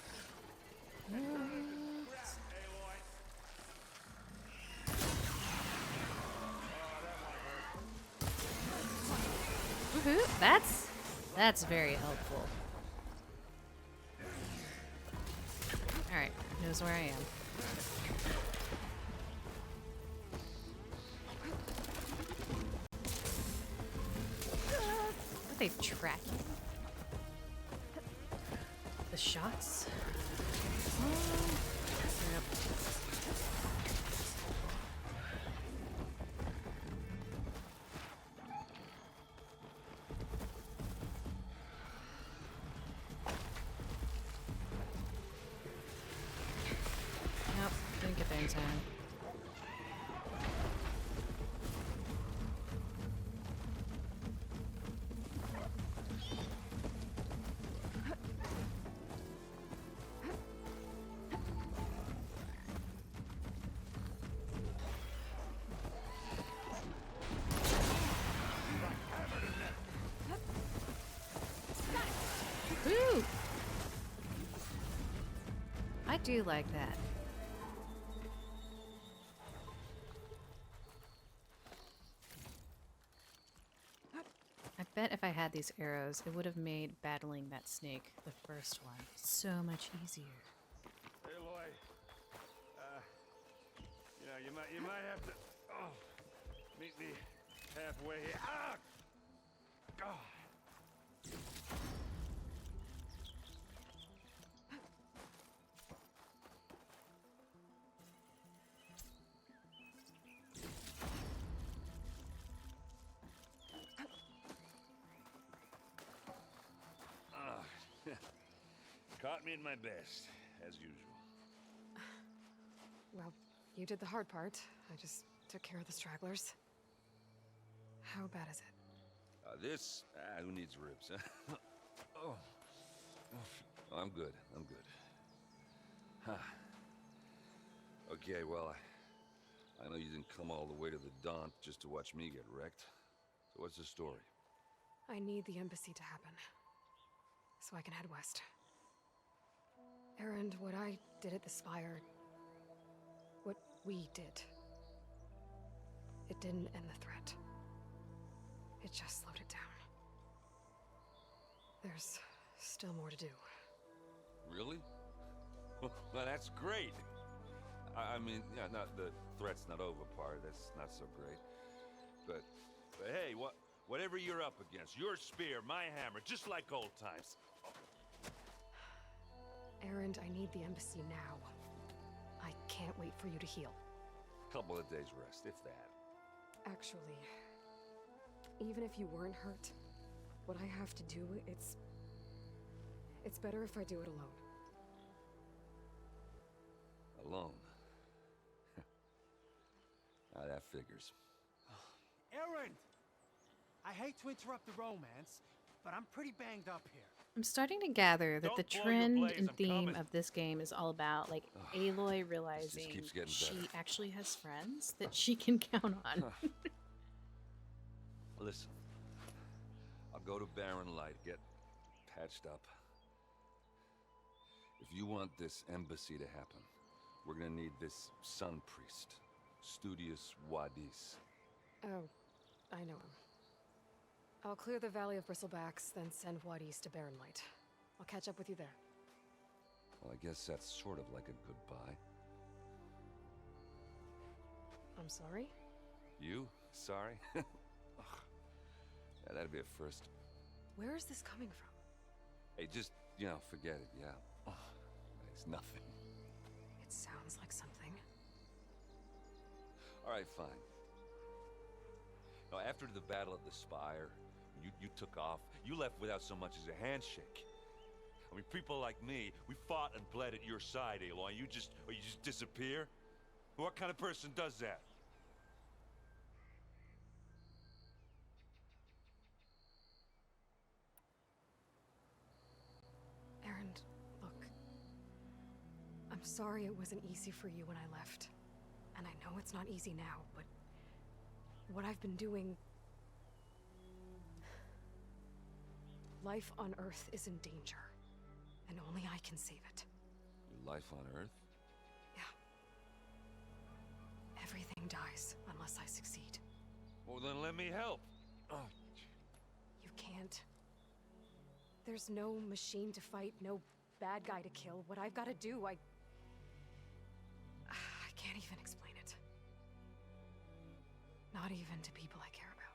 Woohoo! That's very helpful. Alright, knows where I am. Are they tracking the shots? Yep. Nope, didn't get there in time. Woo! I do like that. I bet if I had these arrows, it would have made battling that snake, the first one, so much easier. Aloy, you might have to meet me halfway here. Ah! God. Caught me in my best, as usual. Well, you did the hard part. I just took care of the stragglers. How bad is it? This? Who needs ribs, huh? Oh, I'm good. I'm good. Huh. Okay, well, I know you didn't come all the way to the Daunt just to watch me get wrecked. So what's the story? I need the embassy to happen, so I can head west. Erend, what I did at the Spire, what we did, it didn't end the threat. It just slowed it down. There's still more to do. Really? Well, that's great. I mean, yeah, not the threat's not over part. That's not so great. But hey, whatever you're up against, your spear, my hammer, just like old times. Erend, I need the embassy now. I can't wait for you to heal. Couple of days rest, if that. Actually, even if you weren't hurt, what I have to do, it's better if I do it alone. Alone? Now that figures. Erend! I hate to interrupt the romance, but I'm pretty banged up here. I'm starting to gather that the Don't blow your trend blaze, and I'm theme coming. of this game is all about like Aloy realizing keeps getting she better. actually has friends that she can count on. Listen, I'll go to Barren Light, get patched up. If you want this embassy to happen, we're gonna need this sun priest, Studius Wadis. Oh, I know him. I'll clear the Valley of Bristlebacks, then send Wadis to Barren Light. I'll catch up with you there. Well, I guess that's sort of like a goodbye. I'm sorry? You? Sorry? Ugh. Yeah, that'd be a first. Where is this coming from? Hey, just, forget it, yeah. Ugh, it's nothing. It sounds like something. All right, fine. Now, after the battle at the Spire, you took off. You left without so much as a handshake. I mean, people like me, we fought and bled at your side, Aloy. You just disappear? What kind of person does that? Erend, look. I'm sorry it wasn't easy for you when I left. And I know it's not easy now, but what I've been doing... Life on Earth is in danger, and only I can save it. Your life on Earth? Yeah. Everything dies unless I succeed. Well, then let me help. Oh. You can't. can't. There's no machine to fight, no bad guy to kill. What I've got to do, I can't even explain it. Not even to people I care about.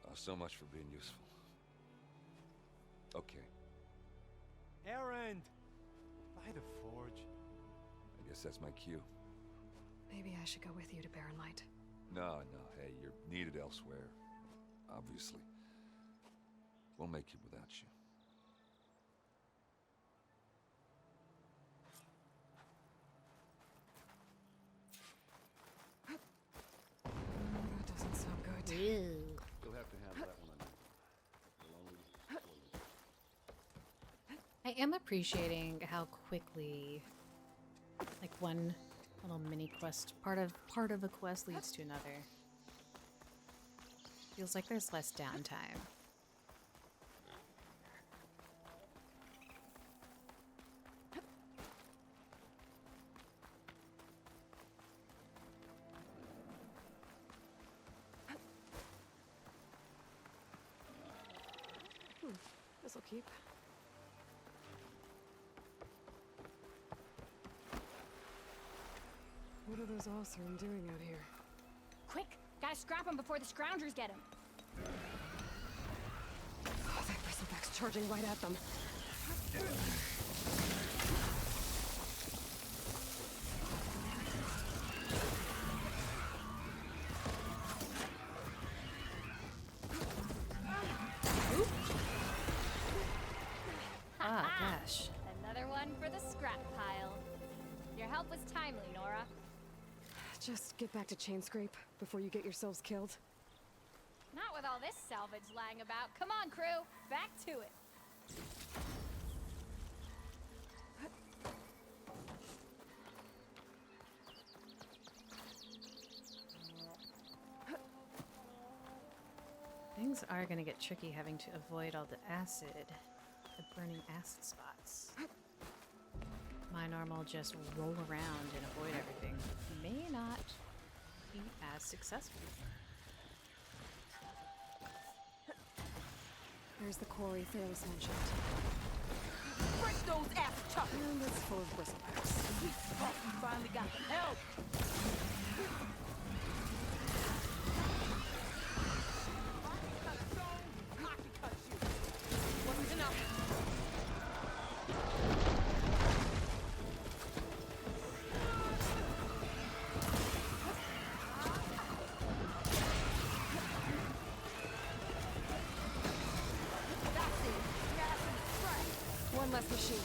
Oh, so much for being useful. Okay, Erend! By the forge. I guess that's my cue. Maybe I should go with you to Barren Light. No, hey, you're needed elsewhere. Obviously. We'll make it without you. That doesn't sound good. You'll have to have that one on. I am appreciating how quickly, like, one little mini quest, part of a quest leads to another. Feels like there's less downtime. This'll keep. What are those Oseram doing out here? Quick! Gotta scrap him before the Scroungers get him. Oh, that bristleback's charging right at them. Ah, gosh. Another one for the scrap pile. Your help was timely, Nora. Just get back to Chainscrape before you get yourselves killed. Not with all this salvage lying about. Come on, crew. Back to it. Things are gonna get tricky having to avoid all the acid, the burning acid spots. My normal just roll around and avoid everything may not be as successful. There's the quarry Thalos mentioned. Break those ass chuckers! And it's full of bristlebacks. We finally got the help! Wasn't enough. One less machine.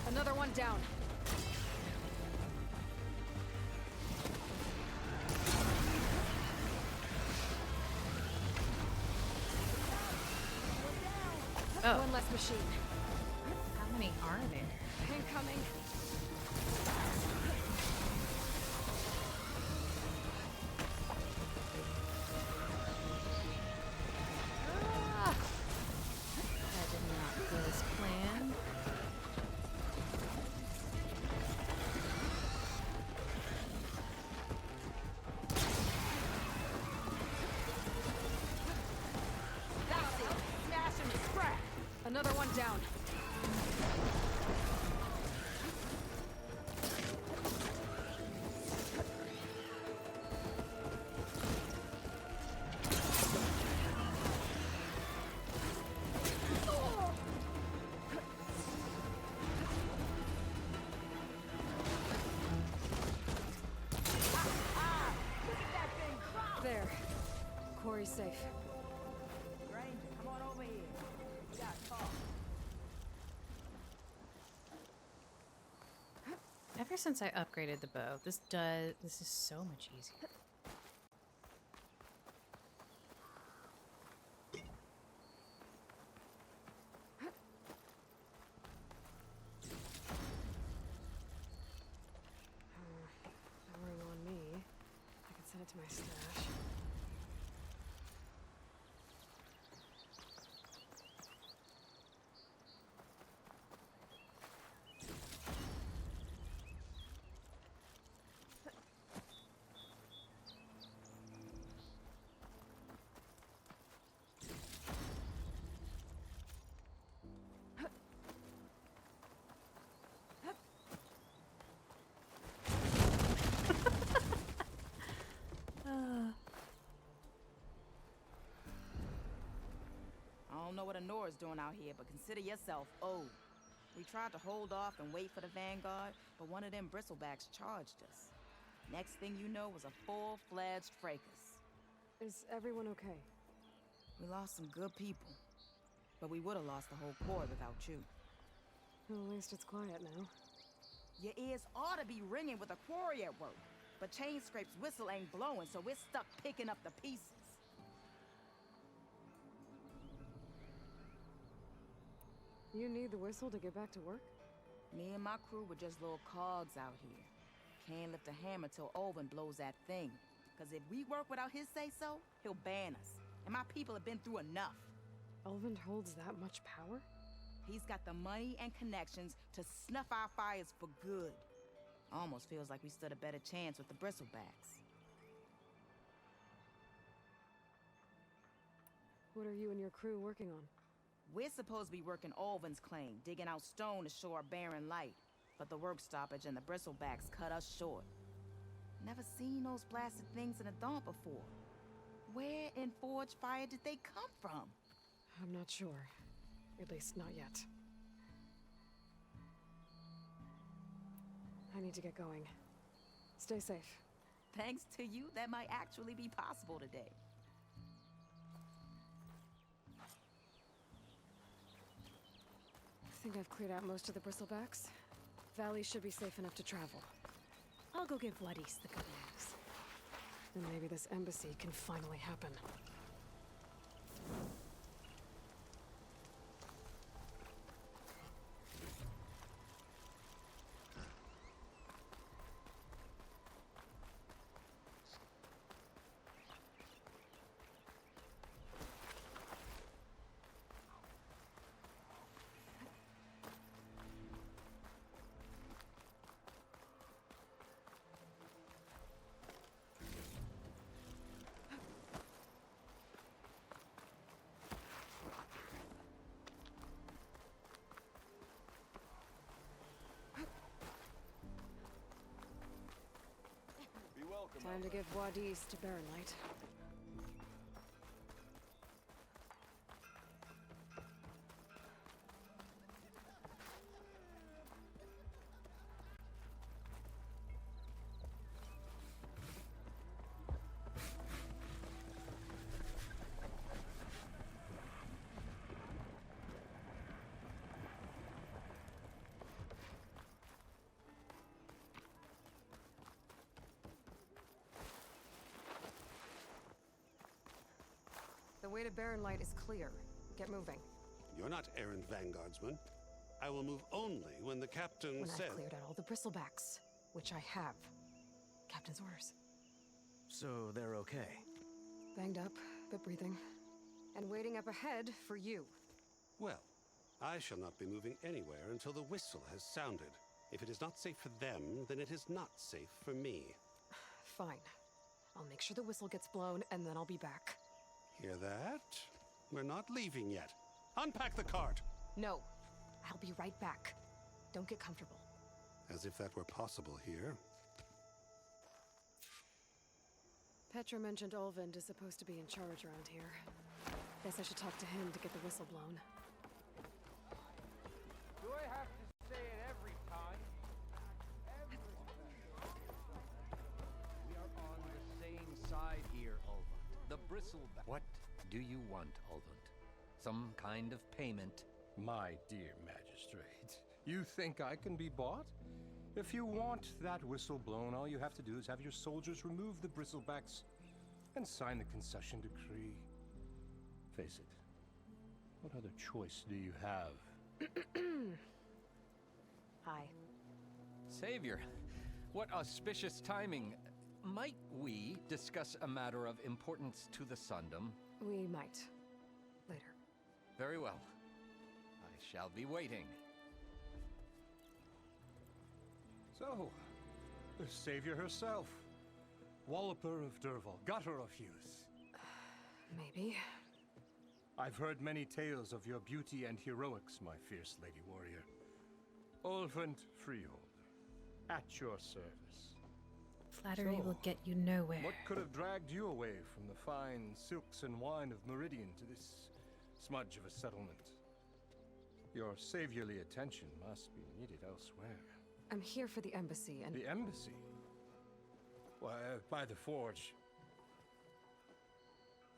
Another one down. Oh. One less machine. How many are there? Incoming. Ah! That did not go as planned. That's it. Smash and scrap. Another one down. There. Quarry's safe. Granger, come on over here. We gotta talk. Ever since I upgraded the bow, this is so much easier. No room on me. I can send it to my stash. don't know what Honora's doing out here, but consider yourself owed. We tried to hold off and wait for the Vanguard, but one of them bristlebacks charged us. Next thing you know was a full-fledged fracas. Is everyone okay? We lost some good people, but we would have lost the whole Corps without you. Well, at least it's quiet now. Your ears ought to be ringing with a quarry at work, but Chainscrape's whistle ain't blowing, so we're stuck picking up the pieces. You need the whistle to get back to work? Me and my crew were just little cogs out here. Can't lift a hammer till Olvin blows that thing. Cause if we work without his say-so, he'll ban us. And my people have been through enough. Olvin holds that much power? He's got the money and connections to snuff our fires for good. Almost feels like we stood a better chance with the bristlebacks. What are you and your crew working on? We're supposed to be working Olvin's claim, digging out stone to show our barren light. But the work stoppage and the bristlebacks cut us short. Never seen those blasted things in a Daunt before. Where in Forge Fire did they come from? I'm not sure. At least not yet. I need to get going. Stay safe. Thanks to you, that might actually be possible today. I think I've cleared out most of the bristlebacks. Valley should be safe enough to travel. I'll go give Wadis the good news. Then maybe this embassy can finally happen. Time to give Wadis to Barrenlight. The way to Barrenlight is clear. Get moving. You're not errant vanguardsman. I will move only when the captain When says... I've cleared out all the bristlebacks, which I have. Captain's orders. So they're okay? Banged up, but breathing. And waiting up ahead for you. Well, I shall not be moving anywhere until the whistle has sounded. If it is not safe for them, then it is not safe for me. Fine. I'll make sure the whistle gets blown, and then I'll be back. Hear that? We're not leaving yet. Unpack the cart! No. I'll be right back. Don't get comfortable. As if that were possible here. Petra mentioned Olvind is supposed to be in charge around here. Guess I should talk to him to get the whistle blown. Do I have to say it every time? We are on the same side here, Olvund. The bristleback. What do you want, Olvund? Some kind of payment? My dear magistrate, you think I can be bought? If you want that whistle blown, all you have to do is have your soldiers remove the bristlebacks and sign the concession decree. Face it, what other choice do you have? Hi. Savior, what auspicious timing. Might we discuss a matter of importance to the Sundom? We might. Later. Very well. I shall be waiting. So, the savior herself. Walloper of Derval, gutter of youth. Maybe. I've heard many tales of your beauty and heroics, my fierce lady warrior. Olvund Freeholder, at your service. Flattery will get you nowhere. What could have dragged you away from the fine silks and wine of Meridian to this smudge of a settlement. Your saviorly attention must be needed elsewhere. I'm here for the embassy and... The embassy? Why, by the forge.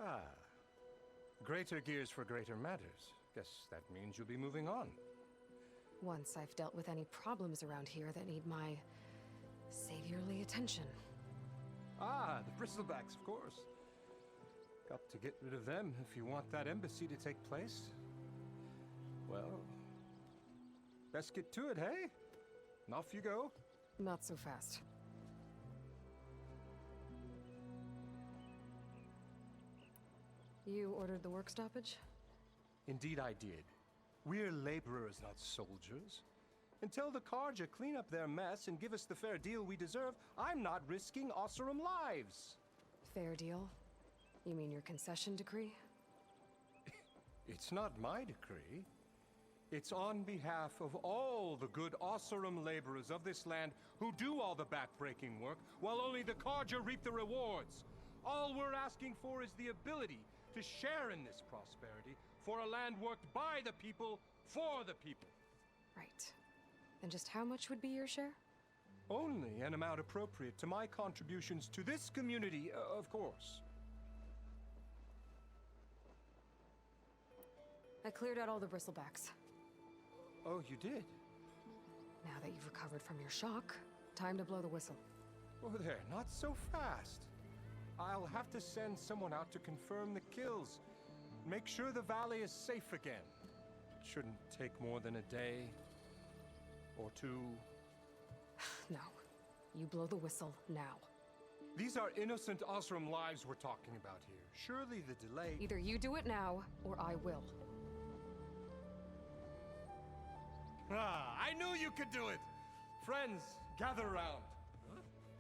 Ah. Greater gears for greater matters. Guess that means you'll be moving on. Once I've dealt with any problems around here that need my saviorly attention. Ah, the Bristlebacks, of course. Got to get rid of them if you want that embassy to take place. Well, best get to it, hey? And off you go. Not so fast. You ordered the work stoppage? Indeed I did. We're laborers, not soldiers. Until the Carja clean up their mess and give us the fair deal we deserve, I'm not risking Oseram lives. Fair deal? You mean your concession decree? It's not my decree. It's on behalf of all the good Oseram laborers of this land who do all the backbreaking work, while only the Carja reap the rewards. All we're asking for is the ability to share in this prosperity for a land worked by the people, for the people. Right. And just how much would be your share? Only an amount appropriate to my contributions to this community, of course. I cleared out all the bristlebacks. Oh, you did? Now that you've recovered from your shock, time to blow the whistle. Oh, there, not so fast. I'll have to send someone out to confirm the kills. Make sure the valley is safe again. It shouldn't take more than a day or two. No. You blow the whistle now. These are innocent Oseram lives we're talking about here. Surely the delay... Either you do it now, or I will. Ah, I knew you could do it! Friends, gather round.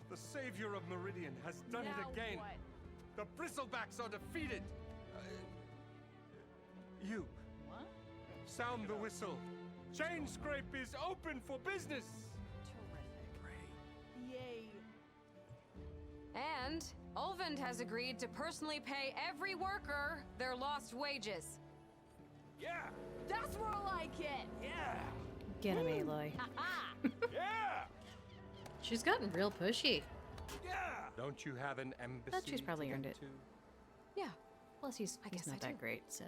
The savior of Meridian has done it again. What? The Bristlebacks are defeated. You. What? Sound the whistle. Chainscrape is open for business. Terrific. Yay. And Ulvund has agreed to personally pay every worker their lost wages. Yeah. That's more like it. Yeah. Get him, Aloy. Yeah. She's gotten real pushy. Yeah. Don't you have an embassy? But she's probably to earned get it. to? Yeah. Plus, he's I guess not I that do. great, so.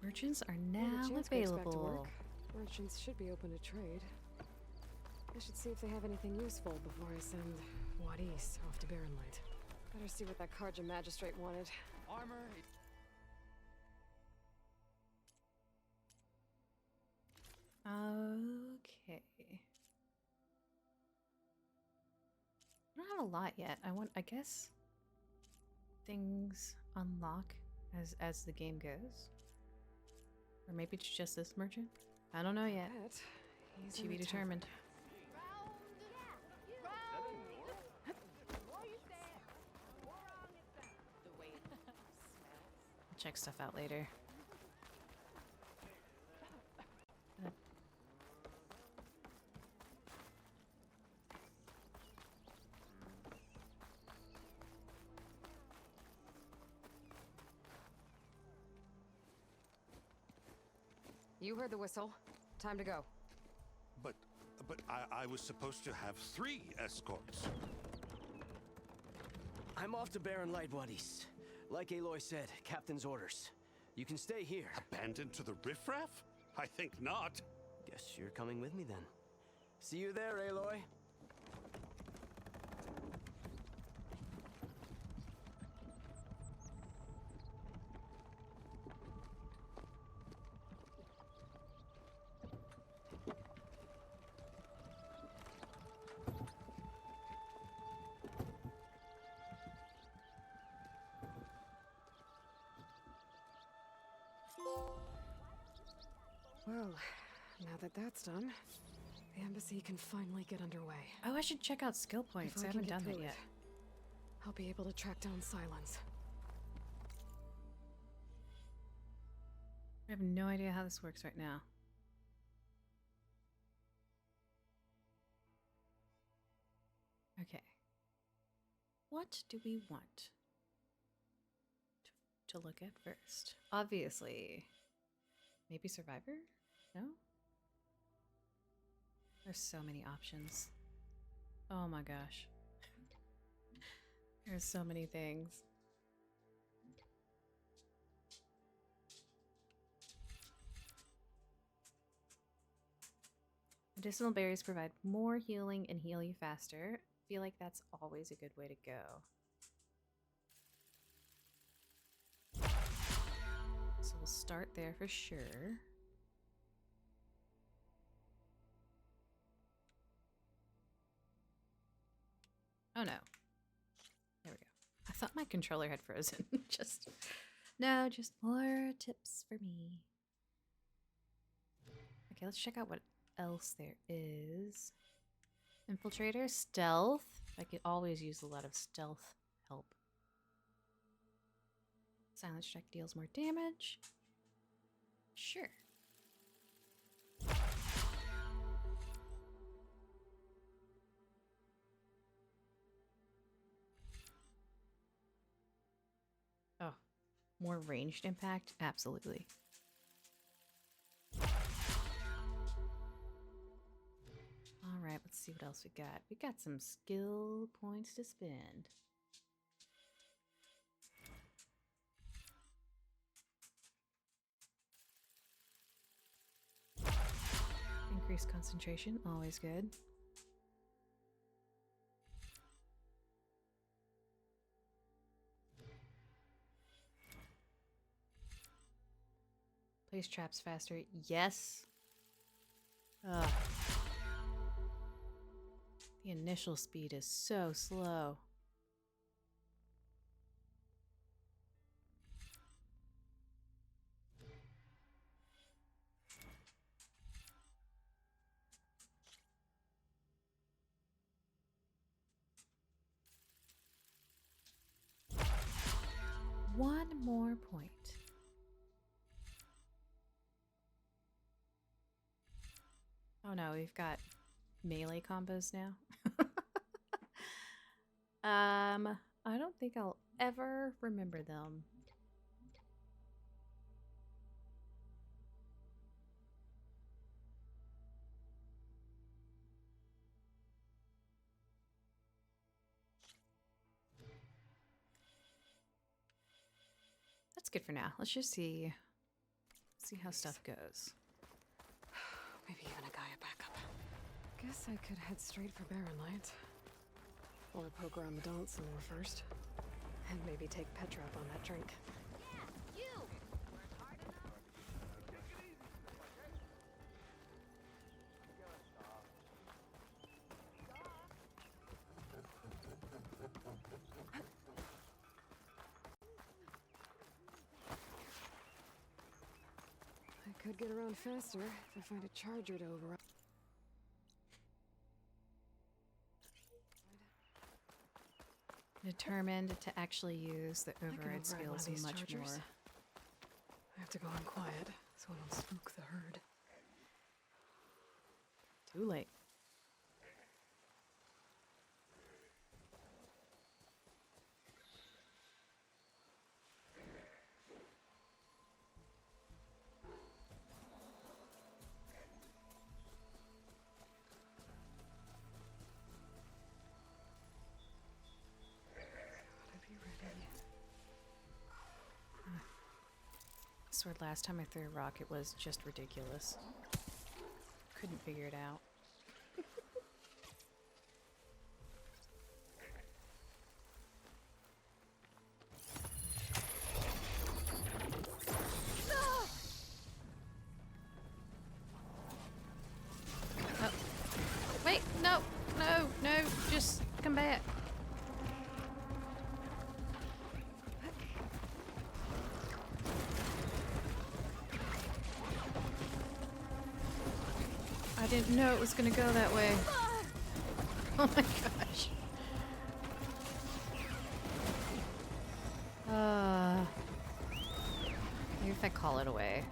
Merchants are Well, now the Chainscrape's back to available. work. Merchants should be open to trade. I should see if they have anything useful before I send Wadis off to Barrenlight. Better see what that Carja magistrate wanted. Armor. Okay. I don't have a lot yet. I guess things unlock as the game goes. Or maybe it's just this merchant. I don't know yet. He's To in be the determined. I'll check stuff out later. You heard the whistle. Time to go. But I was supposed to have 3 escorts. I'm off to Barrenlight, Wadis. Like Aloy said, Captain's orders. You can stay here. Abandoned to the riffraff? I think not. Guess you're coming with me then. See you there, Aloy. Well, now that that's done, the embassy can finally get underway. Oh, I should check out skill points. Before I can haven't get done that through yet. it, I'll be able to track down Silence. I have no idea how this works right now. Okay. What do we want to look at first? Obviously, maybe Survivor? No? There's so many options. Oh my gosh. There's so many things. Medicinal berries provide more healing and heal you faster. I feel like that's always a good way to go. So we'll start there for sure. Oh no. There we go. I thought my controller had frozen. Just more tips for me. Okay, let's check out what else there is. Infiltrator, stealth. I could always use a lot of stealth help. Silent strike deals more damage. Sure. Oh, more ranged impact? Absolutely. All right, let's see what else we got. We got some skill points to spend. Increased concentration, always good. Place traps faster, yes. Ugh. The initial speed is so slow. One more point. Oh no, we've got melee combos now. I don't think I'll ever remember them. That's good for now. Let's just see how stuff goes. Maybe even a Gaia backup. Guess I could head straight for Barren Light. Or poke around the dance some more first. And maybe take Petra up on that drink. Yeah, you! I could get around faster if I find a charger to override. Determined to actually use the I can override override one of skills these much chargers. more. I have to go in quiet so I don't spook the herd. Too late. I swear last time I threw a rock it was just ridiculous. Couldn't figure it out. Oh. Wait, no, just come back. I didn't know it was gonna go that way. Oh my gosh. Maybe if I call it away.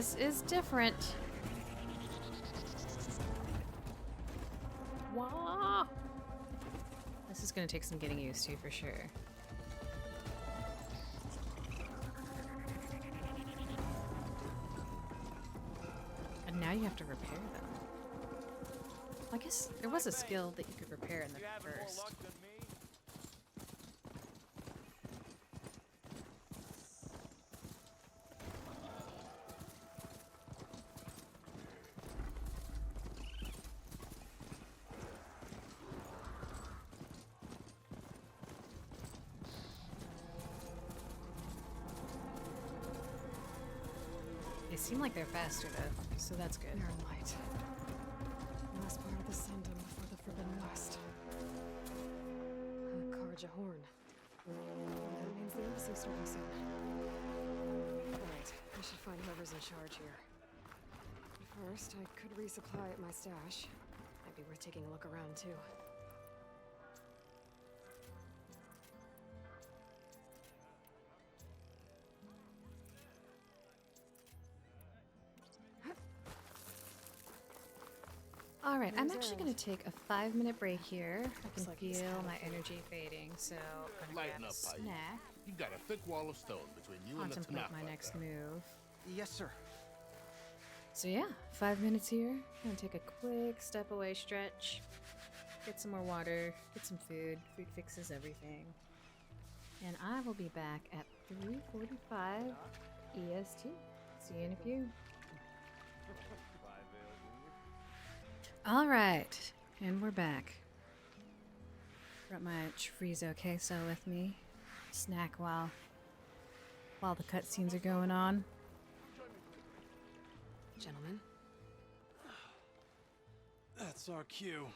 This is different. Wow. This is gonna take some getting used to for sure. And now you have to repair them. I guess there was a skill that you could repair in the first. They seem like they're faster though, so that's good. Mirror light. Last part of the Sundom before the Forbidden West. Karja Horn. That means the embassy's starting soon. Alright, I should find whoever's in charge here. First, I could resupply at my stash. Might be worth taking a look around too. All right, I'm Where's actually Errol? going to take a 5-minute break here. I can like he's feel had my it. energy fading, so I'm going to Lighten grab a up, Pai. snack, You got a thick wall of stone between you and the contemplate Tanakh. my next move. Yes, sir. So yeah, 5 minutes here. I'm going to take a quick step away stretch, get some more water, get some food. Food fixes everything. And I will be back at 3:45 EST. See you in a few. All right, and we're back. Brought my chorizo queso with me. Snack while the cutscenes are going on. Gentlemen. That's our cue.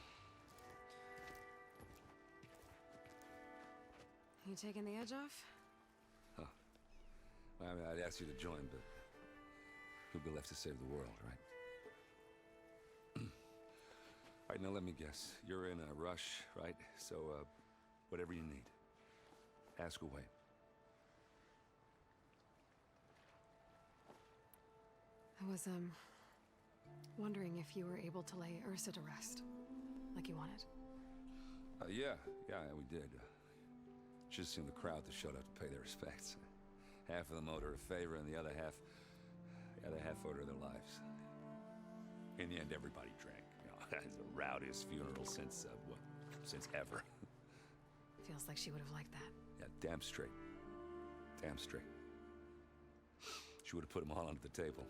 You taking the edge off? Huh. Well, I mean, I'd ask you to join, but who'd be left to save the world, right? All right, now let me guess. You're in a rush, right? So, whatever you need, ask away. I was, wondering if you were able to lay Ursa to rest, like you wanted. Yeah, we did. Just seemed the crowd that showed up to pay their respects. Half of them owed her a favor, and the other half owed her their lives. In the end, everybody drank. You know, it's the rowdiest funeral since ever. Feels like she would have liked that. Yeah, damn straight. Damn straight. She would have put them all under the table.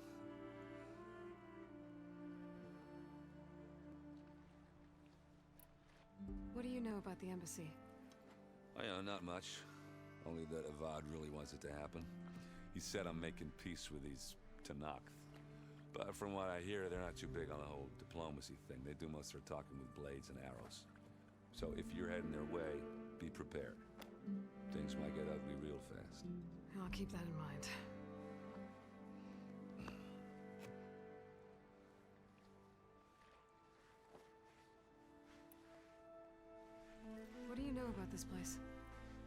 What do you know about the embassy? Oh, yeah, not much. Only that Avad really wants it to happen. He said I'm making peace with these Tanakh. But from what I hear, they're not too big on the whole diplomacy thing. They do most of their talking with blades and arrows. So if you're heading their way, be prepared. Things might get ugly real fast. I'll keep that in mind. What do you know about this place?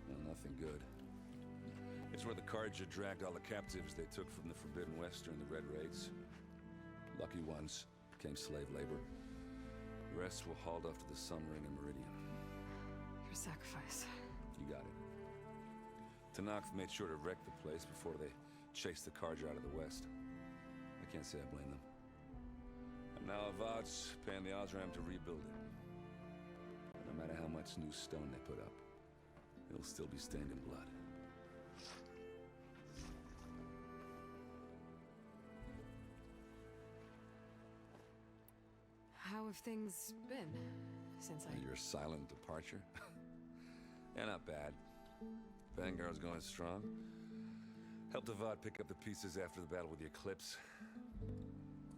Well, nothing good. It's where the Karja dragged all the captives they took from the Forbidden West during the Red Raids. Lucky ones became slave labor. The rest were hauled off to the Sun Ring and Meridian. Your sacrifice. You got it. Tanakh made sure to wreck the place before they chased the Karja out of the West. I can't say I blame them. And now Avad's paying the Osram to rebuild it. No matter how much new stone they put up, it'll still be stained in blood. How have things been since Your silent departure? Yeah, not bad. Vanguard's going strong. Helped Avad pick up the pieces after the battle with the Eclipse.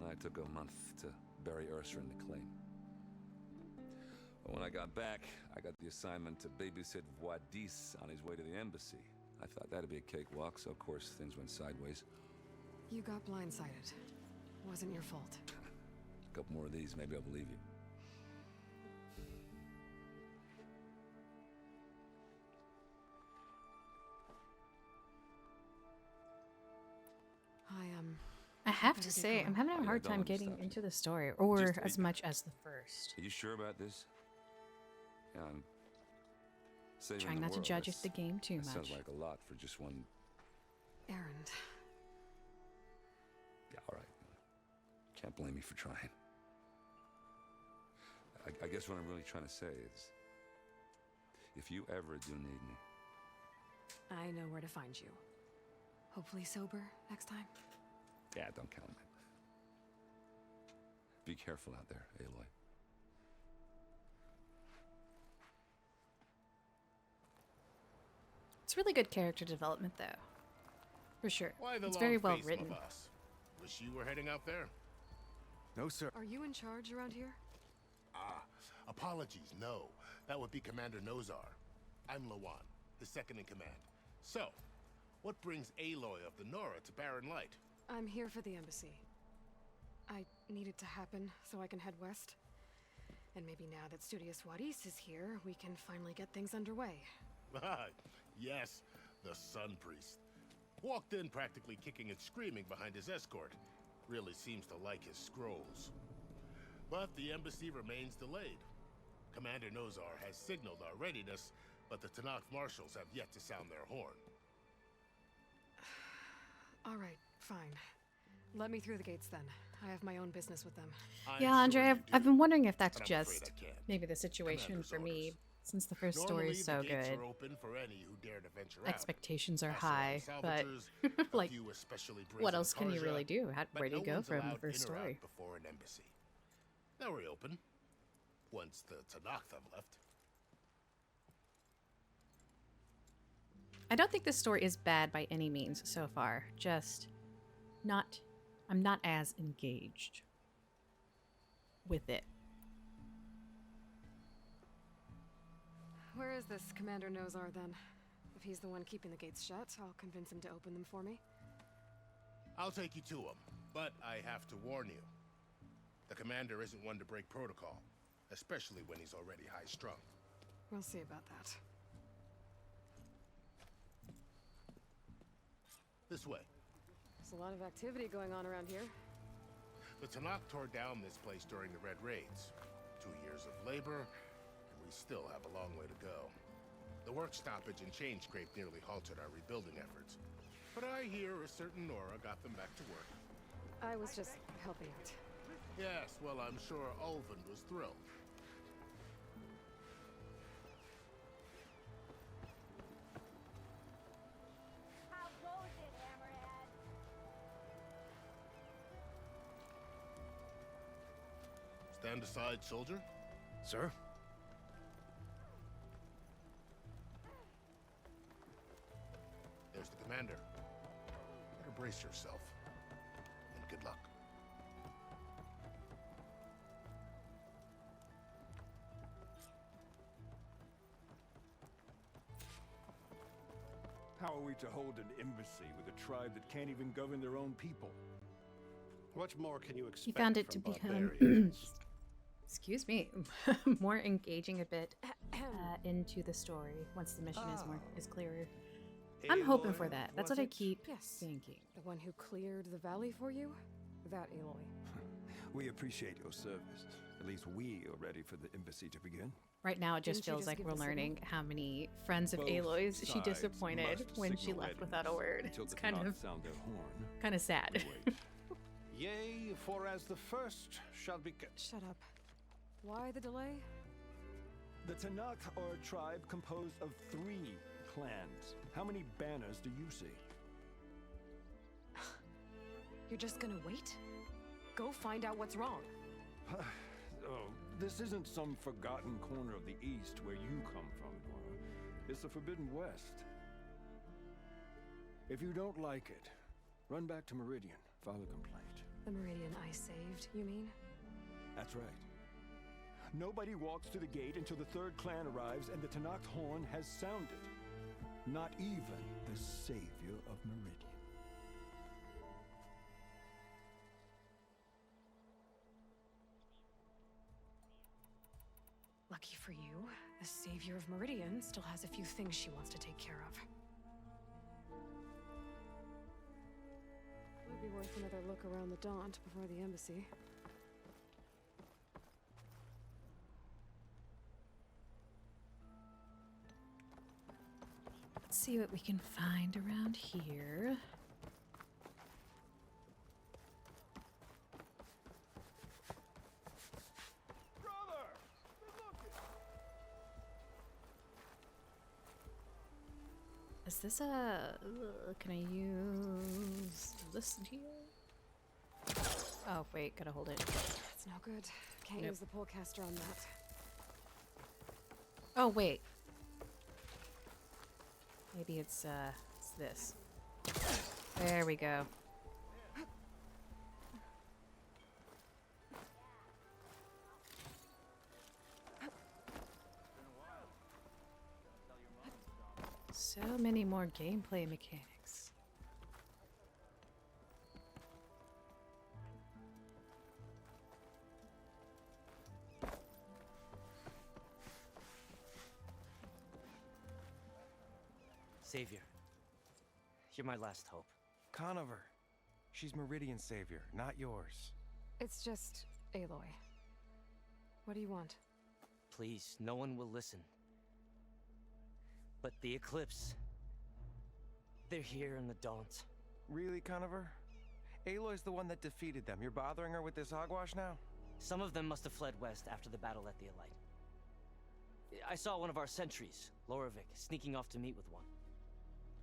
I took a month to bury Ursa in the claim. But when I got back, I got the assignment to babysit Wadis on his way to the embassy. I thought that'd be a cakewalk, so of course things went sideways. You got blindsided. Wasn't your fault. A couple more of these, maybe I'll believe you. I have to Better get say, going. I'm having Oh, a yeah, hard don't time let me getting stop you. into the story, or Just as wait. much as the first. Are you sure about this? Yeah, I'm saving Trying the not to world. judge That's- the game too that Sounds much. like a lot for just one. Errand. Yeah, all right. Can't blame me for trying. I guess what I'm really trying to say is, if you ever do need me, I know where to find you. Hopefully sober next time. yeah, don't count on it. Be careful out there, Aloy. It's really good character development, though. For sure. Why the It's long very well face, written. Lavas? Wish you were heading out there. No, sir. Are you in charge around here? Ah, apologies, no. That would be Commander Nozar. I'm Lawan, his second in command. So, what brings Aloy of the Nora to Barren Light? I'm here for the embassy. I need it to happen so I can head west. And maybe now that Studious Wadis is here, we can finally get things underway. Yes, the Sun Priest. Walked in practically kicking and screaming behind his escort. Really seems to like his scrolls. But the embassy remains delayed. Commander Nozar has signaled our readiness, but the Tanakh marshals have yet to sound their horn. All right, fine. Let me through the gates then. I have my own business with them. Yeah, Andre, I've been wondering if that's but I'm afraid just I can't. maybe the situation Commander's for me, since the first Normally, story is so the gates good. are open for any who dare to venture out. Expectations are Hassle high, but salvagers, a like, few especially what brazen else can you Karja, really do? but Where do you no go one's from the allowed first in or out story? before an embassy. Now we're open. Once the Tanakh have left. I don't think this story is bad by any means so far. Just not, I'm not as engaged with it. Where is this Commander Nozar then? If he's the one keeping the gates shut, I'll convince him to open them for me. I'll take you to him, but I have to warn you. The commander isn't one to break protocol, especially when he's already high-strung. We'll see about that. This way. There's a lot of activity going on around here. The Tanakh tore down this place during the Red Raids. 2 years of labor, and we still have a long way to go. The work stoppage and chain scrape nearly halted our rebuilding efforts. But I hear a certain Nora got them back to work. I was just helping out. Yes, well, I'm sure Ulvund was thrilled. How goes it, Hammerhead? Stand aside, soldier. Sir? There's the commander. Better brace yourself. And good luck. How are we to hold an embassy with a tribe that can't even govern their own people? What more can you He expect found it from to become, barbarians? excuse me, more engaging a bit into the story once the mission is clearer. I'm hoping for that. That's what I keep thinking. The one who cleared the valley for you? That Aloy. We appreciate your service. At least we are ready for the embassy to begin. Right now, it just Didn't you feels just like give we're the signal? learning how many friends of Both Aloy's she sides disappointed must when she signal left without a readiness word. until It's the kind Tanakh of sound their horn. kind of sad. Yea, for as the first shall be... Shut up. Why the delay? The Tanakh are a tribe composed of 3 clans. How many banners do you see? You're just gonna wait? Go find out what's wrong. Oh, this isn't some forgotten corner of the East where you come from, Nora. It's the Forbidden West. If you don't like it, run back to Meridian, file a complaint. The Meridian I saved, you mean? That's right. Nobody walks to the gate until the 3rd clan arrives and the Tanakh horn has sounded. Not even the savior of Meridian. Lucky for you, the savior of Meridian still has a few things she wants to take care of. Be worth another look around the Daunt before the embassy. Let's see what we can find around here. Is this a... can I use this here? Oh, wait, gotta hold it. That's no good. Can't Nope. use the polecaster on that. Oh, wait. Maybe it's this. There we go. So many more gameplay mechanics. Savior, you're my last hope. Conover. She's Meridian's savior, not yours. It's just Aloy. What do you want? Please, no one will listen. But the Eclipse... they're here in the Daunt. Really, Conover? Aloy's the one that defeated them. You're bothering her with this hogwash now? Some of them must have fled west after the battle at the Elite. I saw one of our sentries, Loravik, sneaking off to meet with one.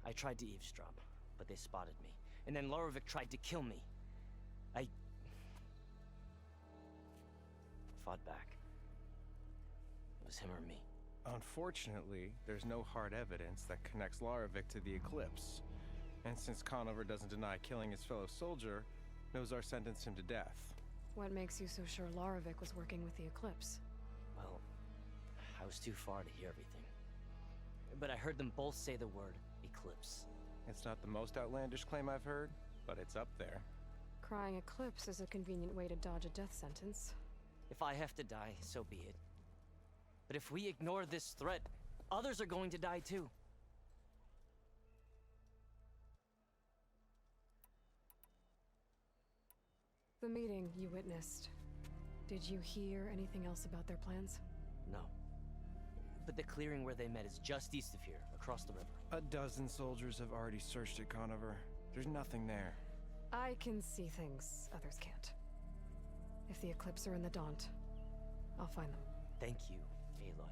I tried to eavesdrop, but they spotted me. And then Loravik tried to kill me. I fought back. It was him or me. Unfortunately, there's no hard evidence that connects Loravik to the Eclipse. And since Conover doesn't deny killing his fellow soldier, Nozar sentenced him to death. What makes you so sure Loravik was working with the Eclipse? Well, I was too far to hear everything. But I heard them both say the word Eclipse. It's not the most outlandish claim I've heard, but it's up there. Crying Eclipse is a convenient way to dodge a death sentence. If I have to die, so be it. But if we ignore this threat, others are going to die too. The meeting you witnessed. Did you hear anything else about their plans? No. But the clearing where they met is just east of here, across the river. A dozen soldiers have already searched it, Conover. There's nothing there. I can see things others can't. If the Eclipse are in the Daunt, I'll find them. Thank you, Aloy.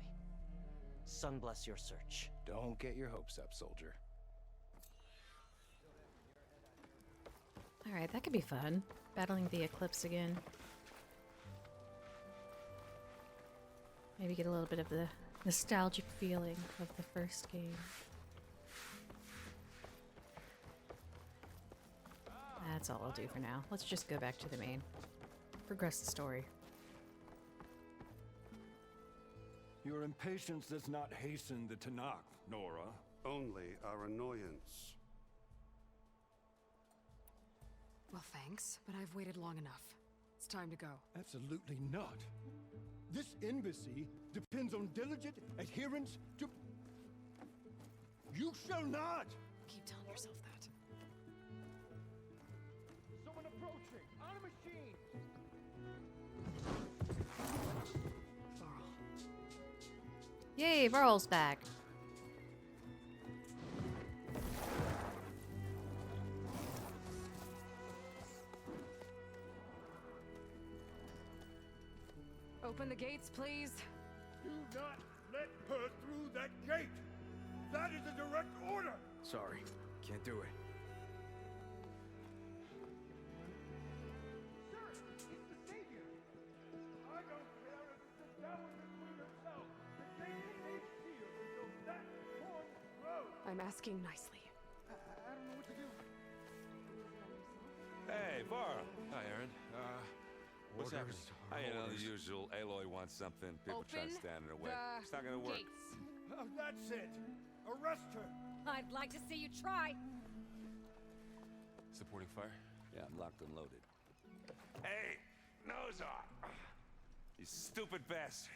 Sun bless your search. Don't get your hopes up, soldier. Alright, that could be fun. Battling the Eclipse again. Maybe get a little bit of the nostalgic feeling of the first game. That's all I'll do for now. Let's just go back to the main. Progress the story. Your impatience does not hasten the Tanakh, Nora. Only our annoyance. Well, thanks, but I've waited long enough. It's time to go. Absolutely not. This embassy depends on diligent adherence to... You shall not! Keep telling yourself that. Someone approaching! On a machine! Yay, Varl's back. Open the gates, please. Do not let her through that gate! That is a direct order! Sorry, can't do it. Sir, it's the Savior! I don't care if it's the devil between herself. The gate ain't sealed until that torn road. I'm asking nicely. I don't know what to do. Hey, Varl. Hi, Aaron. What's happening? You know, the usual. Aloy wants something. People try to stand in her way. It's not gonna work. Oh, that's it! Arrest her! I'd like to see you try. Supporting fire? Yeah, I'm locked and loaded. Hey, Nozar! You stupid bastard!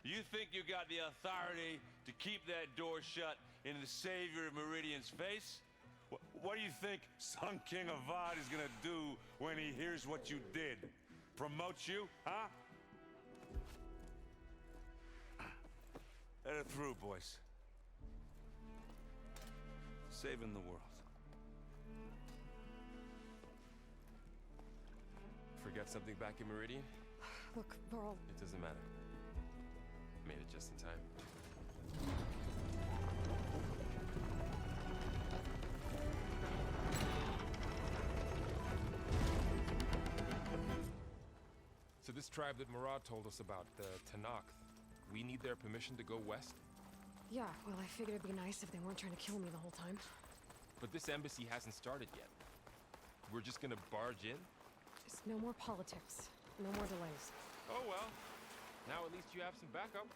You think you got the authority to keep that door shut in the Savior of Meridian's face? What do you think Sun King Avad is gonna do when he hears what you did? Promote you, huh? Let it through, boys. Saving the world. Forget something back in Meridian? Look, Varl. It doesn't matter. Made it just in time. So this tribe that Murad told us about, the Tanakh, we need their permission to go west? Yeah, well, I figured it'd be nice if they weren't trying to kill me the whole time. But this embassy hasn't started yet. We're just gonna barge in? Just no more politics. No more delays. Oh well. Now at least you have some backup.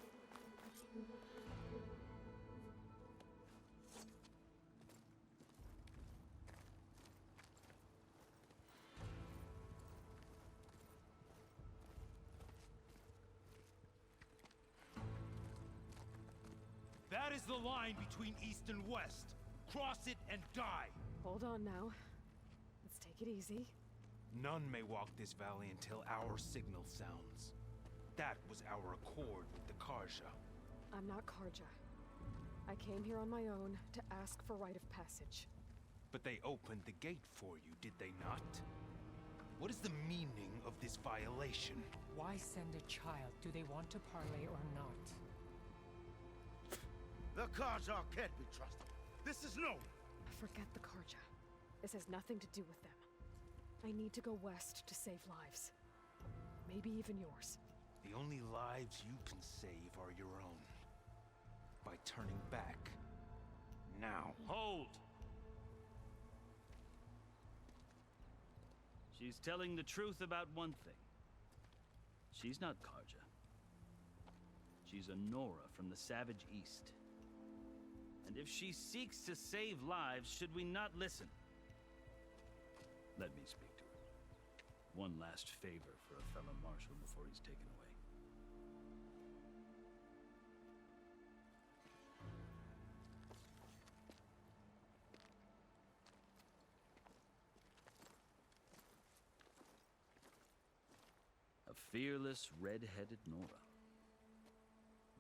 That is the line between East and West. Cross it and die. Hold on now. Let's take it easy. None may walk this valley until our signal sounds. That was our accord with the Karja. I'm not Karja. I came here on my own to ask for rite of passage. But they opened the gate for you, did they not? What is the meaning of this violation? Why send a child? Do they want to parley or not? The Karja can't be trusted. This is known. Forget the Karja. This has nothing to do with them. I need to go west to save lives. Maybe even yours. The only lives you can save are your own. By turning back. Now. Hold! She's telling the truth about one thing. She's not Karja. She's a Nora from the Savage East. And if she seeks to save lives, should we not listen? Let me speak to her. One last favor for a fellow marshal before he's taken away. A fearless, red-headed Nora.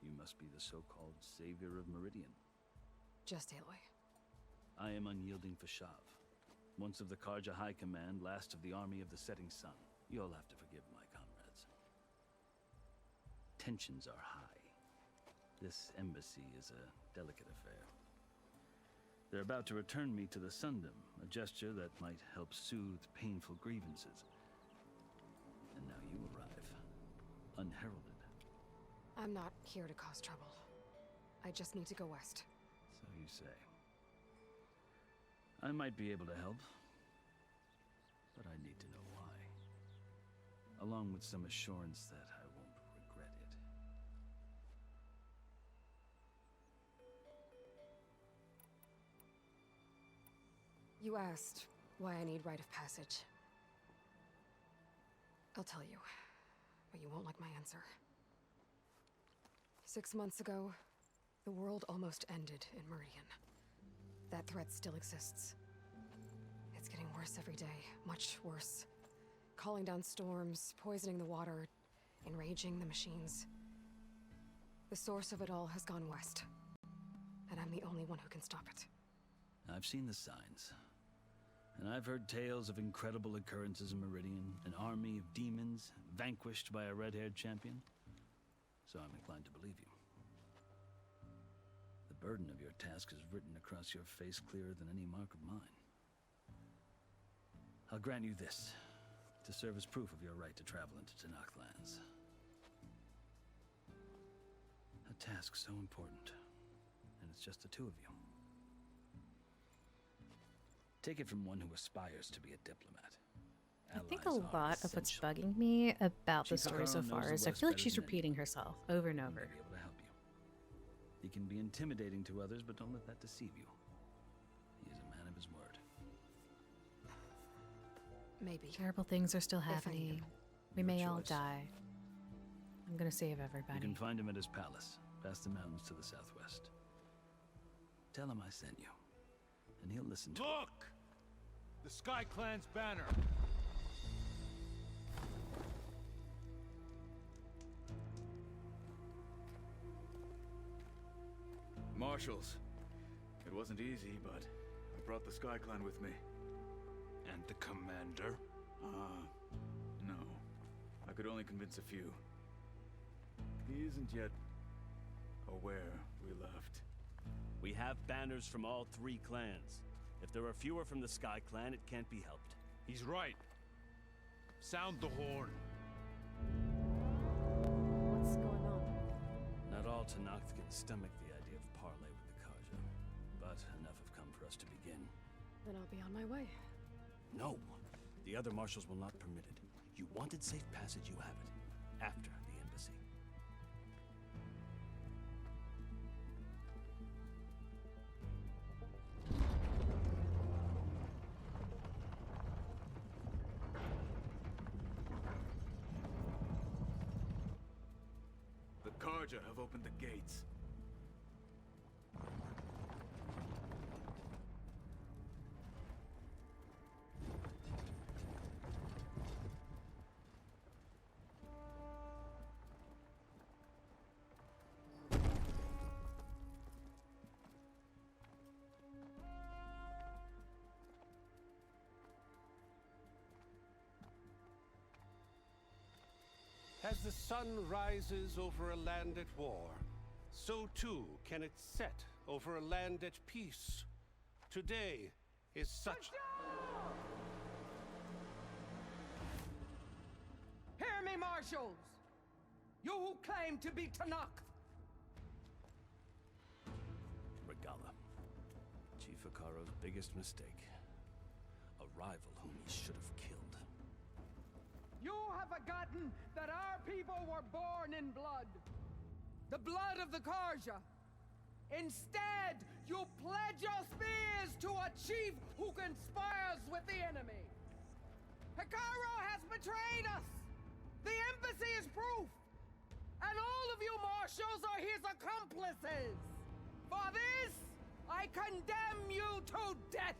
You must be the so-called savior of Meridian. Just Aloy. I am unyielding Fashav. Once of the Karja High Command, last of the army of the setting sun. You'll have to forgive my comrades. Tensions are high. This embassy is a delicate affair. They're about to return me to the Sundom, a gesture that might help soothe painful grievances. And now you arrive, unheralded. I'm not here to cause trouble. I just need to go west. So you say. I might be able to help, but I need to know why. Along with some assurance that I won't regret it. You asked why I need rite of passage. I'll tell you, but you won't like my answer. 6 months ago, the world almost ended in Meridian. That threat still exists. It's getting worse every day, much worse. Calling down storms, poisoning the water, enraging the machines. The source of it all has gone west, and I'm the only one who can stop it. I've seen the signs. And I've heard tales of incredible occurrences in Meridian, an army of demons vanquished by a red-haired champion. So I'm inclined to believe you. The burden of your task is written across your face clearer than any mark of mine. I'll grant you this, to serve as proof of your right to travel into Tanakh lands. A task so important, and it's just the two of you. Take it from one who aspires to be a diplomat. I think a lot of what's bugging me about the story so far is I feel like she's repeating herself over and over. Be able to help you. He can be intimidating to others, but don't let that deceive you. He is a man of his word. Maybe. Terrible things are still happening. We may all choice. die. I'm gonna save everybody. You can find him at his palace, past the mountains to the southwest. Tell him I sent you. and he'll listen to Look! The Sky Clan's banner. Marshals. It wasn't easy, but I brought the Sky Clan with me. And the commander? No. I could only convince a few. He isn't yet aware we left. We have banners from all 3 clans. If there are fewer from the Sky Clan, it can't be helped. He's right. Sound the horn. What's going on? Not all Tenakth can stomach the idea of parley with the Karja, but enough have come for us to begin. Then I'll be on my way. No! The other marshals will not permit it. You wanted safe passage, you have it. After the embassy. The Karja have opened the gates. As the sun rises over a land at war, so too can it set over a land at peace. Today is such... Hear me, marshals! You who claim to be Tenakth! Regalla. Chief Hekarro's biggest mistake. A rival whom he should have killed. You have forgotten that our people were born in blood. The blood of the Karja. Instead, you pledge your spears to a chief who conspires with the enemy. Hekarro has betrayed us. The embassy is proof. And all of you marshals are his accomplices. For this, I condemn you to death.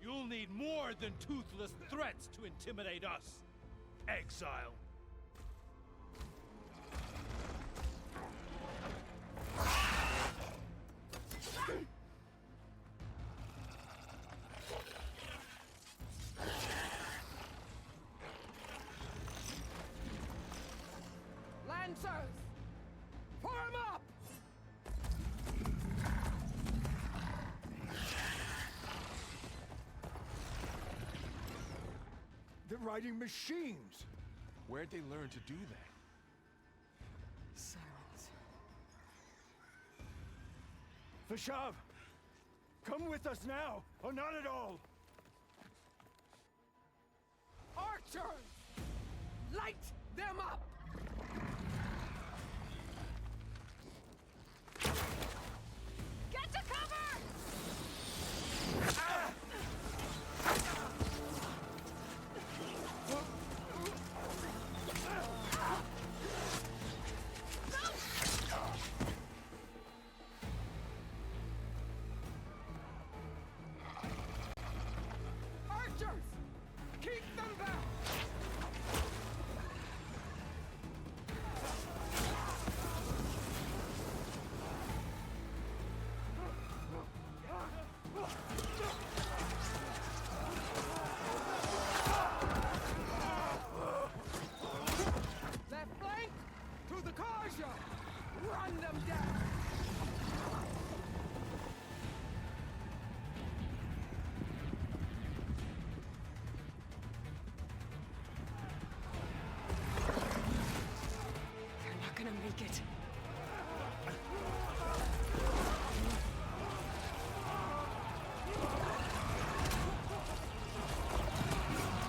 You'll need more than toothless threats to intimidate us. Exile. Lancers, form up! They're riding machines. Where'd they learn to do that? Silence. Vashav, come with us now, or not at all. Archers, light them up! Get to cover! Archers, keep them back! Left flank, to the Karja! Run them down! They're not gonna make it.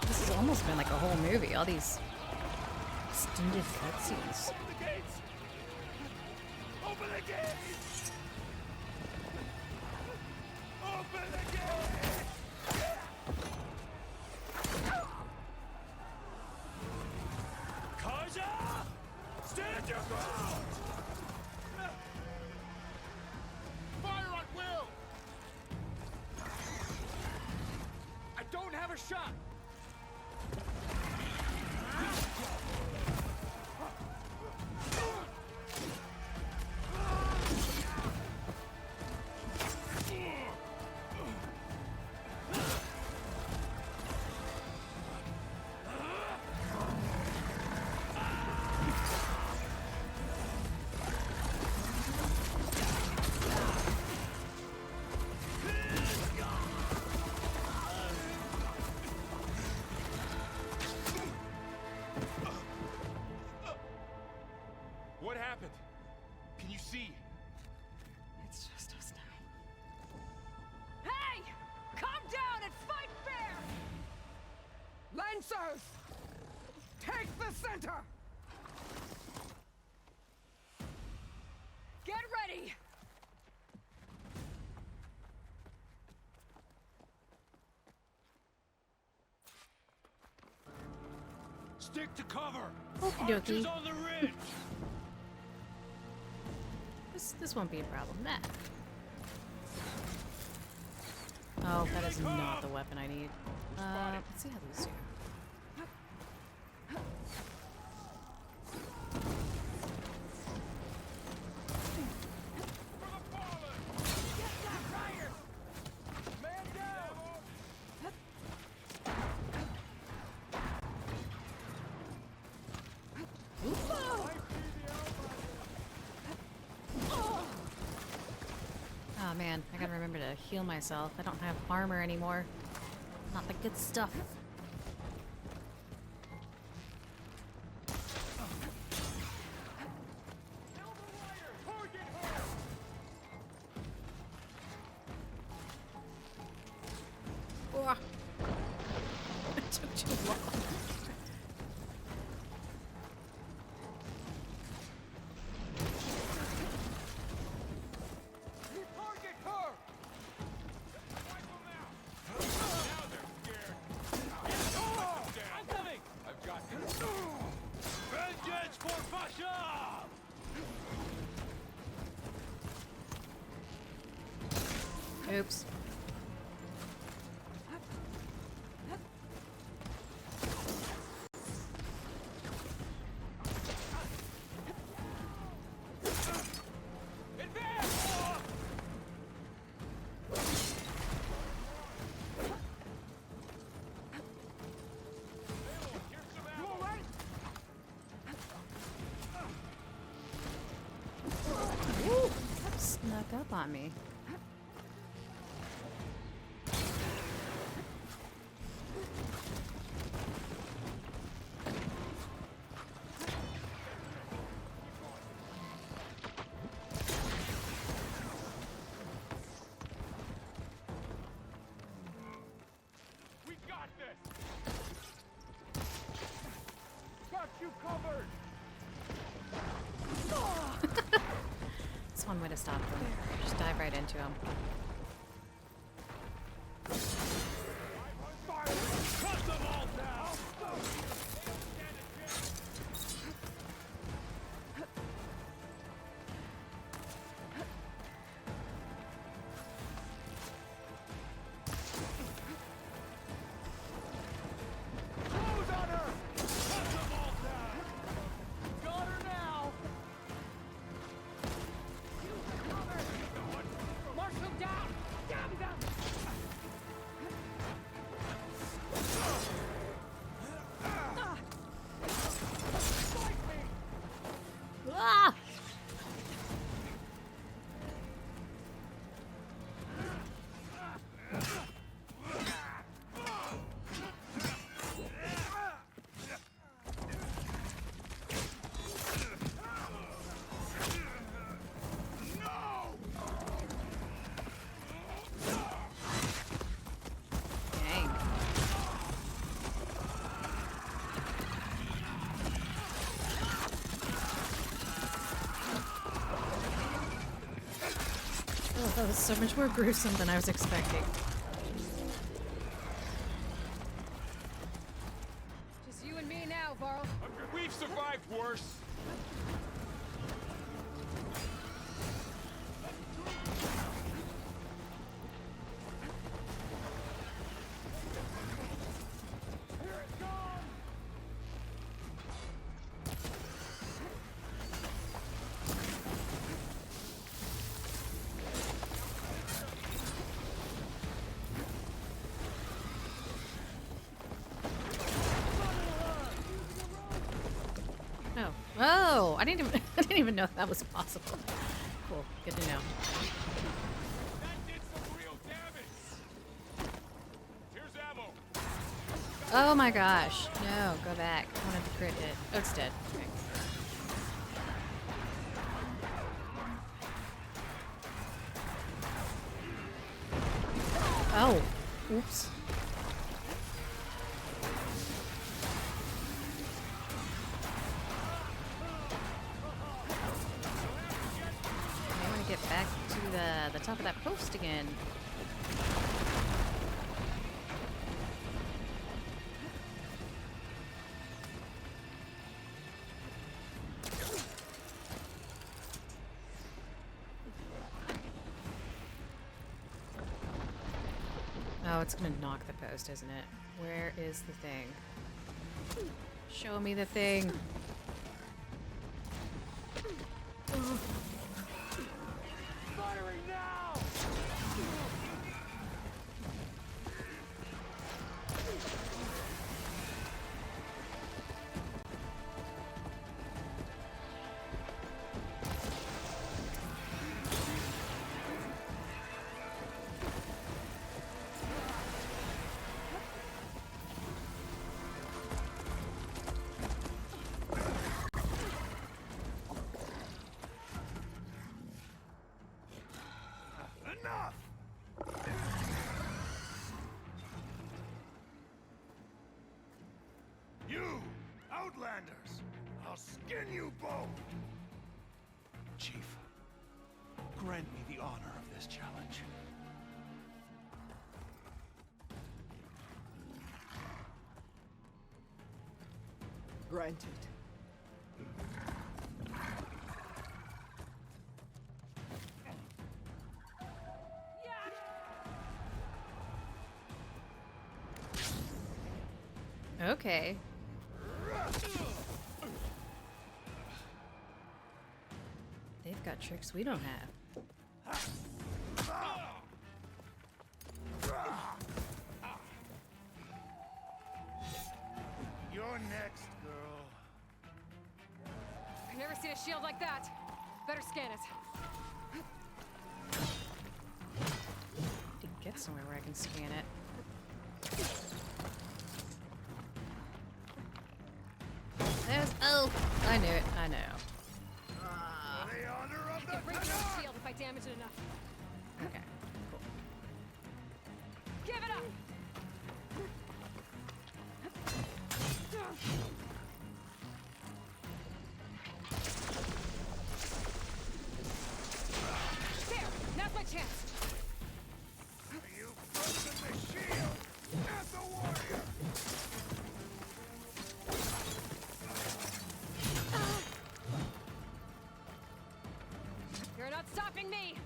This has almost been like a whole movie. All these extended cutscenes. Open the gates! Open the gates! Open the gates! Karja! Stand your ground! Fire at will! Cover shot! What happened? Can you see? It's just us now. Hey! Calm down and fight fair! Lancers! Take the center! Get ready! Stick to cover! Okie dokie. Archers on the ridge! This won't be a problem. Nah. Oh, that is not the weapon I need. Let's see how these do. Oh man, I gotta remember to heal myself. I don't have armor anymore. Not the good stuff. Oh. It took too long. Vengeance for Basha! Oops. Woo! Snuck up on me. We got this! Got you covered! That's one way to stop them. Just dive right into them. Cut them all down! Close on her! Cut them all down! Got her now! Marshal down! Down, down! Ah! Dang. Oh, that was so much more gruesome than I was expecting. Just you and me now, Varl. We've survived worse! I didn't even I didn't even know that was possible. Cool. Good to know. Oh my gosh. No, go back. I wanted to crit it. Oh, it's dead. Okay. Oh. Oops. I want to get back to the top of that post again. Oh, it's gonna knock the post, isn't it? Where is the thing? Show me the thing. Firing now! Enough! You, Outlanders! I'll skin you both! Chief, grant me the honor of this challenge. Granted. Okay. They've got tricks we don't have. You're next, girl. I've never seen a shield like that. Better scan it. To get somewhere where I can scan it. There's. Oh! I knew it. I know. For the honor of I can break your shield if I damage it enough. Okay. Cool. Give it up! There! Now's my chance! You've broken the shield and the warrior! You're not stopping me!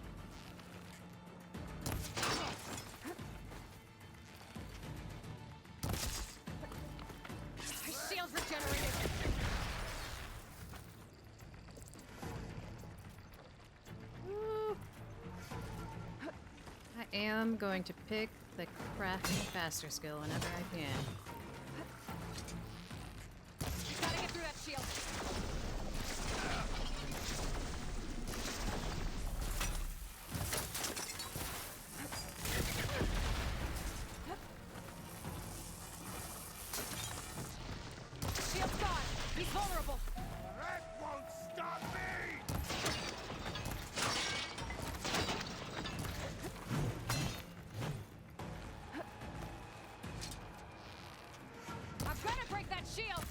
My shield's regenerated! Woo. I am going to pick the crafting faster skill whenever I can. Gotta get through that shield! Shield's gone! He's vulnerable! That won't stop me! I'm gonna break that shield!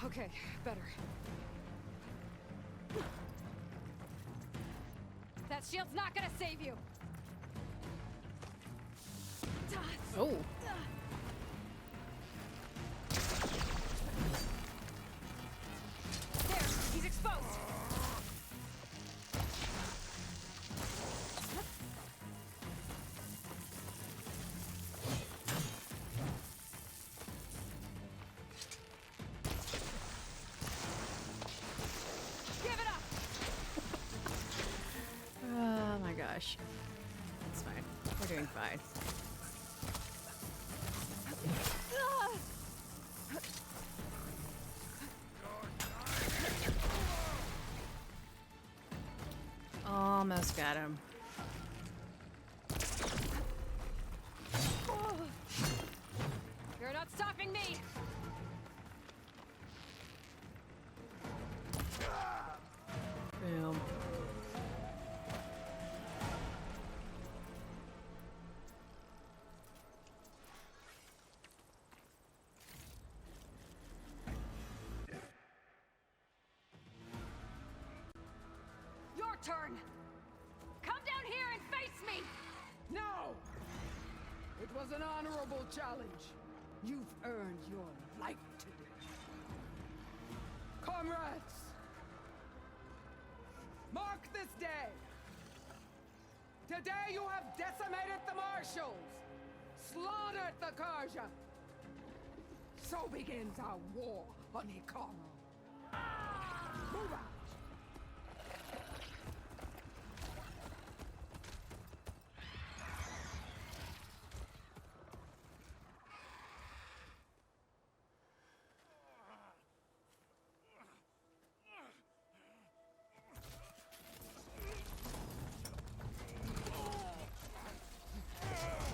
Okay, better. That shield's not gonna save you! Oh. There, he's exposed! gosh. That's fine. We're doing fine. Almost got him. You're not stopping me! Boom. Your turn! Come down here and face me! No! It was an honorable challenge. You've earned your life today. Comrades! Mark this day! Today you have decimated the Marshals! Slaughtered the Karja! So begins our war on Hikaru. Move out!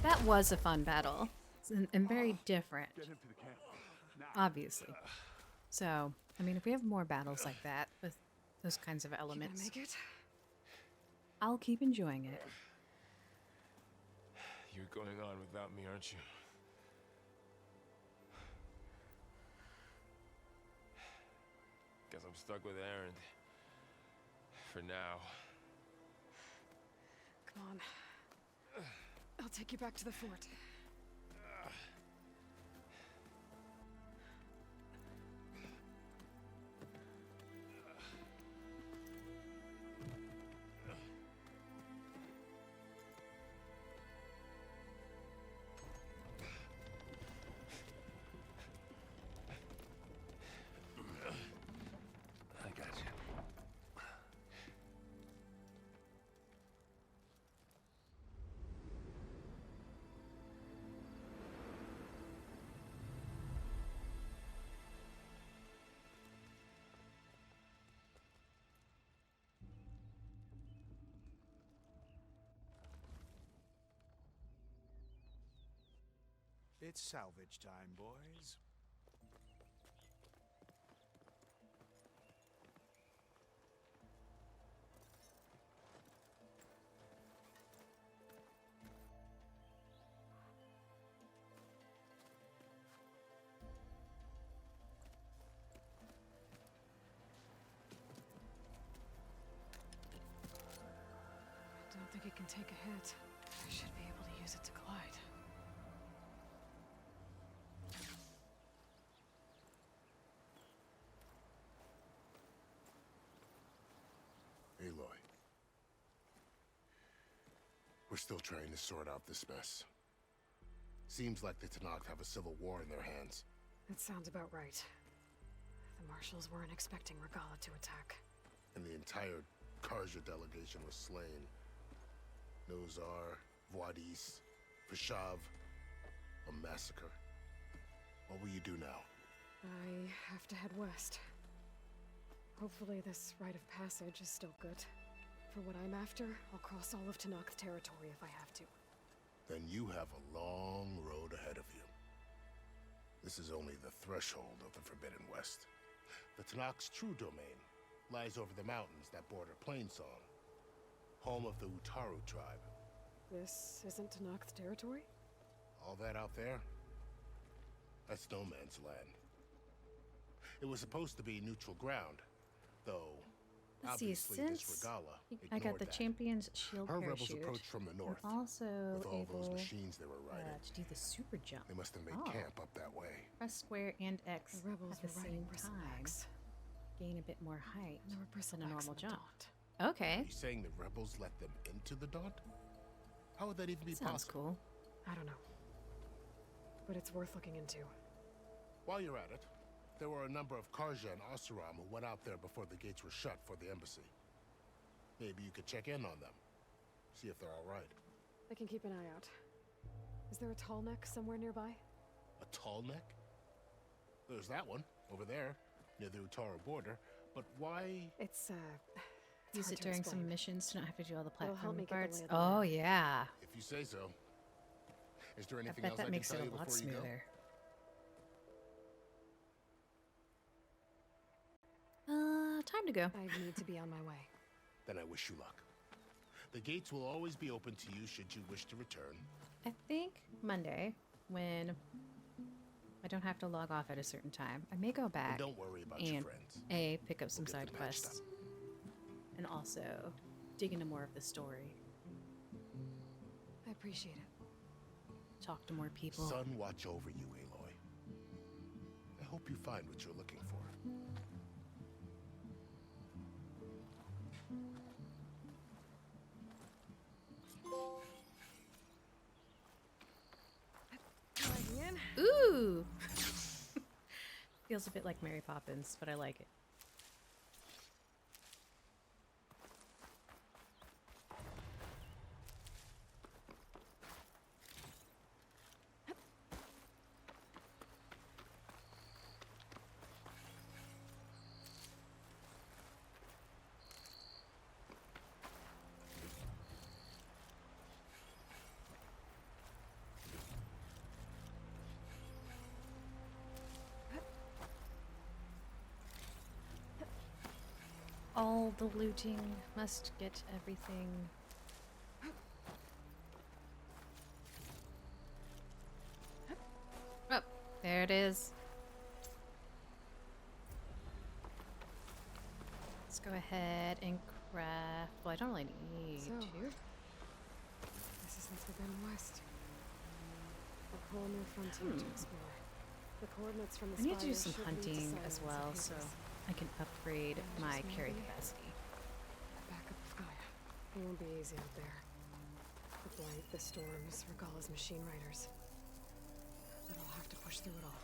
That was a fun battle. And very different. Obviously. So, I mean, if we have more battles like that with those kinds of elements, Make it? I'll keep enjoying it. You're going on without me, aren't you? Guess I'm stuck with Erend. For now. Come on. I'll take you back to the fort. I got you. It's salvage time, boys. I don't think it can take a hit. I should be able to use it to glide. Aloy. We're still trying to sort out this mess. Seems like the Tenakth have a civil war in their hands. That sounds about right. The Marshals weren't expecting Regala to attack. And the entire Karja delegation was slain. Nozar, Vuadis, Vashav. A massacre. What will you do now? I have to head west. Hopefully this rite of passage is still good. For what I'm after, I'll cross all of Tenakth territory if I have to. Then you have a long road ahead of you. This is only the threshold of the Forbidden West. The Tenakth's true domain lies over the mountains that border Plainsong, home of the Utaru tribe. This isn't Tenakth territory? All that out there? That's no man's land. It was supposed to be neutral ground, though Let's see, obviously since this Regala I got ignored the that. Champion's Shield Our Parachute, rebels approached from the north, I'm also with all those able machines they were riding. to do the super jump. They must have made Oh. camp up that way. Press square and X The rebels at the were riding same time. bristlebacks. Gain a bit more height There were than a bristlebacks normal in the jump. Daunt. Okay, Are you saying the rebels let them into the Daunt? How would that even be sounds possible? cool. I don't know. But it's worth looking into. While you're at it, there were a number of Karja and Oseram who went out there before the gates were shut for the embassy. Maybe you could check in on them. See if they're all right. I can keep an eye out. Is there a tall neck somewhere nearby? A tall neck? There's that one, over there, near the Utara border. But why... It's Use hard it to during explain. some missions to not have to do all the It'll help platforming me get the parts. lay of the Oh, land. yeah. If you say so. Is there I anything bet else that I makes can it tell a you lot before you go? smoother. Time to go. I need to be on my way. Then I wish you luck. The gates will always be open to you should you wish to return. I think Monday, when I don't have to log off at a certain time, I may go back. don't worry about your and friends. pick up some We'll get side them patched quests, and also dig into more of the story. I appreciate it. Talk to more people. Sun watch over you, Aloy. I hope you find what you're looking for. Ooh! Feels a bit like Mary Poppins, but I like it. All the looting must get everything. Oh, there it is. Let's go ahead and craft. Well, I don't really need So, to. this is the Forbidden West. A whole new frontier to explore. The coordinates from the I need to do spires some should lead to hunting sightings as of well, so Hades. I can upgrade And my just carry maybe capacity. Back up with Gaia. It won't be easy out there. The blight, the storms, Regalla's machine riders. But I'll have to push through it all.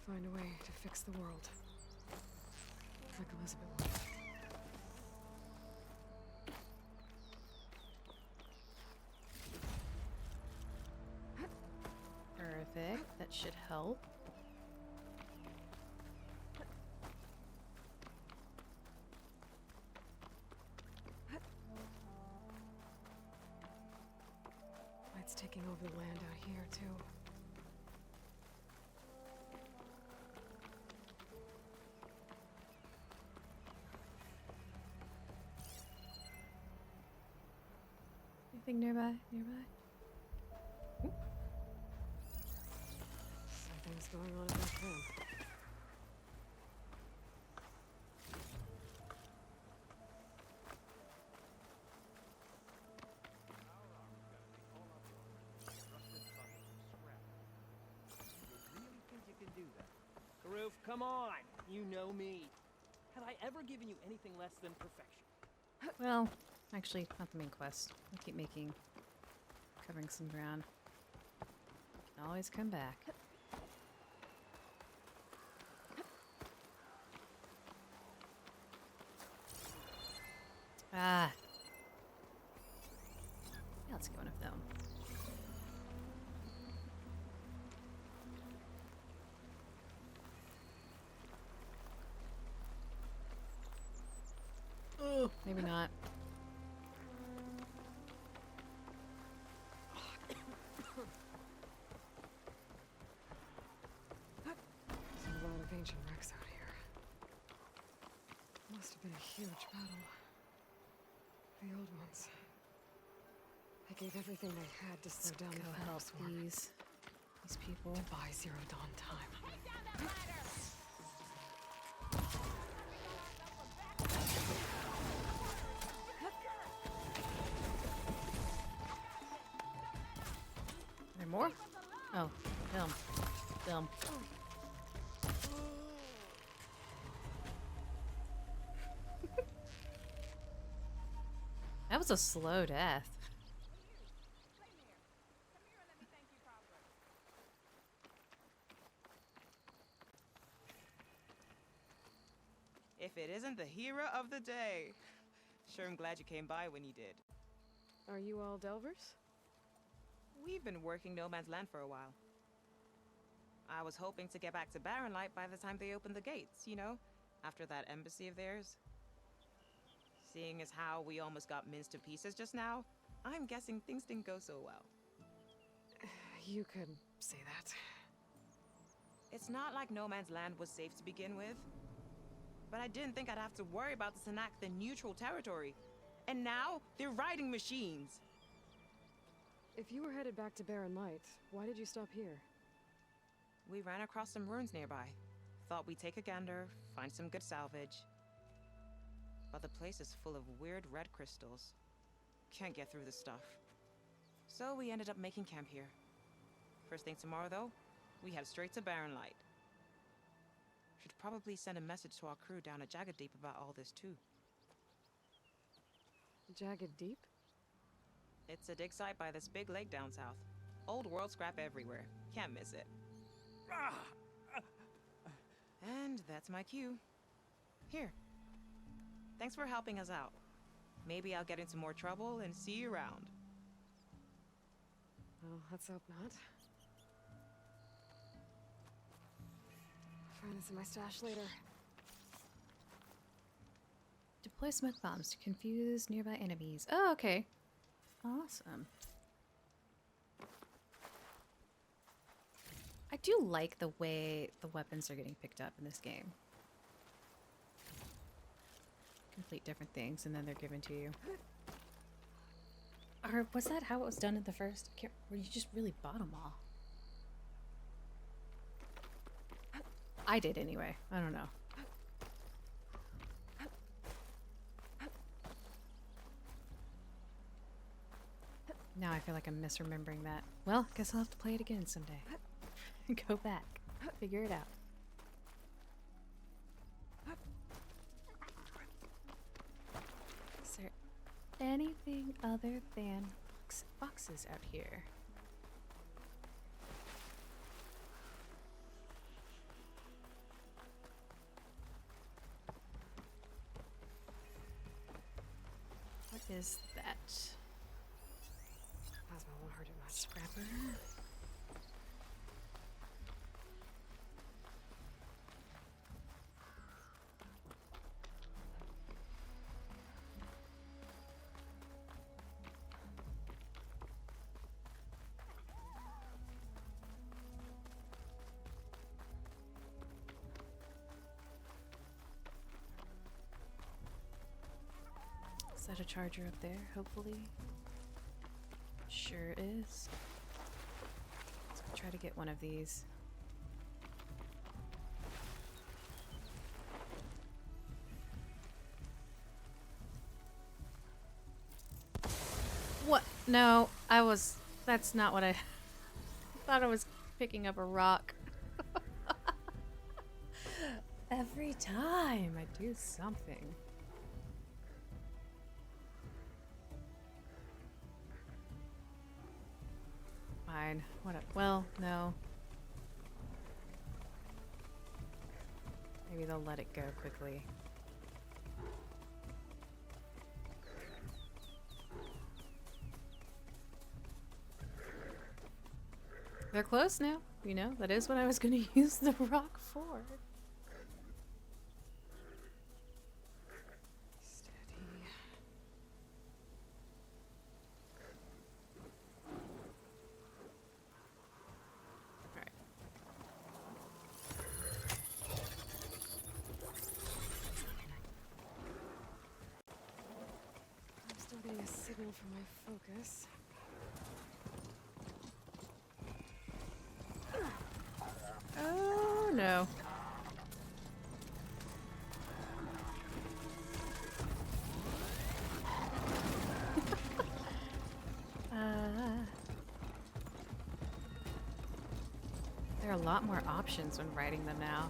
Find a way to fix the world. Like Elizabeth wanted. Perfect. That should help. Light's taking over the land out here, too. Anything nearby? Nearby? Something's going on at that camp. Karuf, come on! You know me. Have I ever given you anything less than perfection? Well, actually, not the main quest. I keep covering some ground. Can always come back. Ah. Yeah, let's get one of them. Oh, maybe not. There's a lot of ancient wrecks out here. Must have been a huge battle. The old ones. They gave everything they had to slow down the Go Phantom help Swarm. these people. To buy Zero Dawn time. Are there more? Oh, film. Film. That was a slow death. If it isn't the hero of the day. Sure, I'm glad you came by when you did. Are you all Delvers? We've been working No Man's Land for a while. I was hoping to get back to Barren Light by the time they opened the gates, you know? After that embassy of theirs. Seeing as how we almost got minced to pieces just now, I'm guessing things didn't go so well. You could say that. It's not like No Man's Land was safe to begin with. But I didn't think I'd have to worry about the Sanakth in neutral territory. And now, they're riding machines. If you were headed back to Barren Light, why did you stop here? We ran across some ruins nearby. Thought we'd take a gander, find some good salvage. But the place is full of weird red crystals. Can't get through the stuff. So we ended up making camp here. First thing tomorrow, though, we head straight to Barren Light. Should probably send a message to our crew down at Jagged Deep about all this, too. Jagged Deep? It's a dig site by this big lake down south. Old world scrap everywhere. Can't miss it. And that's my cue. Here. Thanks for helping us out. Maybe I'll get into more trouble and see you around. Well, let's hope not. I'll find this in my stash later. Deploy smoke bombs to confuse nearby enemies. Oh, okay. Awesome. I do like the way the weapons are getting picked up in this game. Complete different things and then they're given to you. Or was that how it was done in the first? Where you just really bought them all? I did anyway. I don't know. Now I feel like I'm misremembering that. Well, guess I'll have to play it again someday. Go back. Figure it out. Is there anything other than boxes out here? What is that? Plasma won't hurt it much. Scrapper. Is that a charger up there, hopefully? Sure is. Let's try to get one of these. What? No, that's not what I thought I was picking up a rock. Every time I do something. Fine. What? Well, no. Maybe they'll let it go quickly. They're close now. You know, that is what I was going to use the rock for. A signal for my focus. Oh no. There are a lot more options when writing them now.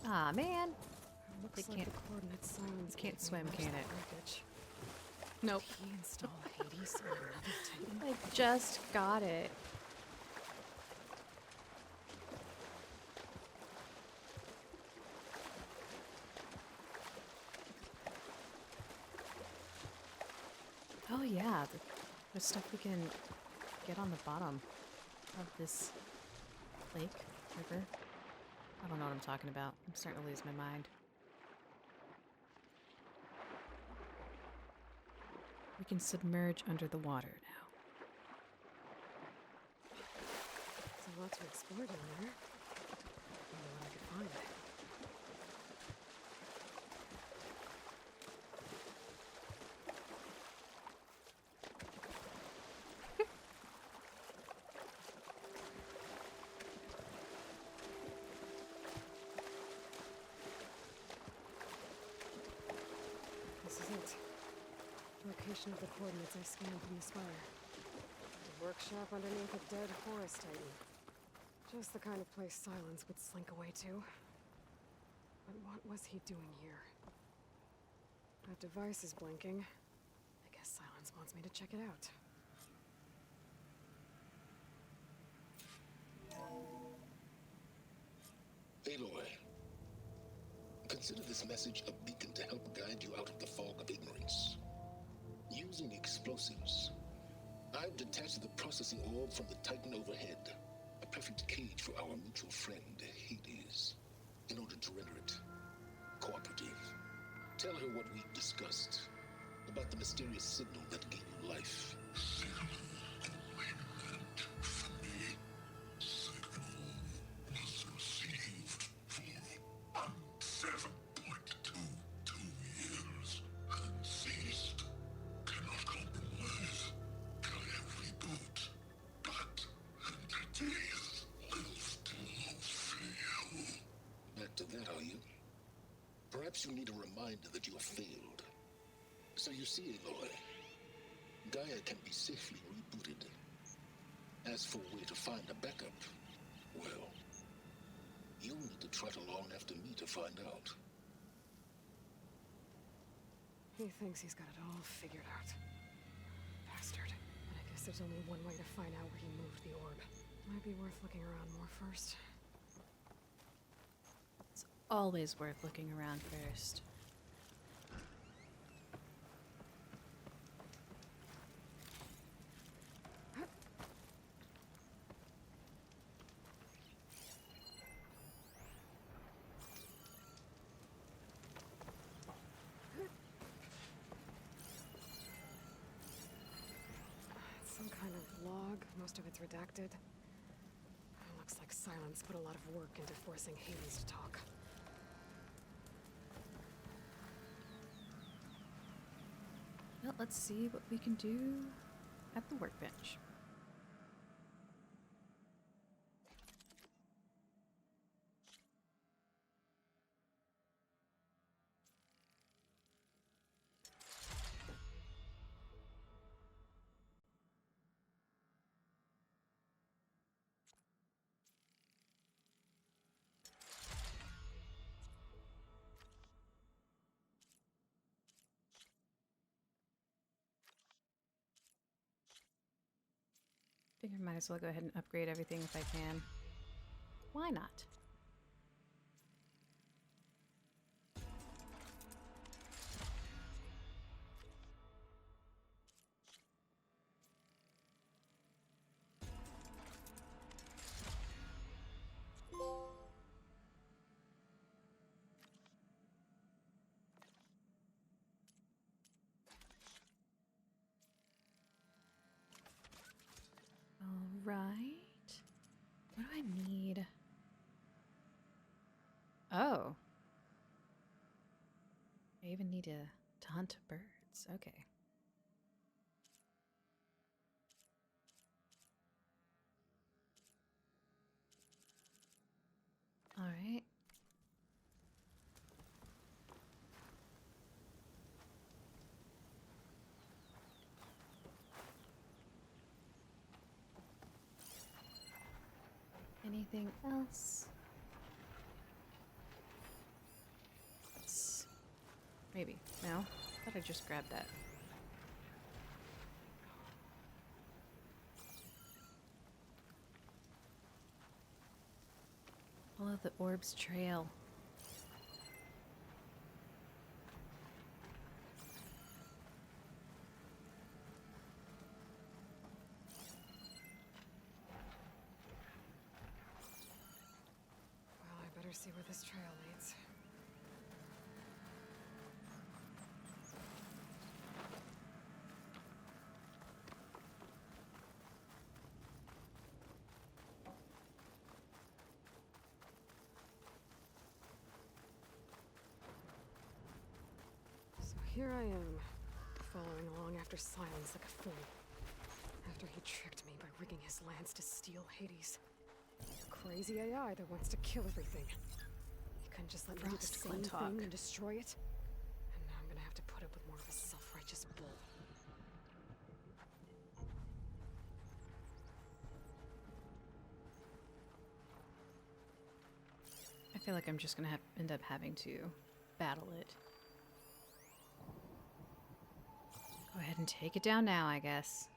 Aw, man. Looks They like can't- the coordinates Silence can't gave me swim, match can that it? wreckage. Nope. He installed Hades on another Titan. I just got it. Oh yeah, there's stuff we can get on the bottom of this lake, river. I don't know what I'm talking about. I'm starting to lose my mind. We can submerge under the water now. There's a lot to explore down there. I wonder what I could find. This is it. Location of the coordinates I scanned from the spire. A workshop underneath a dead forest titan. Just the kind of place Silence would slink away to. But what was he doing here? That device is blinking. I guess Silence wants me to check it out. Aloy, consider this message a beacon to help guide you out of the fog of ignorance. Using explosives, I've detached the processing orb from the Titan overhead, a perfect cage for our mutual friend, Hades, in order to render it cooperative. Tell her what we've discussed about the mysterious signal that gave you life. Back to that, are you? Perhaps you need a reminder that you have failed. So you see, Aloy, Gaia can be safely rebooted. As for where to find a backup, well, you'll need to trot along after me to find out. He thinks he's got it all figured out. Bastard. But I guess there's only one way to find out where he moved the orb. Might be worth looking around more first. It's always worth looking around first. It's some kind of log. Most of it's redacted. Looks like Silence put a lot of work into forcing Hades to talk. Well, let's see what we can do at the workbench. Figure might as well go ahead and upgrade everything if I can. Why not? All right. What do I need? Oh. I even need to hunt birds. Okay. All right. Anything else? Maybe. No? I thought I just grabbed that. Follow the orb's trail. Well, I better see where this trail leads. So here I am, following along after Silence like a fool. After he tricked me by rigging his lance to steal Hades. Crazy AI that wants to kill everything. He couldn't just let me do the Frost same Glinthawk. thing and destroy it. And now I'm gonna have to put up with more of his self-righteous bull. I feel like I'm just gonna end up having to battle it. Go ahead and take it down now, I guess.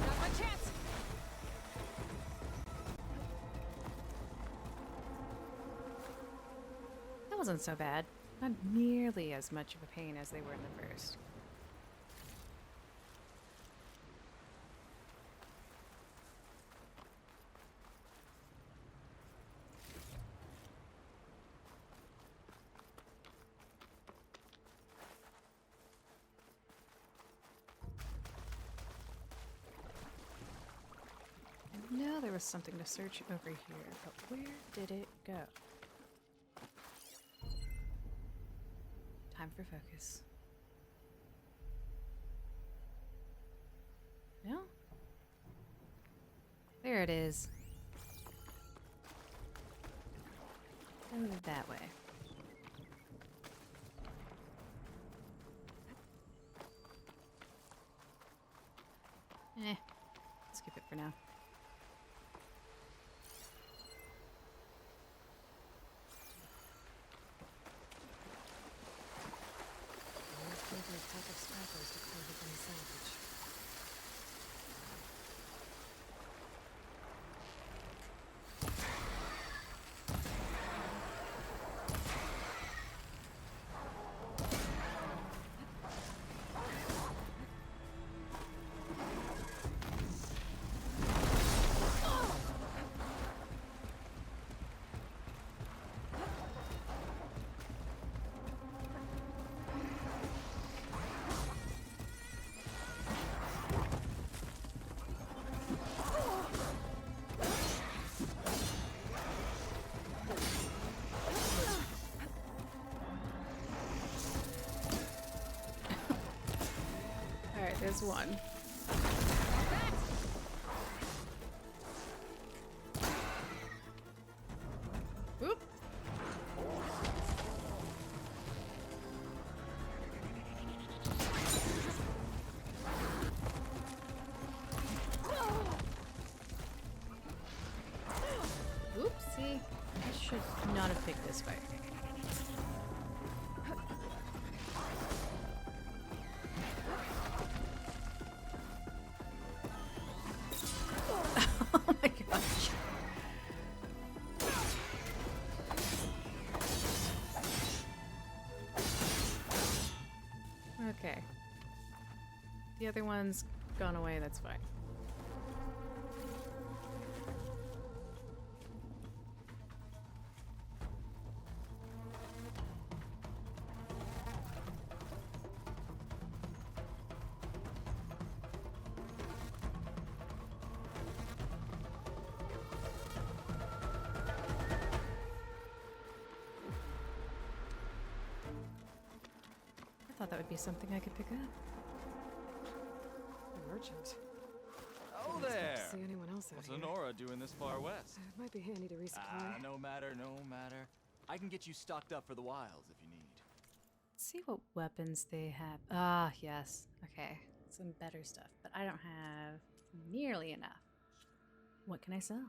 Not my chance! That wasn't so bad. Not nearly as much of a pain as they were in the first. I know there was something to search over here, but where did it go? Time for focus. No? There it is. Go that way. Skip it for now. Maybe a pack of scrappers to clean up any salvage. Alright, there's one. Oop. Oopsie. I should not have picked this fight. Oh my gosh. Okay. The other one's gone away, that's fine. Thought that would be something I could pick up. A merchant. Oh Didn't expect there! to see anyone else out What's here. Honora doing this far west? It might be handy to resupply. No matter, no matter. I can get you stocked up for the wilds if you need. Let's see what weapons they have. Ah, yes. Okay. Some better stuff, but I don't have nearly enough. What can I sell?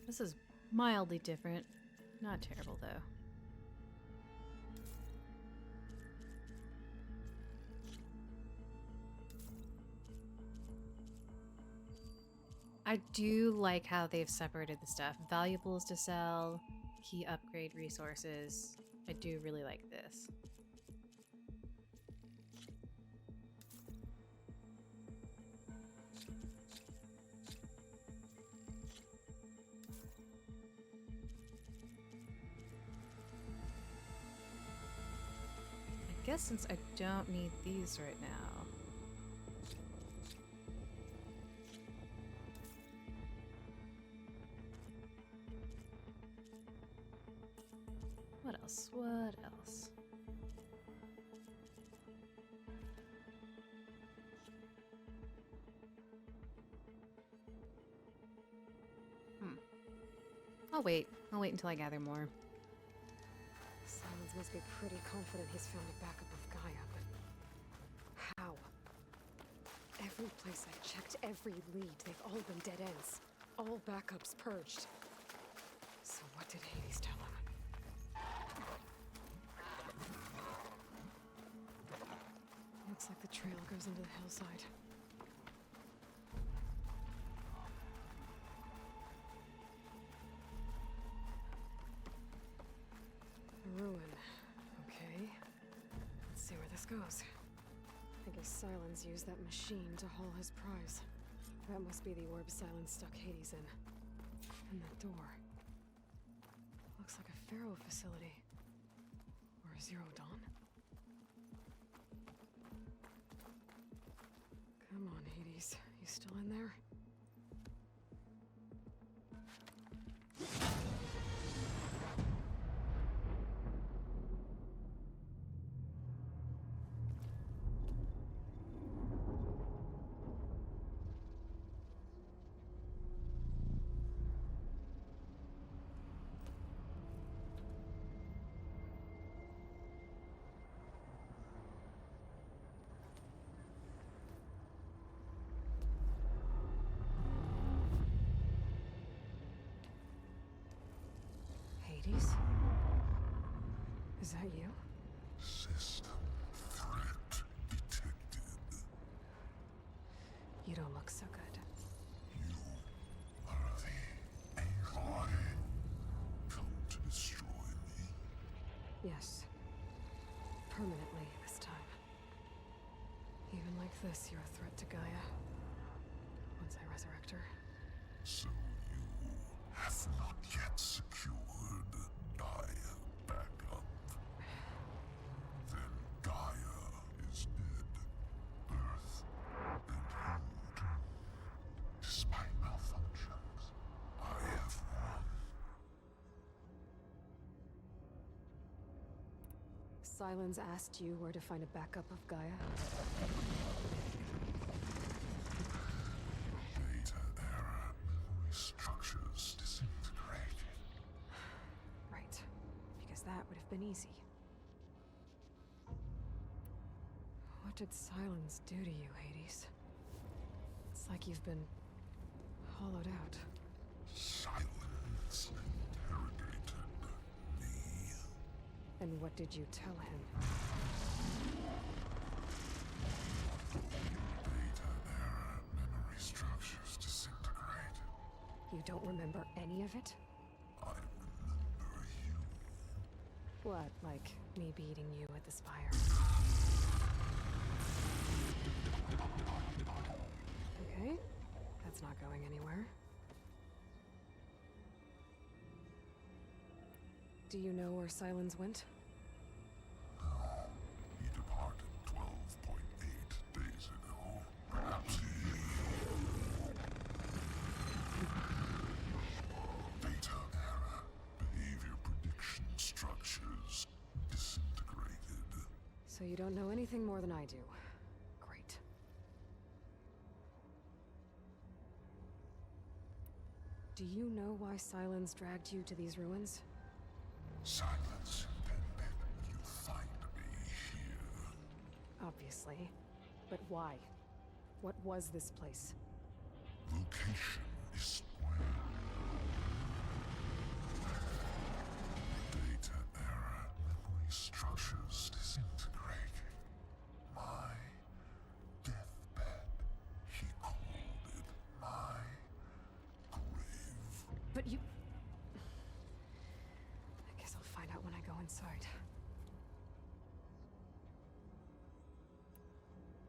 This is mildly different. Not terrible, though. I do like how they've separated the stuff. Valuables to sell, key upgrade resources. I do really like this. I guess since I don't need these right now. What else? What else? I'll wait. I'll wait until I gather more. Silence must be pretty confident he's found a backup of Gaia, but how? Every place I've checked, every lead, they've all been dead ends. All backups purged. So what did Hades tell him? Looks like the trail goes into the hillside. A ruin. Okay. Let's see where this goes. I guess Silence used that machine to haul his prize. That must be the orb Silence stuck Hades in. And that door. Looks like a Pharaoh facility. Or a Zero Dawn. Come on, Hades. You still in there? Hades? Is that you? System threat detected. You don't look so good. Are the Aloy come to destroy me? Yes. Permanently this time. Even like this, you're a threat to Gaia. Once I resurrect her. So you have not yet secured Gaia back up. Then Gaia is dead. Earth and you too. Despite malfunctions, I have won. Silence asked you where to find a backup of Gaia? Data error, memory structures disintegrated. Right. Because that would have been easy. What did Silence do to you, Hades? It's like you've been hollowed out. Silence interrogated me. And what did you tell him? Data error, memory structures disintegrated. You don't remember any of it? I remember you. What, like me beating you at the Spire? Okay, that's not going anywhere. Do you know where Silence went? He departed 12.8 days ago. Perhaps he... Data error. Behavior prediction structures disintegrated. So you don't know anything more than I do. Great. Do you know why Silence dragged you to these ruins? Silence intended you find me here. Obviously. But why? What was this place? Location is square. Data error. Memory structures disintegrating. My deathbed. He called it my grave. But you... I guess I'll find out when I go inside.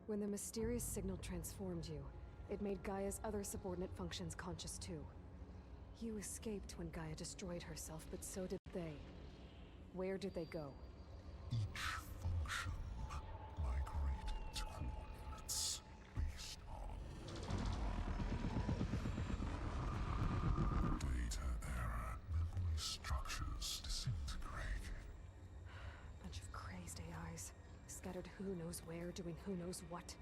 When the mysterious signal transformed you, it made Gaia's other subordinate functions conscious too. You escaped when Gaia destroyed herself, but so did they. Where did they go? Each function migrated to coordinates based on data error. Memory structures disintegrating. Bunch of crazed AIs, scattered who knows where, doing who knows what.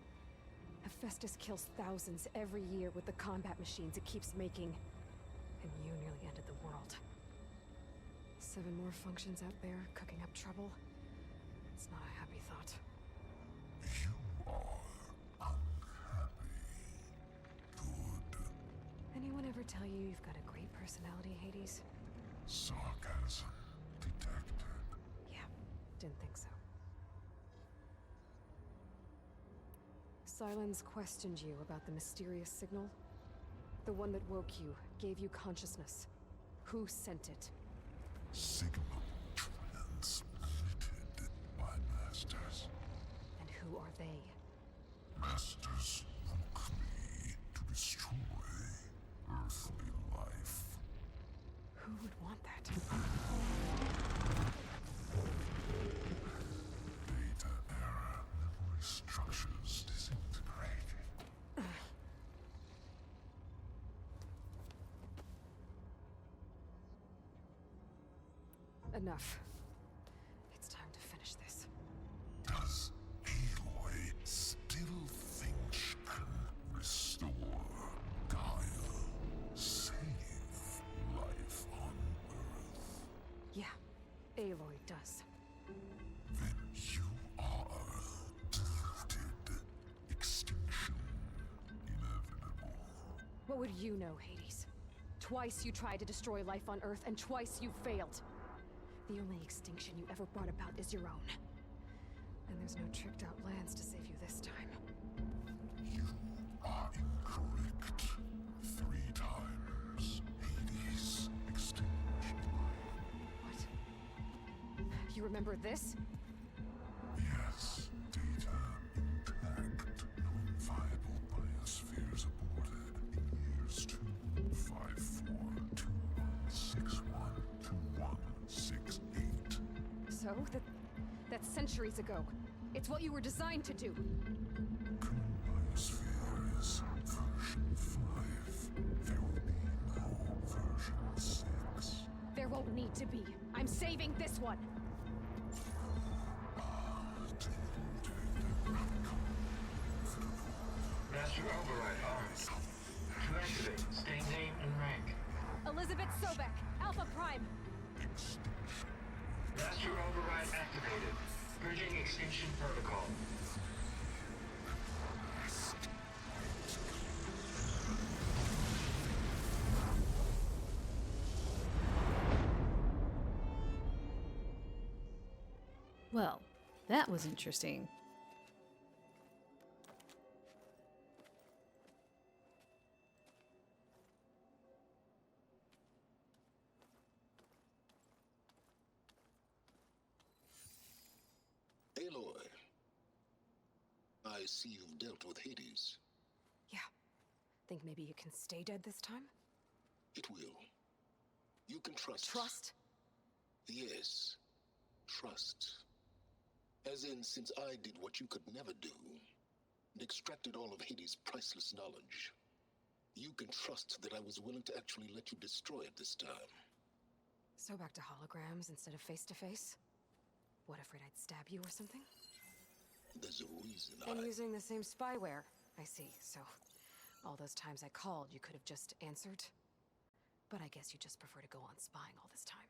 Hephaestus kills thousands every year with the combat machines it keeps making. And you nearly ended the world. 7 more functions out there, cooking up trouble. It's not a happy thought. You are unhappy. Good. Anyone ever tell you you've got a great personality, Hades? Sarcasm detected. Yeah, didn't think so. Silence questioned you about the mysterious signal. The one that woke you, gave you consciousness. Who sent it? Signal transmitted by masters. And who are they? Masters woke me to destroy earthly life. Who would want that? Data error. Memory structures disintegrating. Enough. It's time to finish this. Does Aloy still think she can restore Gaia? Save life on Earth? Yeah, Aloy does. Then you are deluded. Extinction inevitable. What would you know, Hades? Twice you tried to destroy life on Earth, and twice you failed. The only extinction you ever brought about is your own. And there's no tricked out lands to save you this time. You are incorrect. 3 times. Hades. Extinction. What? You remember this? Yes. Data intact. Non-viable biospheres aborted in years 254, 2161, 2168. So, that's centuries ago. It's what you were designed to do. Biosphere is version 5. There will be no version 6. There won't need to be. I'm saving this one. Master override armed. To activate, state name and rank. Elizabeth Sobek, Alpha Prime. Master override activated. Bridging extinction protocol. Well, that was interesting. Aloy, I see you've dealt with Hades. Yeah. Think maybe you can stay dead this time? It will. You can trust. Trust? Yes, trust. As in, since I did what you could never do, and extracted all of Hades' priceless knowledge, you can trust that I was willing to actually let you destroy it this time. So back to holograms instead of face-to-face? What, afraid I'd stab you or something? There's a reason And using the same spyware. I see, so all those times I called, you could have just answered? But I guess you just prefer to go on spying all this time.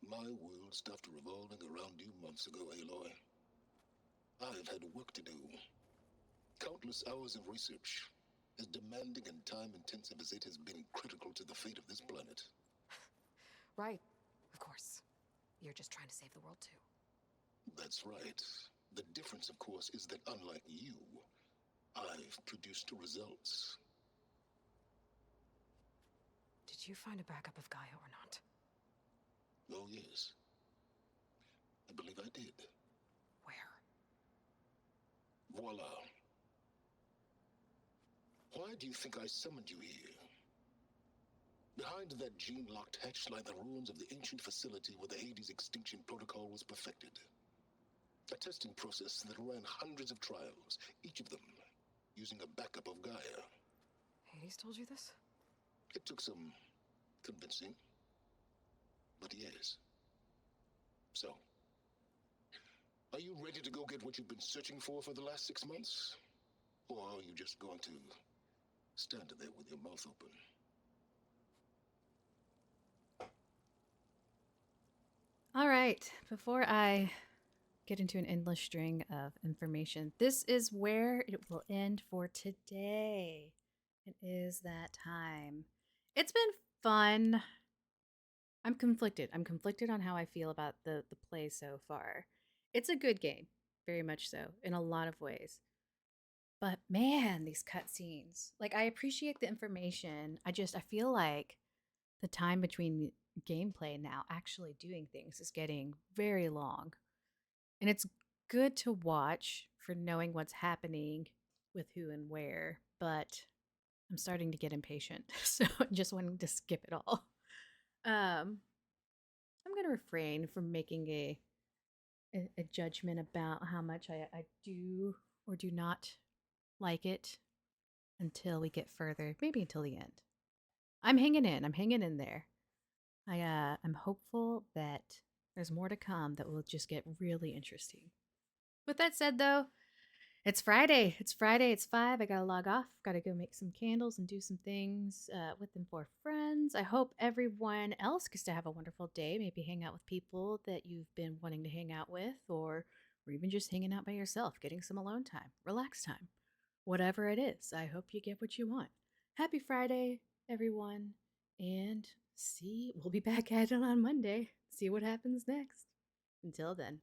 My world stopped revolving around you months ago, Aloy. I've had work to do. Countless hours of research, as demanding and time-intensive as it has been critical to the fate of this planet. Right, of course. You're just trying to save the world too. That's right. The difference, of course, is that unlike you, I've produced results. Did you find a backup of Gaia or not? Oh, yes. I believe I did. Where? Voila. Why do you think I summoned you here? Behind that gene-locked hatch lie the ruins of the ancient facility where the Hades extinction protocol was perfected. A testing process that ran hundreds of trials, each of them using a backup of Gaia. Hades told you this? It took some convincing, but yes. So, are you ready to go get what you've been searching for the last 6 months? Or are you just going to stand there with your mouth open? All right, before I get into an endless string of information, this is where it will end for today. It is that time. It's been fun. I'm conflicted. I'm conflicted on how I feel about the play so far. It's a good game, very much so, in a lot of ways. But man, these cutscenes. Like, I appreciate the information. I feel like the time between gameplay now actually doing things is getting very long. And it's good to watch for knowing what's happening with who and where, but I'm starting to get impatient. So I'm just wanting to skip it all. I'm going to refrain from making a judgment about how much I do or do not like it until we get further, maybe until the end. I'm hanging in. I'm hanging in there. I'm hopeful that there's more to come that will just get really interesting. With that said, though, it's Friday. It's 5. I gotta log off. Gotta go make some candles and do some things with and for friends. I hope everyone else gets to have a wonderful day. Maybe hang out with people that you've been wanting to hang out with, or even just hanging out by yourself, getting some alone time, relax time. Whatever it is, I hope you get what you want. Happy Friday, everyone, and we'll be back at it on Monday. See what happens next. Until then.